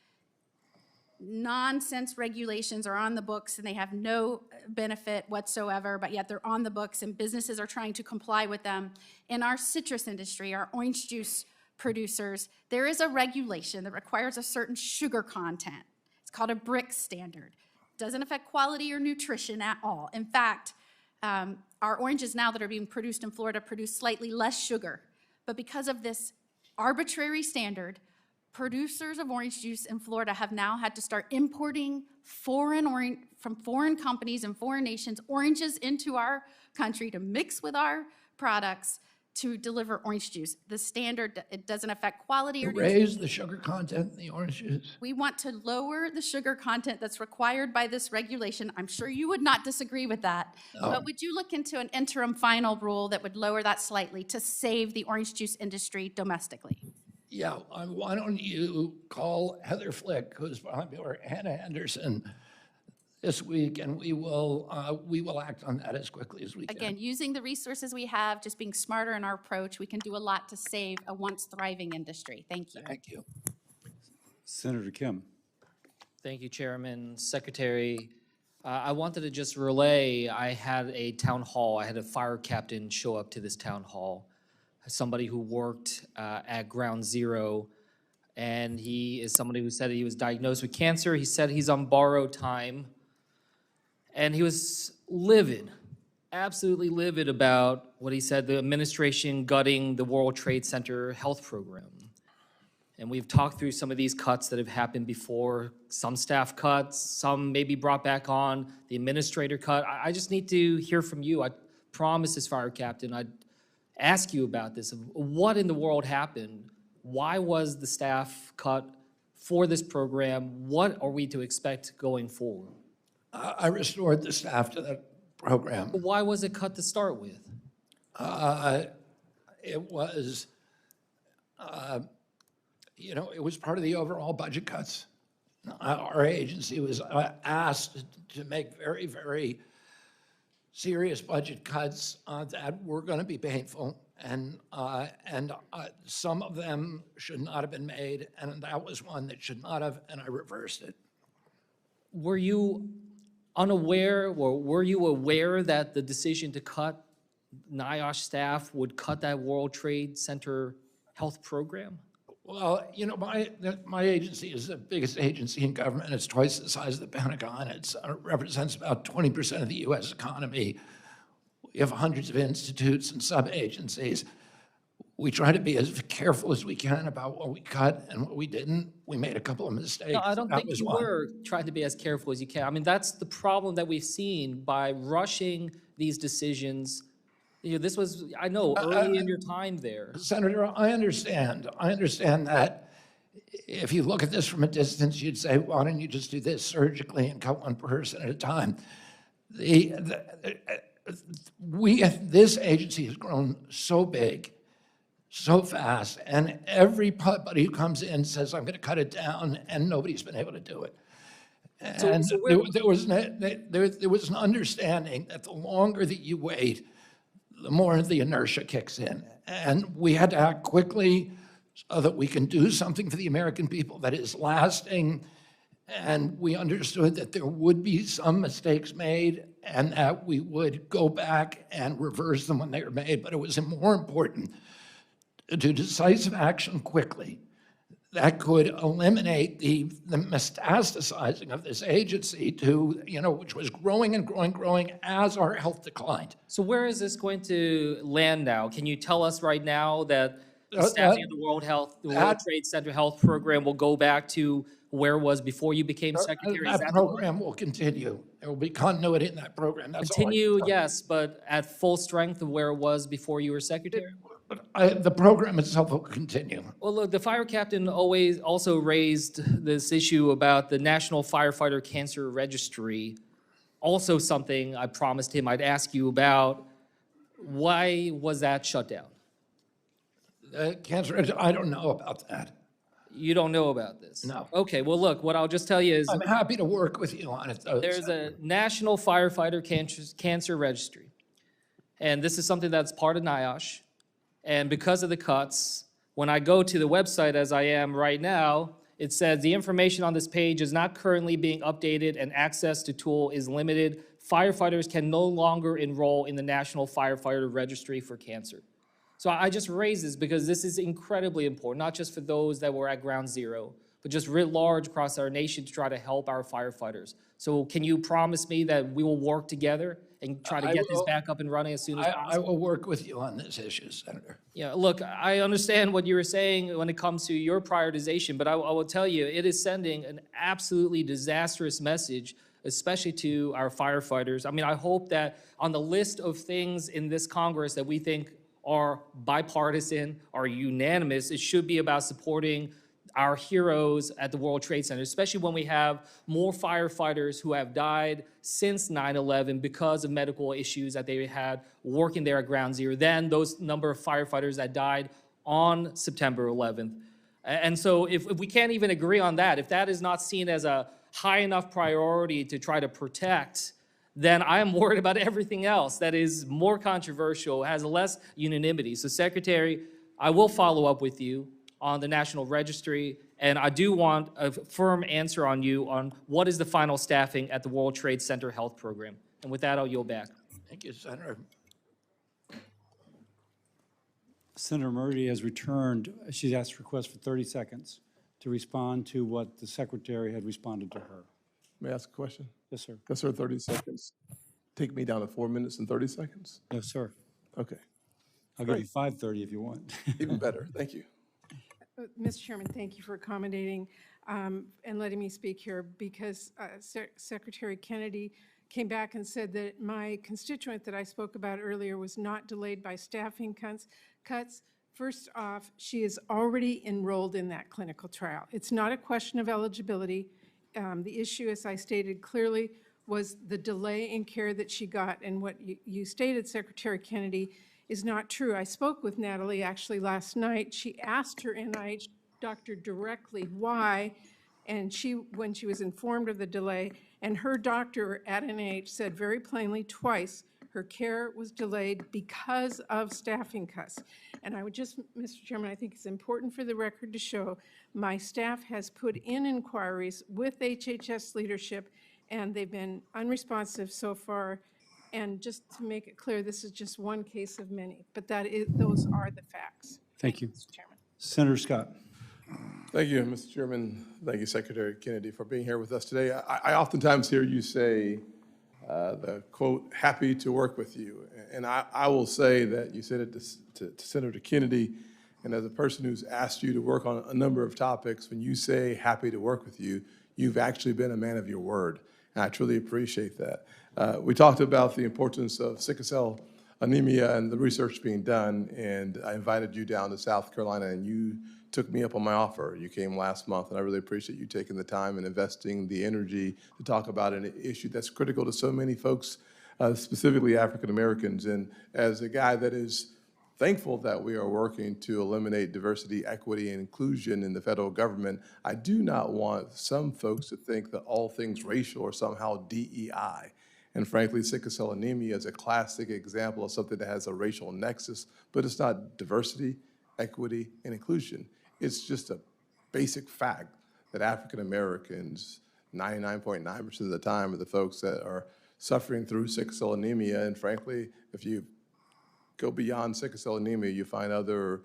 nonsense regulations are on the books and they have no benefit whatsoever, but yet they're on the books and businesses are trying to comply with them. In our citrus industry, our orange juice producers, there is a regulation that requires a certain sugar content. It's called a BRIC standard. It doesn't affect quality or nutrition at all. In fact, our oranges now that are being produced in Florida produce slightly less sugar. But because of this arbitrary standard, producers of orange juice in Florida have now had to start importing from foreign companies and foreign nations oranges into our country to mix with our products to deliver orange juice. The standard, it doesn't affect quality or Raise the sugar content in the orange juice. We want to lower the sugar content that's required by this regulation. I'm sure you would not disagree with that. No. But would you look into an interim final rule that would lower that slightly to save the orange juice industry domestically? Yeah, why don't you call Heather Flick, who's popular, Hannah Henderson, this week, and we will act on that as quickly as we can. Again, using the resources we have, just being smarter in our approach, we can do a lot to save a once thriving industry. Thank you. Thank you. Senator Kim. Thank you, Chairman, Secretary. I wanted to just relay, I had a town hall, I had a fire captain show up to this town hall, somebody who worked at Ground Zero, and he is somebody who said he was diagnosed with cancer. He said he's on borrowed time, and he was livid, absolutely livid about what he said, the administration gutting the World Trade Center health program. And we've talked through some of these cuts that have happened before, some staff cuts, some maybe brought back on, the administrator cut. I just need to hear from you. I promised this fire captain I'd ask you about this. What in the world happened? Why was the staff cut for this program? What are we to expect going forward? I restored the staff to that program. Why was it cut to start with? It was, it was part of the overall budget cuts. Our agency was asked to make very, very serious budget cuts that were going to be painful, and some of them should not have been made, and that was one that should not have, and I reversed it. Were you unaware, or were you aware that the decision to cut NIOSH staff would cut that World Trade Center health program? Well, you know, my agency is the biggest agency in government. It's twice the size of the Pentagon. It represents about 20% of the U.S. economy. We have hundreds of institutes and sub-agencies. We try to be as careful as we can about what we cut and what we didn't. We made a couple of mistakes. No, I don't That think was you one. were trying to be as careful as you can. I mean, that's the problem that we've seen by rushing these decisions. You know, this was, I know, early in your time there. Senator, I understand that if you look at this from a distance, you'd say, why don't you just do this surgically and cut one person at a time? This agency has grown so big, so fast, and everybody who comes in says, I'm going to cut it down, and nobody's been able to do it. And there was an understanding that the longer that you wait, the more the inertia kicks in. And we had to act quickly so that we can do something for the American people that is lasting. And we understood that there would be some mistakes made and that we would go back and reverse them when they were made. But it was more important to do decisive action quickly that could eliminate the metastasizing of this agency to, you know, which was growing and growing as our health declined. So where is World Trade Center health program will go back to where it was before you became secretary? That program will continue. There will be continuity in that program. That's all I can Continue, tell you. yes, but at full strength of where it was before you were secretary? The program itself will continue. Well, look, the fire captain also raised this issue about the National Firefighter Cancer Registry, also something I promised him I'd ask you about. Why was that shut down? Cancer, I don't know about that. You don't know about this? No. Okay, well, look, what I'll just tell you is I'm happy to work with you on it, though. there's a National Firefighter Cancer Registry, and this is something that's part of NIOSH. And because of the cuts, when I go to the website as I am right now, it says the information on this page is not currently being updated and access to tool is limited. Firefighters can no longer enroll in the National Firefighter Registry for Cancer. So I just raise this because this is incredibly important, not just for those that were at ground zero, but just writ large across our nation to try to help our firefighters. So can you promise me that we will work together and try to get this back up and running as soon as possible? I will work with you on this issue, Senator. Yeah, look, I understand what you were saying when it comes to your prioritization, but I will tell you, it is sending an absolutely disastrous message, especially to our firefighters. I mean, I hope that on the list of things in this Congress that we think are bipartisan, are unanimous, it should be about supporting our heroes at the World Trade Center, especially when we have more firefighters who have died since 9/11 because of medical issues that they had working there at Ground Zero than those number of firefighters that died on September 11th. And so if we can't even agree on that, if that is not seen as a high enough priority to try to protect, then I am worried about everything else that is more controversial, has less unanimity. So Secretary, I will follow up with you on the National Registry, and I do want a firm answer on you on what is the final staffing at the World Trade Center Health Program. And with that, I'll yield back. Thank you, Senator. Senator Murray has returned. She's asked a request for 30 seconds to respond to what the Secretary had responded to her. May I ask a question? Yes, sir. Yes, sir, 30 seconds. Take me down to 4 minutes and 30 seconds? No, sir. Okay. I'll give you 5:30 if you want. Even better. Thank you. Mr. Chairman, thank you for accommodating and letting me speak here because Secretary Kennedy came back and said that my constituent that I spoke about earlier was not delayed by staffing cuts. First off, she is already enrolled in that clinical trial. It's not a question of eligibility. The issue, as I stated clearly, was the delay in care that she got. And what you stated, Secretary Kennedy, is not true. I spoke with Natalie actually last night. She asked her NIH doctor directly why, and when she was informed of the delay, and her doctor at NIH said very plainly twice her care was delayed because of staffing cuts. And I would just, Mr. Chairman, I think it's important for the record to show my staff has put in inquiries with HHS leadership, and they've been unresponsive so far. And just to make it clear, this is just one case of many, but those are the facts. Thank you. Mr. Chairman. Senator Scott. Thank you, Mr. Chairman. Thank you, Secretary Kennedy, for being here with us today. I oftentimes hear you say the quote, "happy to work with you." And I will say that you said it to Senator Kennedy, and as a person who's asked you to work on a number of topics, when you say happy to work with you, you've actually been a man of your word. And I truly appreciate that. We talked about the importance of sickle cell anemia and the research being done, and I invited you down to South Carolina, and you took me up on my offer. You came last month, and I really appreciate you taking the time and investing the energy to talk about an issue that's critical to so many folks, specifically African Americans. And as a guy that is thankful that we are working to eliminate diversity, equity, and inclusion in the federal government, I do not want some folks to think that all things racial are somehow DEI. And frankly, sickle cell anemia is a classic example of something that has a racial nexus, but it's not diversity, equity, and inclusion. It's just a basic fact that African Americans, 99.9% of the time, are the folks that are suffering through sickle cell anemia. And frankly, if you go beyond sickle cell anemia, you find other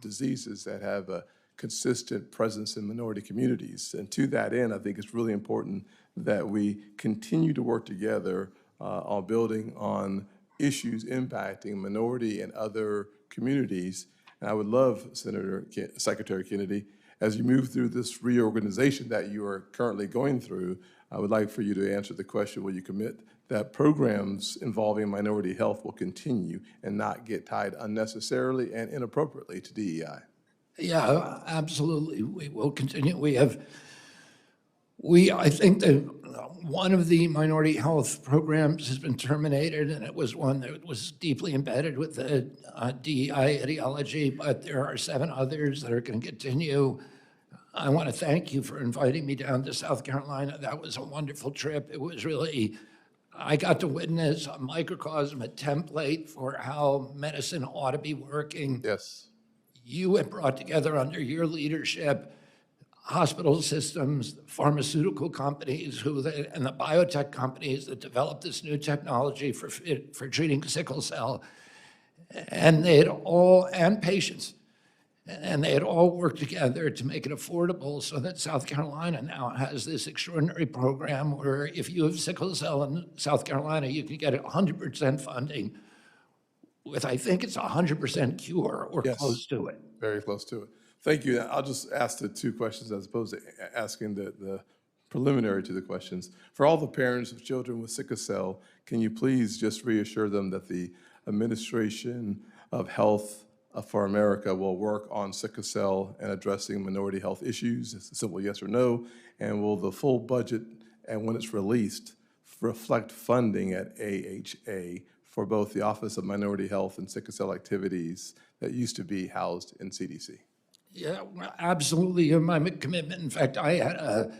diseases that have a consistent presence in minority communities. And to that end, I think it's really important that we continue to work together on building on issues impacting minority and other communities. And I would love, Secretary Kennedy, as you move through this reorganization that you are currently going through, I would like for you to answer the question, will you commit that programs involving minority health will continue and not get tied unnecessarily and inappropriately to DEI? Yeah, absolutely. We will continue. I think that one of the minority health programs has been terminated, and it was one that was deeply embedded with the DEI ideology, but there are 7 others that are going to continue. I want to thank you for inviting me down to South Carolina. That was a wonderful trip. It was really, I got to witness a microcosm, a template for how medicine ought to be working. Yes. You have brought together under your leadership hospital systems, pharmaceutical companies, and the biotech companies that developed this new technology for treating sickle cell, and patients, and they had all worked together to make it affordable so that South Carolina now has this extraordinary program where if you have sickle cell in South Carolina, you can get 100% funding with, I think it's 100% cure or close to it. Very close to it. Thank you. I'll just ask the 2 questions as opposed to asking the preliminary to the questions. For all the parents of children with sickle cell, can you please just reassure them that the Administration of Health for America will work on sickle cell and addressing minority health issues? It's a simple yes or no. And will the full budget, and when it's released, reflect funding at AHA for both the Office of Minority Health and Sickle Cell Activities that used to be housed in CDC? Yeah, absolutely, my commitment. In fact, I had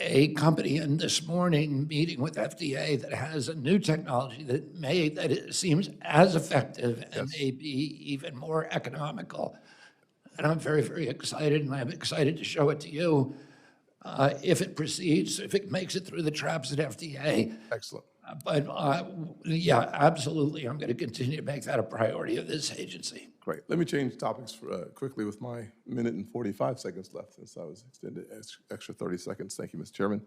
a company in this morning meeting with FDA that has a new technology that it seems as effective and may be even more economical. And I'm very, very excited, and I'm excited to show it to you if it proceeds, if it makes it through the traps at FDA. Excellent. But yeah, absolutely, I'm going to continue to make that a priority of this agency. Great. Let me change topics quickly with my minute and 45 seconds left, since I was extended extra 30 seconds. Thank you, Mr. Chairman.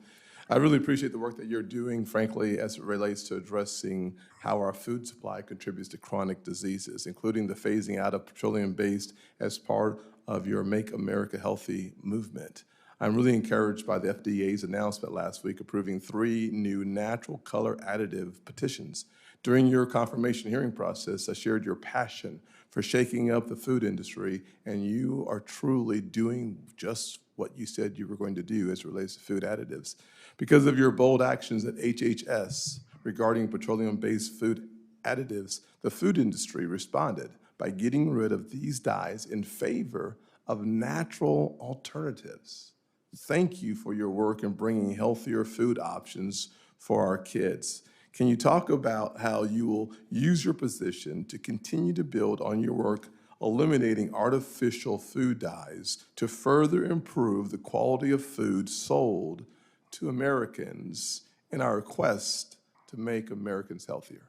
I really appreciate the work that you're doing, frankly, as it relates to addressing how our food supply contributes to chronic diseases, including the phasing out of petroleum-based as part of your Make America Healthy movement. I'm really encouraged by the FDA's announcement last week approving 3 new natural color additive petitions. During your confirmation hearing process, I shared your passion for shaking up the food industry, and you are truly doing just what you said you were going to do as it relates to food additives. Because of your bold actions at HHS regarding petroleum-based food additives, the food industry responded by getting rid of these dyes in favor of natural alternatives. Thank you for your work in bringing healthier food options for our kids. Can you talk about how you will use your position to continue to build on your work eliminating artificial food dyes to further improve the quality of food sold to Americans in our quest to make Americans healthier?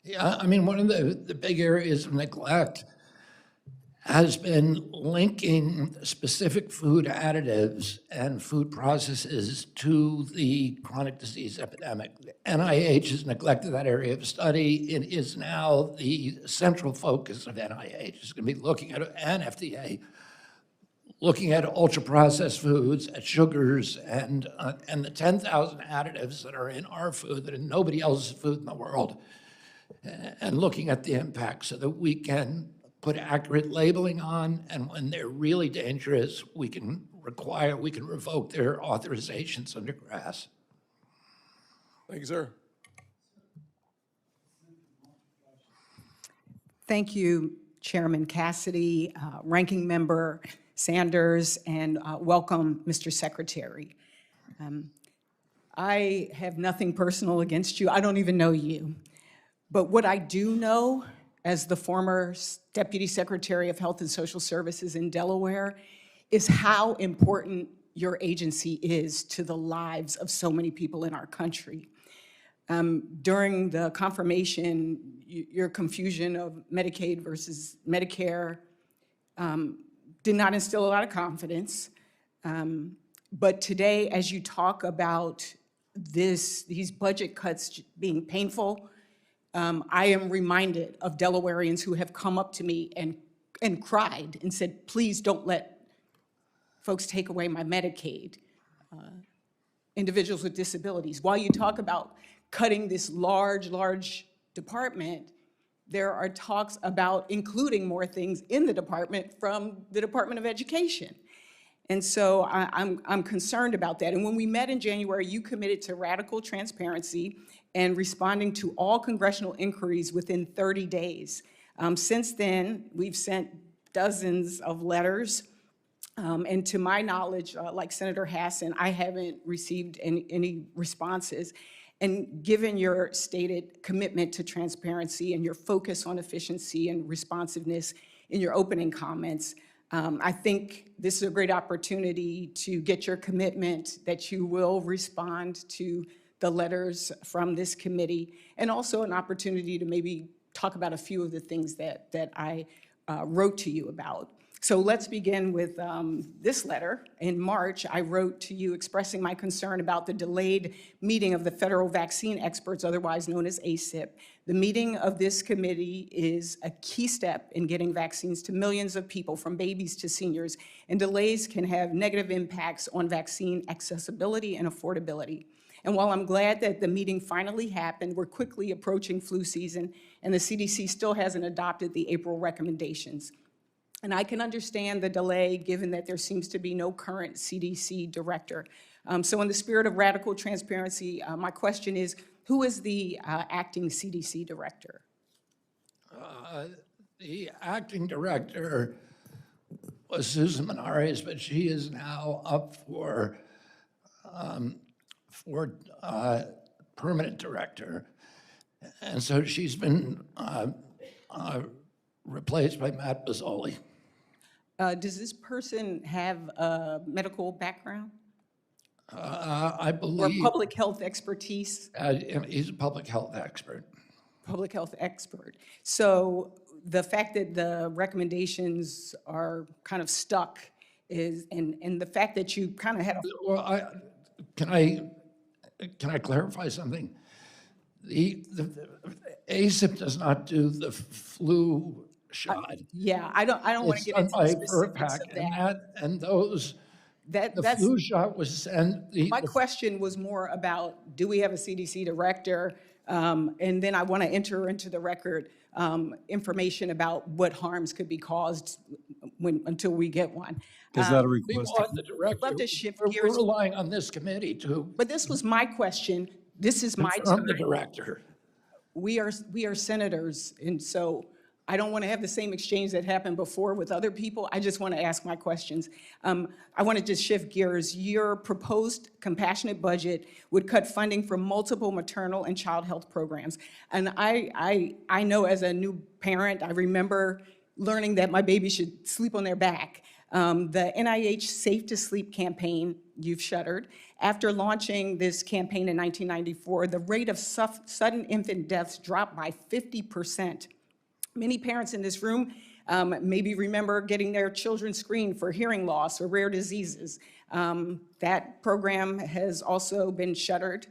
Yeah, I mean, one of the big areas of neglect has been linking specific food additives and food processes to the chronic disease epidemic. The NIH has neglected that area of study. It is now the central focus of NIH. It's going to be looking at, and FDA, looking at ultra-processed foods, at sugars, and the 10,000 additives that are in our food that are in nobody else's food in the world, and looking at the impact so that we can put accurate labeling on, and when they're really dangerous, we can revoke their authorizations under GRAS. Thank you, sir. Thank you, Chairman Cassidy, Ranking Member Sanders, and welcome, Mr. Secretary. I have nothing personal against you. I don't even know you. But what I do know, as the former Deputy Secretary of Health and Social Services in Delaware, is how important your agency is to the lives of so many people in our country. During the confirmation, your confusion of Medicaid versus Medicare did not instill a lot of confidence. But today, as you talk about these budget cuts being painful, I am reminded of Delawareans who have come up to me and cried and said, please don't let folks take away my Medicaid, individuals with disabilities. While you talk about cutting this large department, there are talks about including more things in the department from the Department of Education. And so I'm concerned about that. And when we met in January, you committed to radical transparency and responding to all congressional inquiries within 30 days. Since then, we've sent dozens of letters. And to my knowledge, like Senator Hassan, I haven't received any responses. And given your stated commitment to transparency and your focus on efficiency and responsiveness in your opening comments, I think this is a great opportunity to get your commitment that you will respond to the letters from this committee, and also an opportunity to maybe talk about a few of the things that I wrote to you about. So let's begin with this letter. In March, I wrote to you expressing my concern about the delayed meeting of the federal vaccine experts, otherwise known as ACIP. The meeting of this committee is a key step in getting vaccines to millions of people, from babies to seniors, and delays can have negative impacts on vaccine accessibility and affordability. And while I'm glad that the meeting finally happened, we're quickly approaching flu season, and the CDC still hasn't adopted the April recommendations. And I can understand the delay, given that there seems to be no current CDC director. So in the spirit of radical transparency, my question is, who is the acting CDC director? The acting director was Susan Menares, but she is now up for permanent director. And so she's been replaced by Matt Bozzoli. Does this person have a medical background? I believe. Or public health expertise? He's a public health expert. Public health expert. So the fact that the recommendations are kind of stuck is, and the fact that you kind of had a... Well, can I clarify something? The ACIP does not do the flu shot. Yeah, I don't want to get into the specifics of that. And those, the flu shot was, and my question was more about, do we have a CDC director? And then I want to enter into the record information about what harms could be caused until we get one. Is that a we request? want the director. I'd love to shift We're gears. relying on this committee to. But this was my question. This is my I'm time. the director. We are senators, and so I don't want to have the same exchange that happened before with other people. I just want to ask my questions. I want to just shift gears. Your proposed compassionate budget would cut funding for multiple maternal and child health programs. And I know as a new parent, I remember learning that my baby should sleep on their back. The NIH Safe to Sleep campaign, you've shuttered. After launching this campaign in 1994, the rate of sudden infant deaths dropped by 50%. Many parents in this room maybe remember getting their children screened for hearing loss or rare diseases. That program has also been shuttered.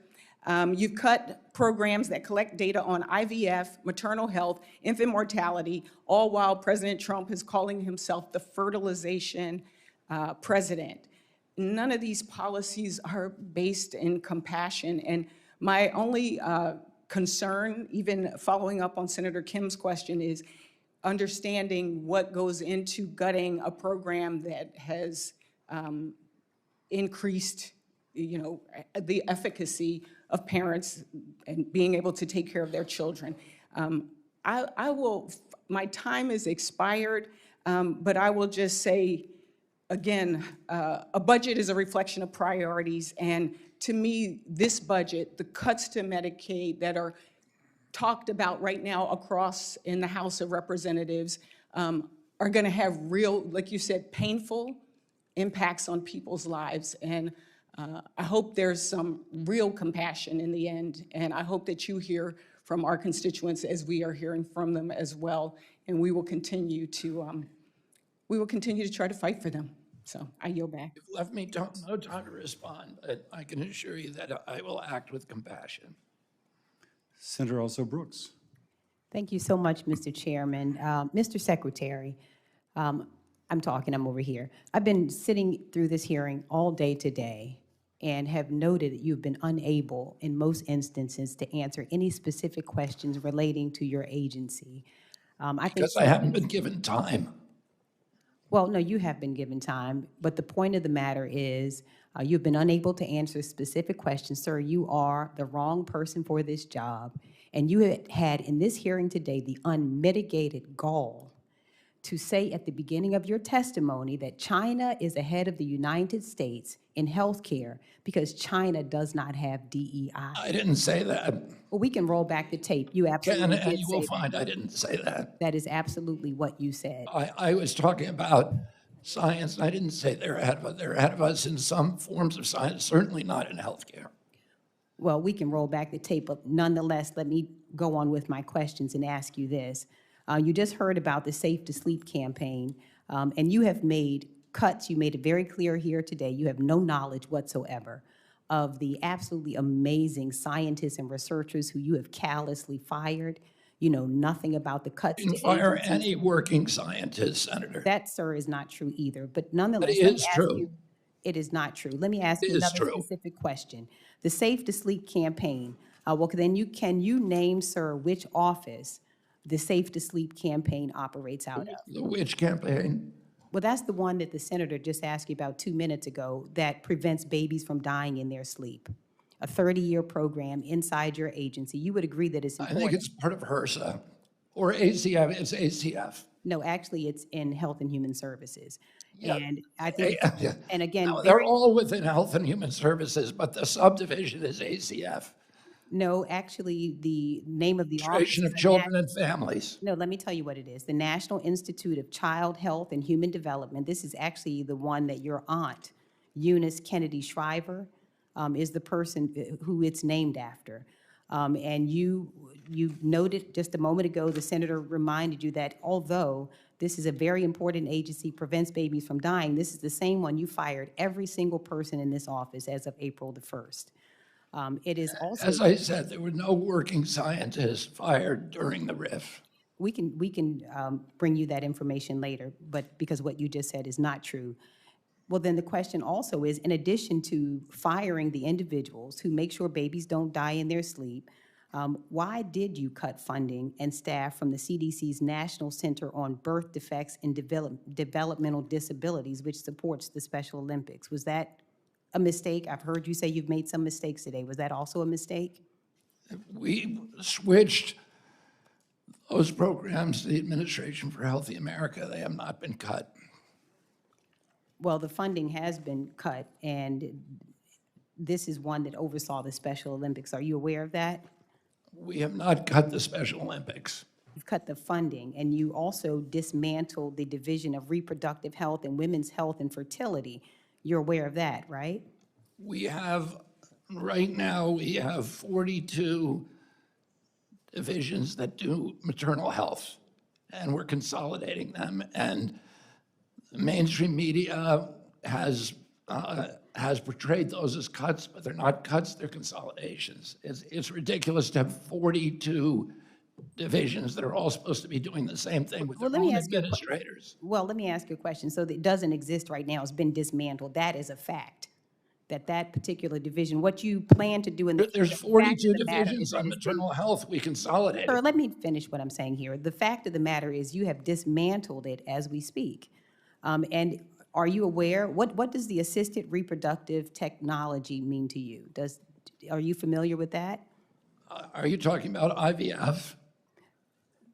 You've cut programs that collect data on IVF, maternal health, infant mortality, all while President Trump is calling himself the fertilization president. None of these policies are based in compassion. And my only concern, even following up on Senator Kim's question, is understanding what goes into gutting a program that has increased, the efficacy of parents and being able to take care of their children. My time is expired, but I will just say, again, a budget is a reflection of priorities, and to me, this budget, the cuts to Medicaid that are talked about right now across in the House of Representatives are gonna have real, like you said, painful impacts on people's lives. And I hope there's some real compassion in the end, and I hope that you hear from our constituents as we are hearing from them as well, and we will continue to try to fight for them. So I yield back. You've left me no time to respond, but I can assure you that I will act with compassion. Senator Also Brooks. Thank you so much, Mr. Chairman. Mr. Secretary, I'm over here. I've been sitting through this hearing all day today and have noted that you've been unable, in most instances, to answer any specific questions relating to your agency. Because I haven't been given time. Well, no, you have been given time, but the point of the matter is you've been unable to answer specific questions. Sir, you are the wrong person for this job, and you had in this hearing today the unmitigated gall to say at the beginning of your testimony that China is ahead of the United States in healthcare because China does not have DEI. I didn't say that. Well, we can roll back the tape. You absolutely did And you will say find that. I didn't say that. That is absolutely what you said. I was talking about science, and I didn't say they're ahead of us. They're ahead of us in some forms of science, certainly not in healthcare. Well, we can roll back the tape, but nonetheless, let me go on with my questions and ask you this. You just heard about the Safe to Sleep campaign, and you have made cuts. You made it very clear here today. You have no knowledge whatsoever of the absolutely amazing scientists and researchers who you have callously fired. You know nothing about the cuts. Didn't fire any working scientists, Senator. That, sir, is not true either. But nonetheless, But it is true. It is not true. Let me ask It you is another true. specific question. The Safe to Sleep campaign. Well, then can you name, sir, which office the Safe to Sleep campaign operates out of? Which campaign? Well, that's the one that the senator just asked you about 2 minutes ago that prevents babies from dying in their sleep. A 30-year program inside your agency. You would agree that it's I important. think it's part of HRSA or ACF. It's ACF. No, actually, it's in Health and Human Services. Yeah. And I think, Yeah. and again, No, they're all within Health and Human Services, but the subdivision is ACF. no, actually, the name of the office. Administration of Children and Families. No, let me tell you what it is. The National Institute of Child Health and Human Development. This is actually the one that your aunt, Eunice Kennedy Shriver, is the person who it's named after. And you noted just a moment ago, the senator reminded you that although this is a very important agency, prevents babies from dying, this is the same one you fired every single person in this office as of April the 1st. It is also— As I said, there were no working scientists fired during the RIF. We can bring you that information later, but because what you just said is not true. Well, then the question also is, in addition to firing the individuals who make sure babies don't die in their sleep, why did you cut funding and staff from the CDC's National Center on Birth Defects and Developmental Disabilities, which supports the Special Olympics? Was that a mistake? I've heard you say you've made some mistakes today. Was that also a mistake? We switched those programs to the Administration for Healthy America. They have not been cut. Well, the funding has been cut, and this is one that oversaw the Special Olympics. Are you aware of that? We have not cut the Special Olympics. You've cut the funding, and you also dismantled the Division of Reproductive Health and Women's Health and Fertility. You're aware of that, right? We have, right now, we have 42 divisions that do maternal health, and we're consolidating them. And the mainstream media has portrayed those as cuts, but they're not cuts, they're consolidations. It's ridiculous to have 42 divisions that are all supposed to be doing the same thing with their own administrators. Well, let me ask you a question. So that doesn't exist right now, it's been dismantled. That is a fact, that particular division, what you plan to do in the. There's the fact 42 of the matter divisions is that on it's been- maternal health, we consolidated. Sir, let me finish what I'm saying here. The fact of the matter is you have dismantled it as we speak. And are you aware, what does the assisted reproductive technology mean to you? Are you familiar with that? Are you talking about IVF?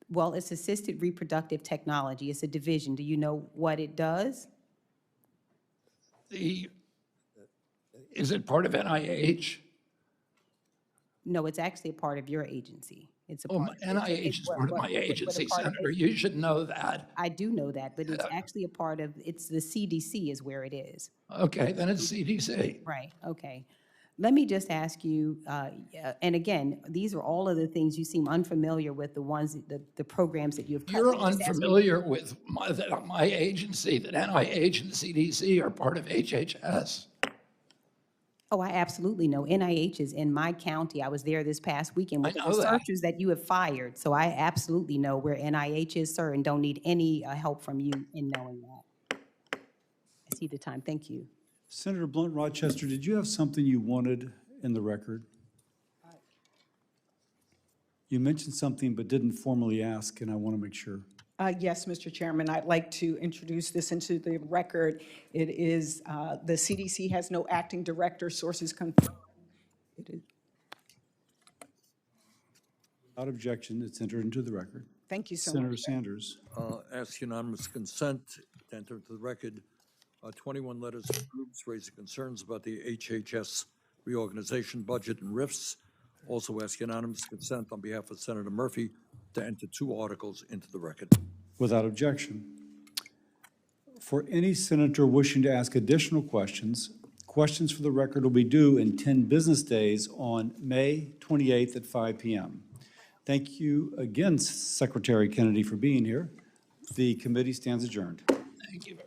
Well, it's assisted reproductive technology. It's a division. Do you know what it does? Is it part of NIH? No, it's actually a part of your agency. It's a Oh, part. NIH is part of my agency, Senator. You should know that. I do know that, but it's actually a part of, it's the CDC is where it is. Okay, then it's CDC. Right, okay. Let me just ask you, and again, these are all of the things you seem unfamiliar with, the ones, the programs that you've cut. You're Let me just ask you- unfamiliar with my agency, that NIH and CDC are part of HHS. Oh, I absolutely know. NIH is in my county. I was there this past weekend with the I know that. researchers that you have fired. So I absolutely know where NIH is, sir, and don't need any help from you in knowing that. I see the time. Thank you. Senator Blunt Rochester, did you have something you wanted in the record? You mentioned something but didn't formally ask, and I want to make sure. Yes, Mr. Chairman, I'd like to introduce this into the record. It is, the CDC has no acting director, sources confirm. It is- Without objection, it's entered into the record. Thank you so Senator much. Sanders. Ask unanimous consent to enter into the record 21 letters from groups raising concerns about the HHS reorganization budget and RIFs. Also ask unanimous consent on behalf of Senator Murphy to enter 2 articles into the record. Without objection. For any senator wishing to ask additional questions, questions for the record will be due in 10 business days on May 28th at 5 p.m. Thank you again, Secretary Kennedy, for being here. The committee stands adjourned. Thank you very much.